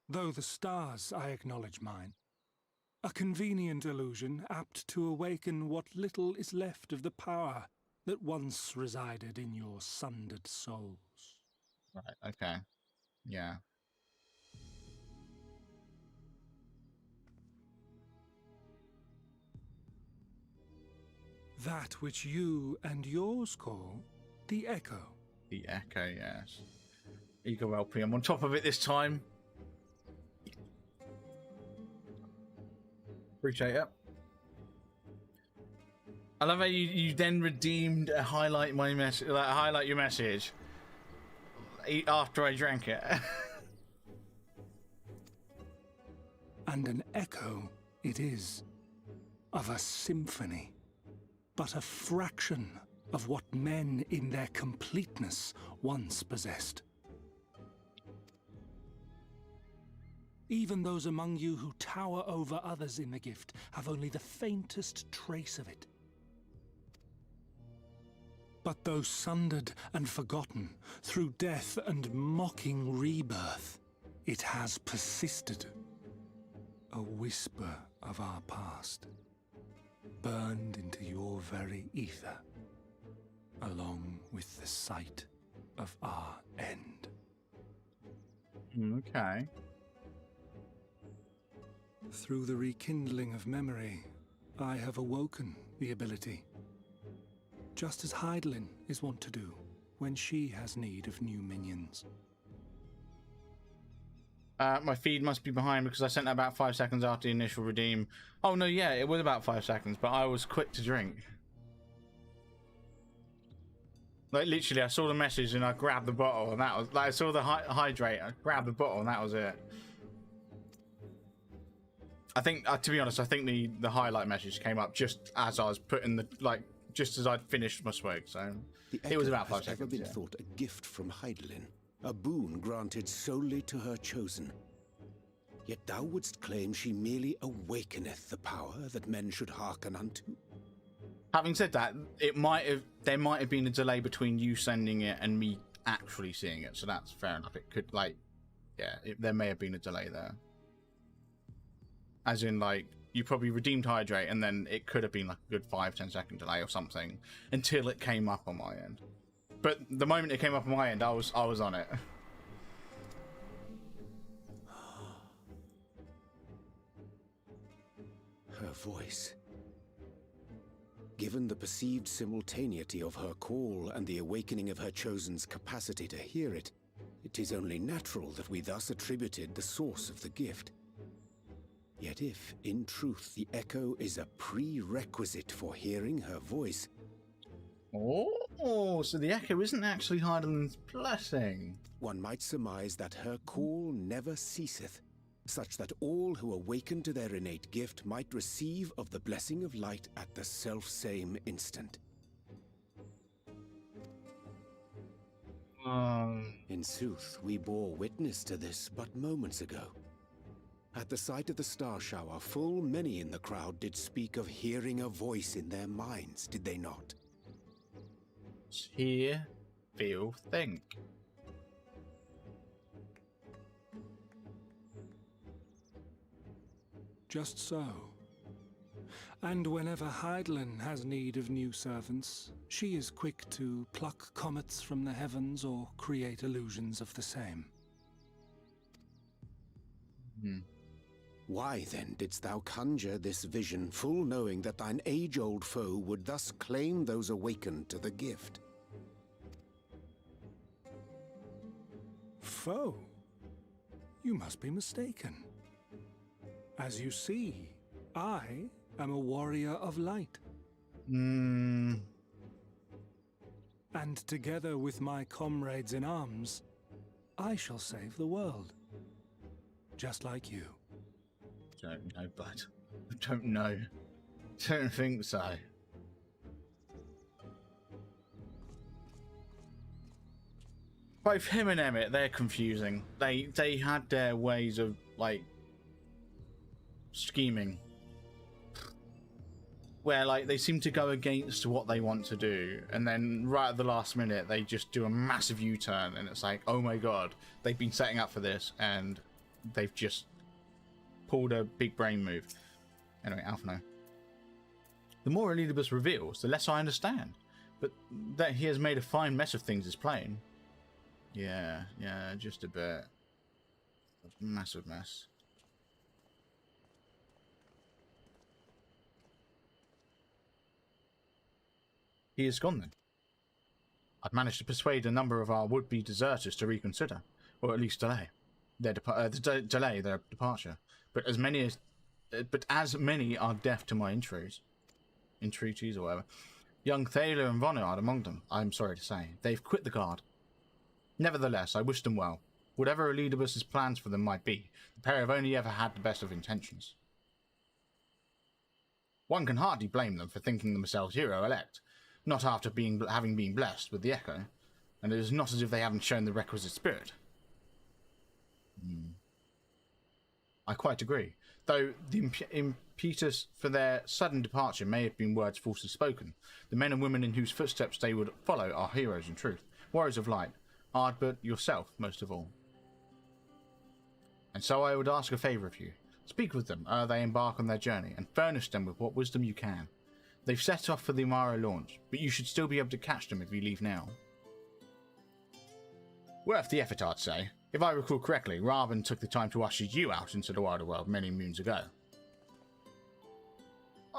Though the stars, I acknowledge mine. A convenient illusion apt to awaken what little is left of the power that once resided in your sundered souls. Right, okay. Yeah. That which you and yours call the Echo. The Echo, yes. Eager LP. I'm on top of it this time. Appreciate it. I love how you then redeemed a highlight my message, like highlight your message after I drank it. And an echo it is of a symphony, but a fraction of what men in their completeness once possessed. Even those among you who tower over others in the gift have only the faintest trace of it. But though sundered and forgotten through death and mocking rebirth, it has persisted. A whisper of our past, burned into your very ether, along with the sight of our end. Okay. Through the rekindling of memory, I have awoken the ability, just as Hydaelyn is wont to do when she has need of new minions. My feed must be behind because I sent that about 5 seconds after the initial redeem. Oh no, yeah, it was about 5 seconds, but I was quick to drink. Like literally, I saw the message and I grabbed the bottle, and that was like I saw the hydrate, I grabbed the bottle, and that was it. I think, to be honest, I think the highlight message came up just as I was putting the just as I'd finished my swig, so it was about 5 seconds. Ever been thought a gift from Hydaelyn, a boon granted solely to her chosen. Yet thou wouldst claim she merely awakeneth the power that men should hearken unto. Having said that, there might have been a delay between you sending it and me actually seeing it, so that's fair enough. It could, like, yeah, there may have been a delay there. As in, like, you probably redeemed hydrate, and then it could have been like a good 5-10 second delay or something until it came up on my end. But the moment it came up on my end, I was on it. Her voice. Given the perceived simultaneity of her call and the awakening of her chosen's capacity to hear it, it is only natural that we thus attributed the source of the gift. Yet if, in truth, the echo is a prerequisite for hearing her voice... Oh, so the echo isn't actually Hydaelyn's blessing. One might surmise that her call never ceaseth, such that all who awaken to their innate gift might receive of the blessing of light at the self-same instant. In sooth, we bore witness to this but moments ago. At the sight of the star shower, full many in the crowd did speak of hearing a voice in their minds, did they not? Hear, feel, think. Just so. And whenever Hydaelyn has need of new servants, she is quick to pluck comets from the heavens or create illusions of the same. Why then didst thou conjure this vision, full knowing that thine age-old foe would thus claim those awakened to the gift? Foe? You must be mistaken. As you see, I am a warrior of light. And together with my comrades in arms, I shall save the world. Just like you. Don't know, bud. I don't know. Don't think so. Both him and Emmett, they're confusing. They had their ways of, like, scheming. where like they seem to go against what they want to do, and then right at the last minute they just do a massive U-turn, and it's like, oh my god, they've been setting up for this and they've just pulled a big brain move. Anyway, Alphino. The more Elidibus reveals, the less I understand. But that he has made a fine mess of things is plain. Yeah, just a bit. Massive mess. He is gone then. I'd managed to persuade a number of our would-be deserters to reconsider, or at least delay their departure. But as many are deaf to my entreaties or whatever. Young Thaler and Vonard among them, I'm sorry to say. They've quit the guard. Nevertheless, I wish them well. Whatever Elidibus's plans for them might be, the pair have only ever had the best of intentions. One can hardly blame them for thinking themselves hero-elect, not after having been blessed with the Echo, and it is not as if they haven't shown the requisite spirit. I quite agree, though the impetus for their sudden departure may have been words falsely spoken. The men and women in whose footsteps they would follow are heroes in truth, warriors of light, Ardbert, yourself most of all. And so I would ask a favour of you. Speak with them ere they embark on their journey, and furnish them with what wisdom you can. They've set off for the Amaro launch, but you should still be able to catch them if you leave now. Worth the effort, I'd say. If I recall correctly, Raven took the time to usher you out into the wider world many moons ago.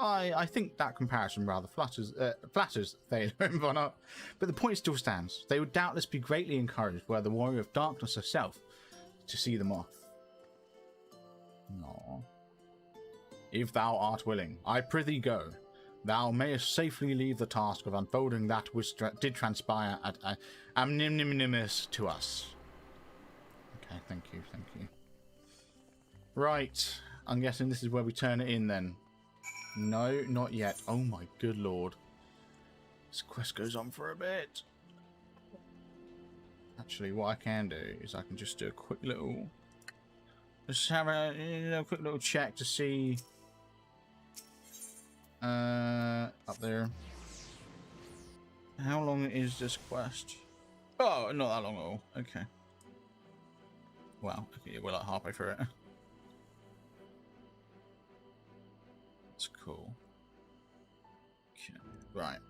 I think that comparison rather flatters Thaler and Vonard, but the point still stands. They would doubtless be greatly encouraged were the Warrior of Darkness herself to see them off. No. If thou art willing, I prithee go. Thou mayest safely leave the task of unfolding that which did transpire at Amnimnimus to us. Okay, thank you. Right, I'm guessing this is where we turn it in then. No, not yet. Oh my good lord. This quest goes on for a bit. Actually, what I can do is I can just do a quick little... Just have a quick little check to see... up there. How long is this quest? Oh, not that long at all. Okay. Wow, okay, we're like halfway through it. That's cool. Okay. Right.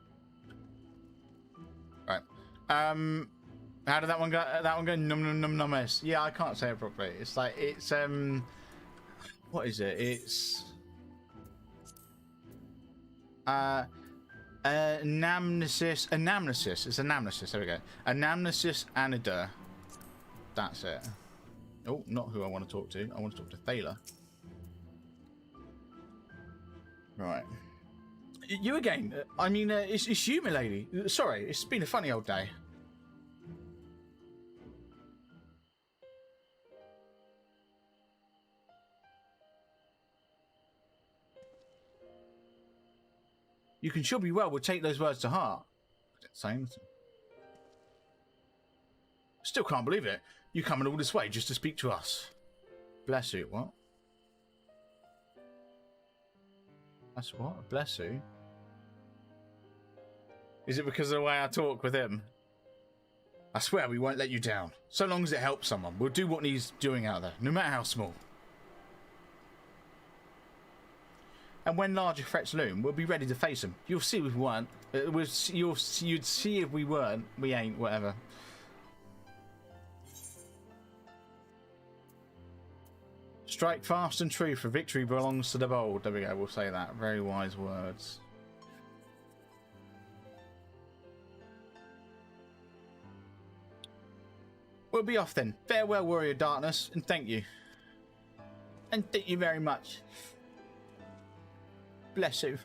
How did that one go? That one go num. Yeah, I can't say it properly. It's like it's what is it? It's anamnesis. It's anamnesis. There we go. Anamnesis Aether. That's it. Oh, not who I want to talk to. I want to talk to Thaler. Right. You again. I mean, it's you, milady. Sorry, it's been a funny old day. You can sure be well we'll take those words to heart. I didn't say anything. Still can't believe it. You coming all this way just to speak to us. Bless you. What? That's what? Bless you. Is it because of the way I talk with him? I swear we won't let you down. So long as it helps someone, we'll do what he's doing out there, no matter how small. And when larger threats loom, we'll be ready to face them. You'll see if we weren't. You'd see if we weren't. We ain't, whatever. Strike fast and true, for victory belongs to the bold. There we go, we'll say that. Very wise words. We'll be off then. Farewell, Warrior Darkness, and thank you. And thank you very much. Bless you.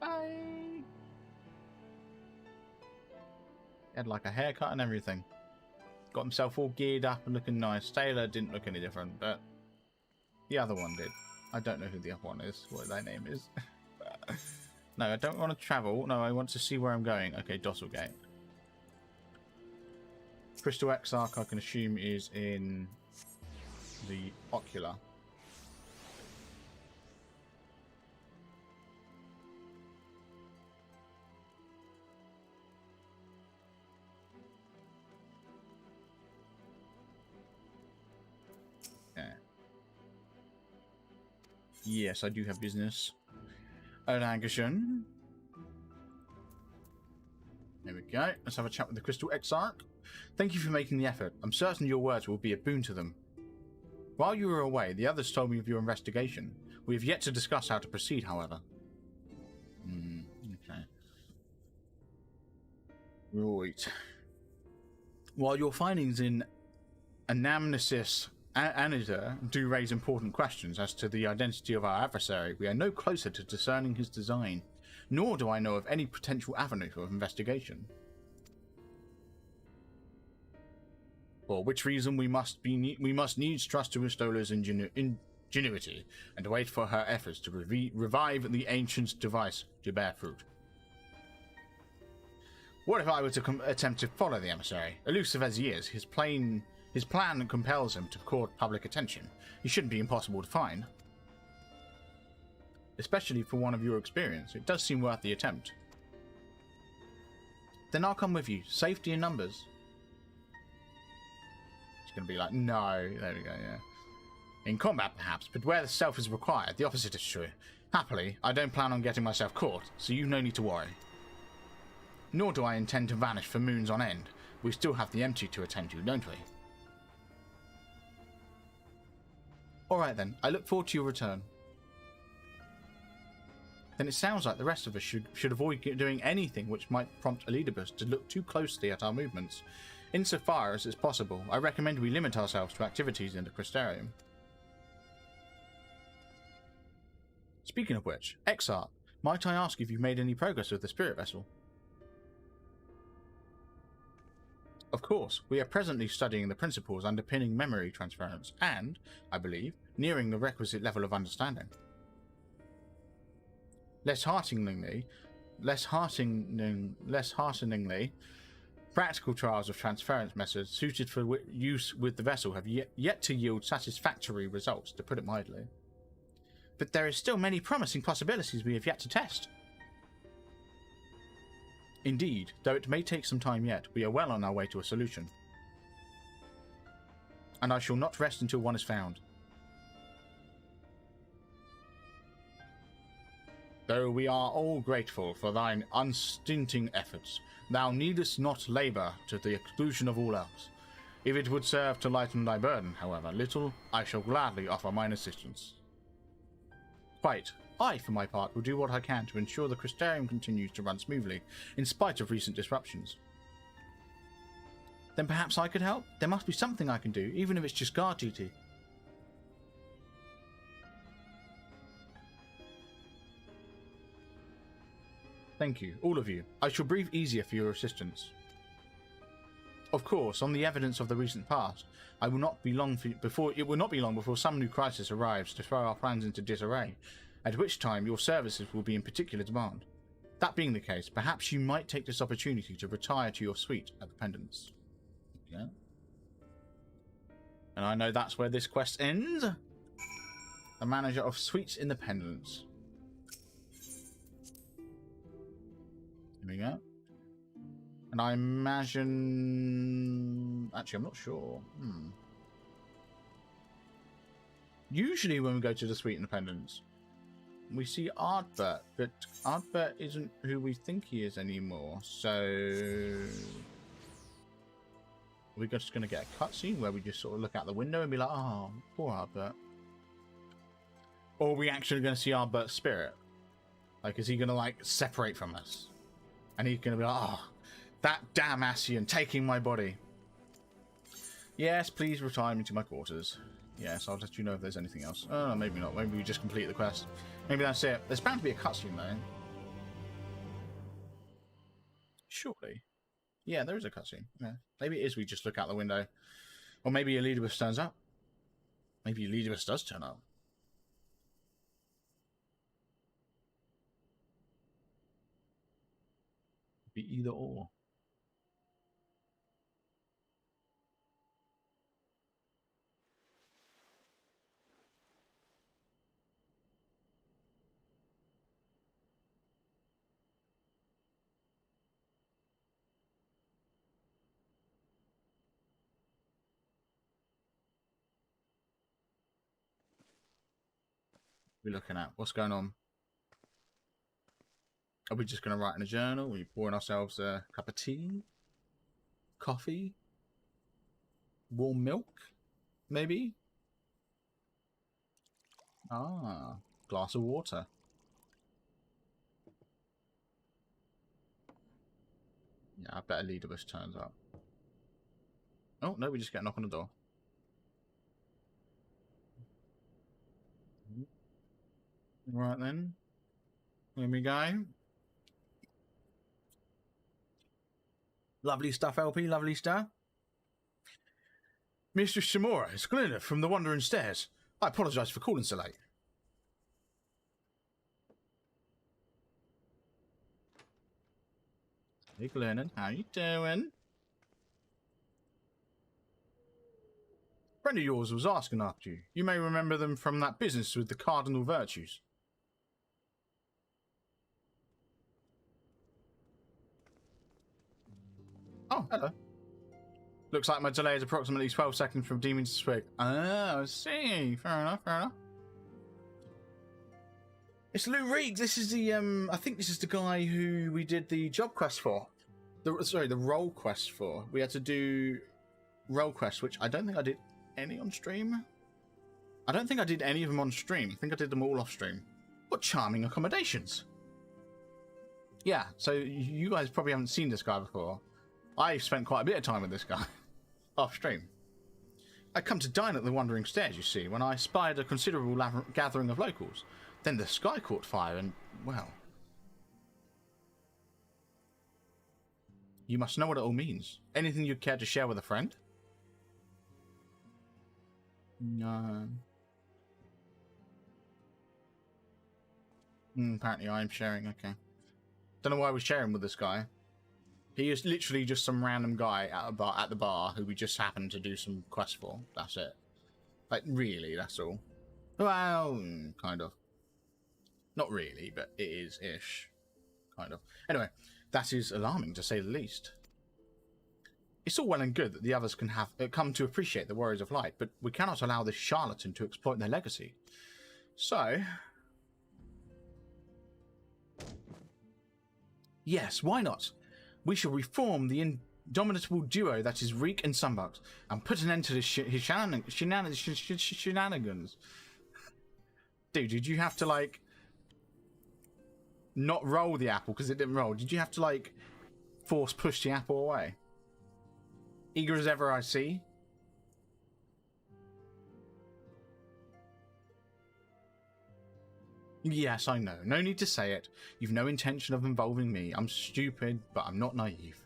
Bye. He had like a haircut and everything. Got himself all geared up and looking nice. Taylor didn't look any different, but the other one did. I don't know who the other one is, what their name is. No, I don't want to travel. No, I want to see where I'm going. Okay, Dottlegate. Crystal Exarch, I can assume, is in the Ocular. Yeah. Yes, I do have business. Dankeschön. There we go. Let's have a chat with the Crystal Exarch. Thank you for making the effort. I'm certain your words will be a boon to them. While you were away, the others told me of your investigation. We have yet to discuss how to proceed, however. Okay. Right. While your findings in Anamnesis Aether do raise important questions as to the identity of our adversary, we are no closer to discerning his design, nor do I know of any potential avenue of investigation. For which reason we must needs trust to Ristola's ingenuity and wait for her efforts to revive the ancient's device to bear fruit. What if I were to attempt to follow the emissary? Elusive as he is, his plan compels him to court public attention. He shouldn't be impossible to find. Especially for one of your experience, it does seem worth the attempt. Then I'll come with you. Safety in numbers. It's going to be like, no. There we go, yeah. In combat, perhaps, but where the stealth is required, the opposite is true. Happily, I don't plan on getting myself caught, so you've no need to worry. Nor do I intend to vanish for moons on end. We still have the empty to attend to, don't we? Alright then, I look forward to your return. Then it sounds like the rest of us should avoid doing anything which might prompt Elidibus to look too closely at our movements. Insofar as it's possible, I recommend we limit ourselves to activities in the Crystarium. Speaking of which, Exarch, might I ask if you've made any progress with the spirit vessel? Of course, we are presently studying the principles underpinning memory transference and, I believe, nearing the requisite level of understanding. Less hearteningly, practical trials of transference methods suited for use with the vessel have yet to yield satisfactory results, to put it mildly. But there is still many promising possibilities we have yet to test. Indeed, though it may take some time yet, we are well on our way to a solution. And I shall not rest until one is found. Though we are all grateful for thine unstinting efforts, thou needest not labour to the exclusion of all else. If it would serve to lighten thy burden, however little, I shall gladly offer mine assistance. Quite. I, for my part, will do what I can to ensure the Crystarium continues to run smoothly, in spite of recent disruptions. Then perhaps I could help? There must be something I can do, even if it's just guard duty. Thank you, all of you. I shall breathe easier for your assistance. Of course, on the evidence of the recent past, it will not be long before some new crisis arrives to throw our plans into disarray, at which time your services will be in particular demand. That being the case, perhaps you might take this opportunity to retire to your suite at the Pendants. Yeah. And I know that's where this quest ends. The manager of suites in the Pendants. Here we go. And I imagine... Actually, I'm not sure. Usually when we go to the suite independence, we see Ardbert, but Ardbert isn't who we think he is anymore, so... Are we just going to get a cutscene where we just sort of look out the window and be like, oh, poor Ardbert? Or are we actually going to see Ardbert's spirit? Like, is he going to, like, separate from us? And he's going to be like, oh, that damn Ascian taking my body. Yes, please retire me to my quarters. Yes, I'll let you know if there's anything else. Oh, maybe not. Maybe we just complete the quest. Maybe that's it. There's bound to be a cutscene, though. Surely. Yeah, there is a cutscene. Yeah. Maybe it is we just look out the window. Or maybe Elidibus turns up. Maybe Elidibus does turn up. Be either or. we looking at? What's going on? Are we just going to write in a journal? Are we pouring ourselves a cup of tea? Coffee? Warm milk? Maybe? Ah, glass of water. Yeah, I bet Elidibus turns up. Oh, no, we just get a knock on the door. Right then. Here we go. Lovely stuff, LP, lovely stuff. Mistress Shimura, it's Glinda from the Wandering Stairs. I apologise for calling so late. Hey Glennon, how you doing? A friend of yours was asking after you. You may remember them from that business with the cardinal virtues. Oh, hello. Looks like my delay is approximately 12 seconds from demons to swig. Oh, I see. Fair enough, fair enough. It's Lou Reed. This is the, I think this is the guy who we did the job quest for. The role quest for. We had to do role quests, which I don't think I did any on stream. I don't think I did any of them on stream. I think I did them all off stream. What charming accommodations. Yeah, so you guys probably haven't seen this guy before. I've spent quite a bit of time with this guy off stream. I come to dine at the Wandering Stairs, you see, when I spied a considerable gathering of locals. Then the sky caught fire and, well... You must know what it all means. Anything you'd care to share with a friend? No. Apparently I'm sharing, okay. Don't know why I was sharing with this guy. He is literally just some random guy at the bar who we just happened to do some quest for. That's it. Like, really, that's all. Well, kind of. Not really, but it is-ish. Kind of. Anyway, that is alarming, to say the least. It's all well and good that the others can have come to appreciate the Warriors of Light, but we cannot allow this charlatan to exploit their legacy. So... Yes, why not? We shall reform the indomitable duo that is Reek and Sunbucks and put an end to this shenanigans. Dude, did you have to, like... not roll the apple because it didn't roll? Did you have to, like, force push the apple away? Eager as ever I see. Yes, I know. No need to say it. You've no intention of involving me. I'm stupid, but I'm not naive.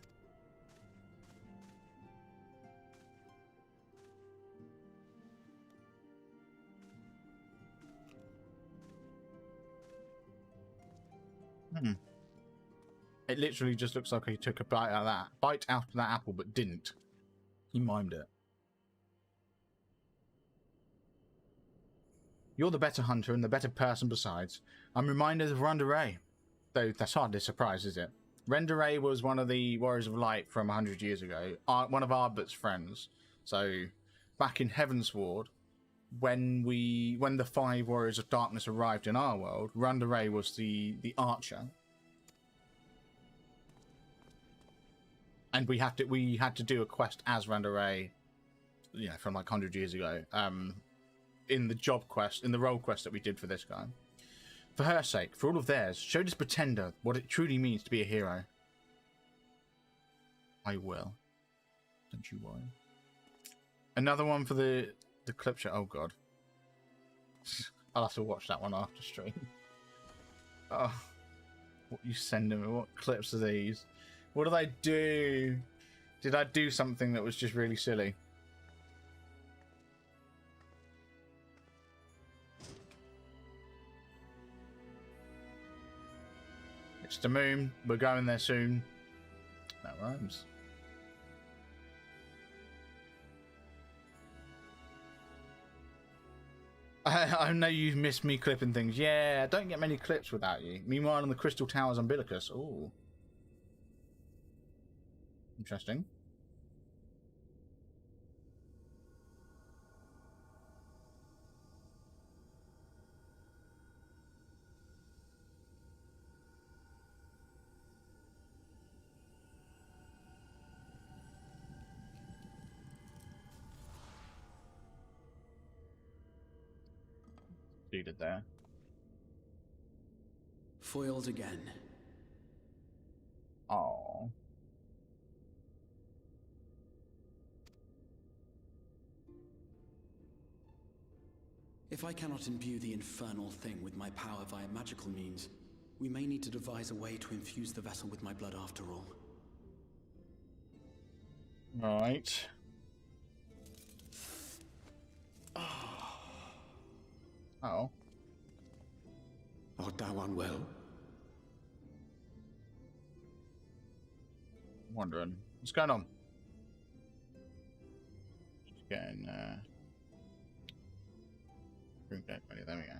It literally just looks like he took a bite out of that apple, but didn't. He mimed it. You're the better hunter and the better person besides. I'm reminded of Renderay. Though that's hardly a surprise, is it? Renderay was one of the Warriors of Light from 100 years ago. One of Arbert's friends. So, back in Heavensward, when the 5 Warriors of Darkness arrived in our world, Renderay was the archer. And we had to do a quest as Renderay, you know, from like 100 years ago. In the job quest, in the role quest that we did for this guy. For her sake, for all of theirs, show this pretender what it truly means to be a hero. I will. Don't you worry. Another one for the clip show. Oh god. I'll have to watch that one after stream. Oh, what you sending me? What clips are these? What did I do? Did I do something that was just really silly? It's the moon. We're going there soon. That rhymes. I know you've missed me clipping things. Yeah, I don't get many clips without you. Meanwhile, on the Crystal Tower's umbilicus. Ooh. Interesting. succeeded there. Foiled again. Oh. If I cannot imbue the infernal thing with my power via magical means, we may need to devise a way to infuse the vessel with my blood after all. Right. Oh. Art thou unwell? Wondering what's going on. Just getting drink that buddy. There we go.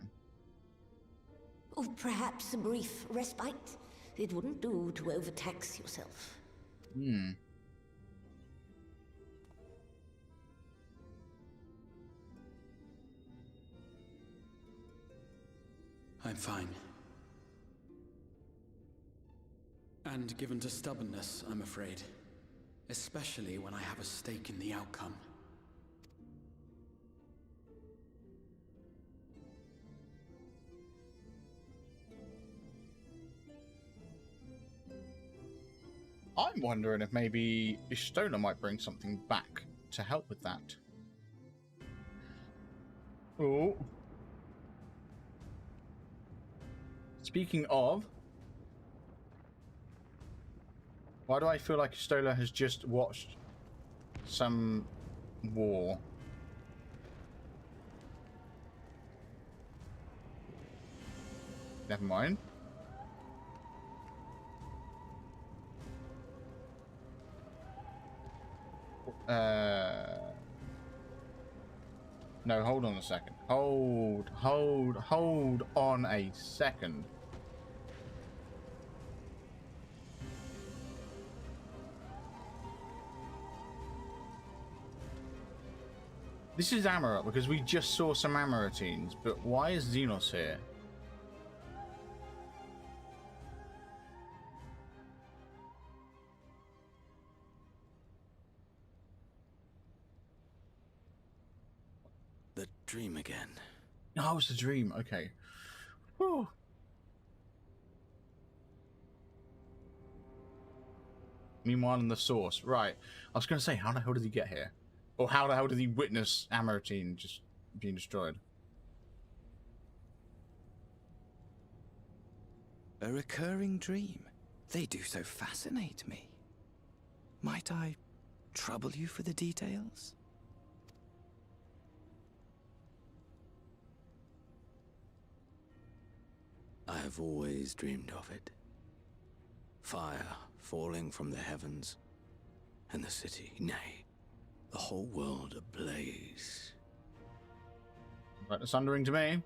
Or perhaps a brief respite. It wouldn't do to overtax yourself. I'm fine. And given to stubbornness, I'm afraid. Especially when I have a stake in the outcome. I'm wondering if maybe Istola might bring something back to help with that. Oh. Speaking of, why do I feel like Istola has just watched some war? Never mind. No, hold on a second. Hold on a second. This is Amarot, because we just saw some Amarotines, but why is Xenos here? The dream again. Oh, it's a dream. Okay. Whew. Meanwhile, in the source. Right. I was going to say, how the hell did he get here? Or how the hell did he witness Amarotine just being destroyed? A recurring dream. They do so fascinate me. Might I trouble you for the details? I have always dreamed of it. Fire falling from the heavens, and the city, nay, the whole world ablaze. Like the Sundering to me.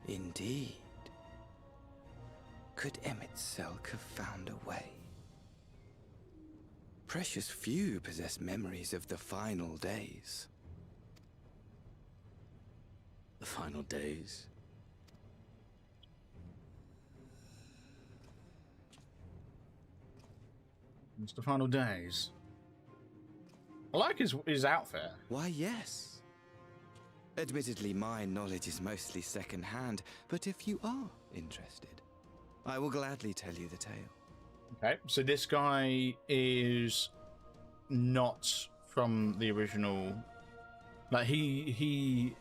Indeed. Could Emmett Selk have found a way? Precious few possess memories of the final days. The final days? It's the final days. I like his outfit. Why, yes. Admittedly, my knowledge is mostly second-hand, but if you are interested, I will gladly tell you the tale. Okay, so this guy is not from the original. Like he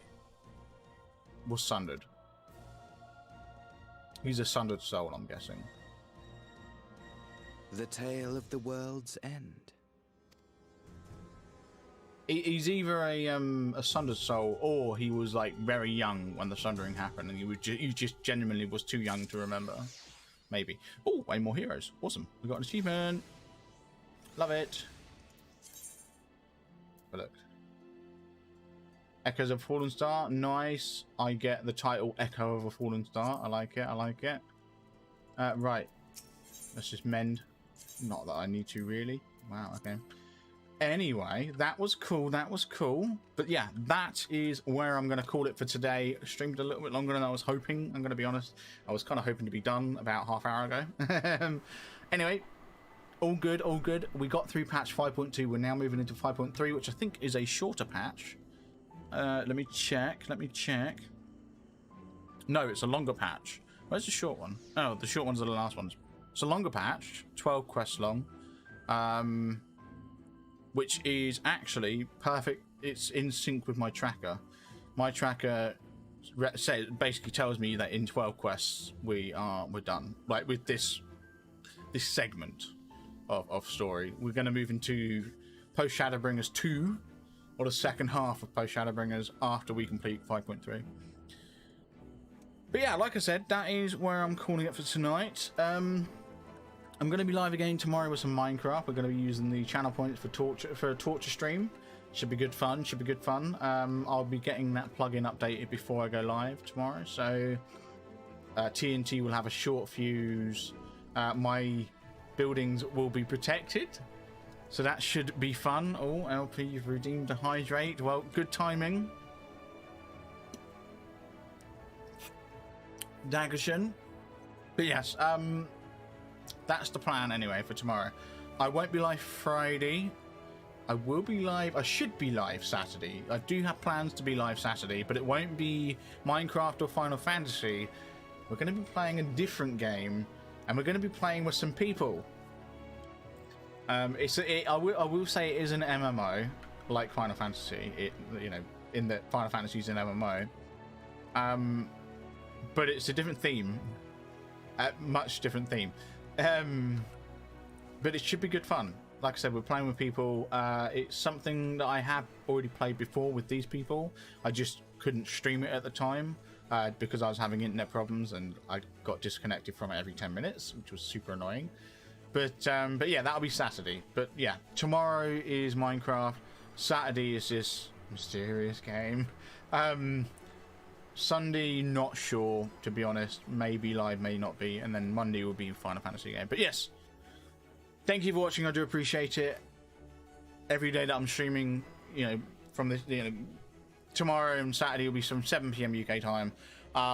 was sundered. He's a sundered soul, I'm guessing. The tale of the world's end. He's either a sundered soul, or he was like very young when the sundering happened, and he just genuinely was too young to remember. Maybe. Oh, way more heroes. Awesome. We got an achievement. Love it. But look. Echoes of a Fallen Star. Nice. I get the title Echo of a Fallen Star. I like it. I like it. Right. Let's just mend. Not that I need to, really. Wow, okay. Anyway, that was cool. That was cool. But yeah, that is where I'm going to call it for today. Streamed a little bit longer than I was hoping. I'm going to be honest. I was kind of hoping to be done about half hour ago. Anyway, all good, all good. We got through patch 5.2. We're now moving into 5.3, which I think is a shorter patch. Let me check. No, it's a longer patch. Where's the short one? Oh, the short ones are the last ones. It's a longer patch, 12 quests long, which is actually perfect. It's in sync with my tracker. My tracker basically tells me that in 12 quests we're done. Like with this segment of story, we're going to move into post Shadowbringers 2, or the second half of post Shadowbringers after we complete 5.3. But yeah, like I said, that is where I'm calling it for tonight. I'm going to be live again tomorrow with some Minecraft. We're going to be using the channel points for a torture stream. Should be good fun. I'll be getting that plugin updated before I go live tomorrow. So TNT will have a short fuse. My buildings will be protected, so that should be fun. Oh, LP, you've redeemed a hydrate. Well, good timing. Daggerson. But yes, that's the plan anyway for tomorrow. I won't be live Friday. I will be live. I should be live Saturday. I do have plans to be live Saturday, but it won't be Minecraft or Final Fantasy. We're going to be playing a different game, and we're going to be playing with some people. I will say it is an MMO, like Final Fantasy. In that Final Fantasy is an MMO. But it's a different theme, much different theme. But it should be good fun. Like I said, we're playing with people. It's something that I have already played before with these people. I just couldn't stream it at the time because I was having internet problems and I got disconnected from it every 10 minutes, which was super annoying. But yeah, that'll be Saturday. But yeah, tomorrow is Minecraft. Saturday is this mysterious game. Sunday, not sure, to be honest. Maybe live, may not be. And then Monday will be Final Fantasy game. But yes, thank you for watching. I do appreciate it. Every day that I'm streaming, from this, tomorrow and Saturday will be from 7 PM UK time.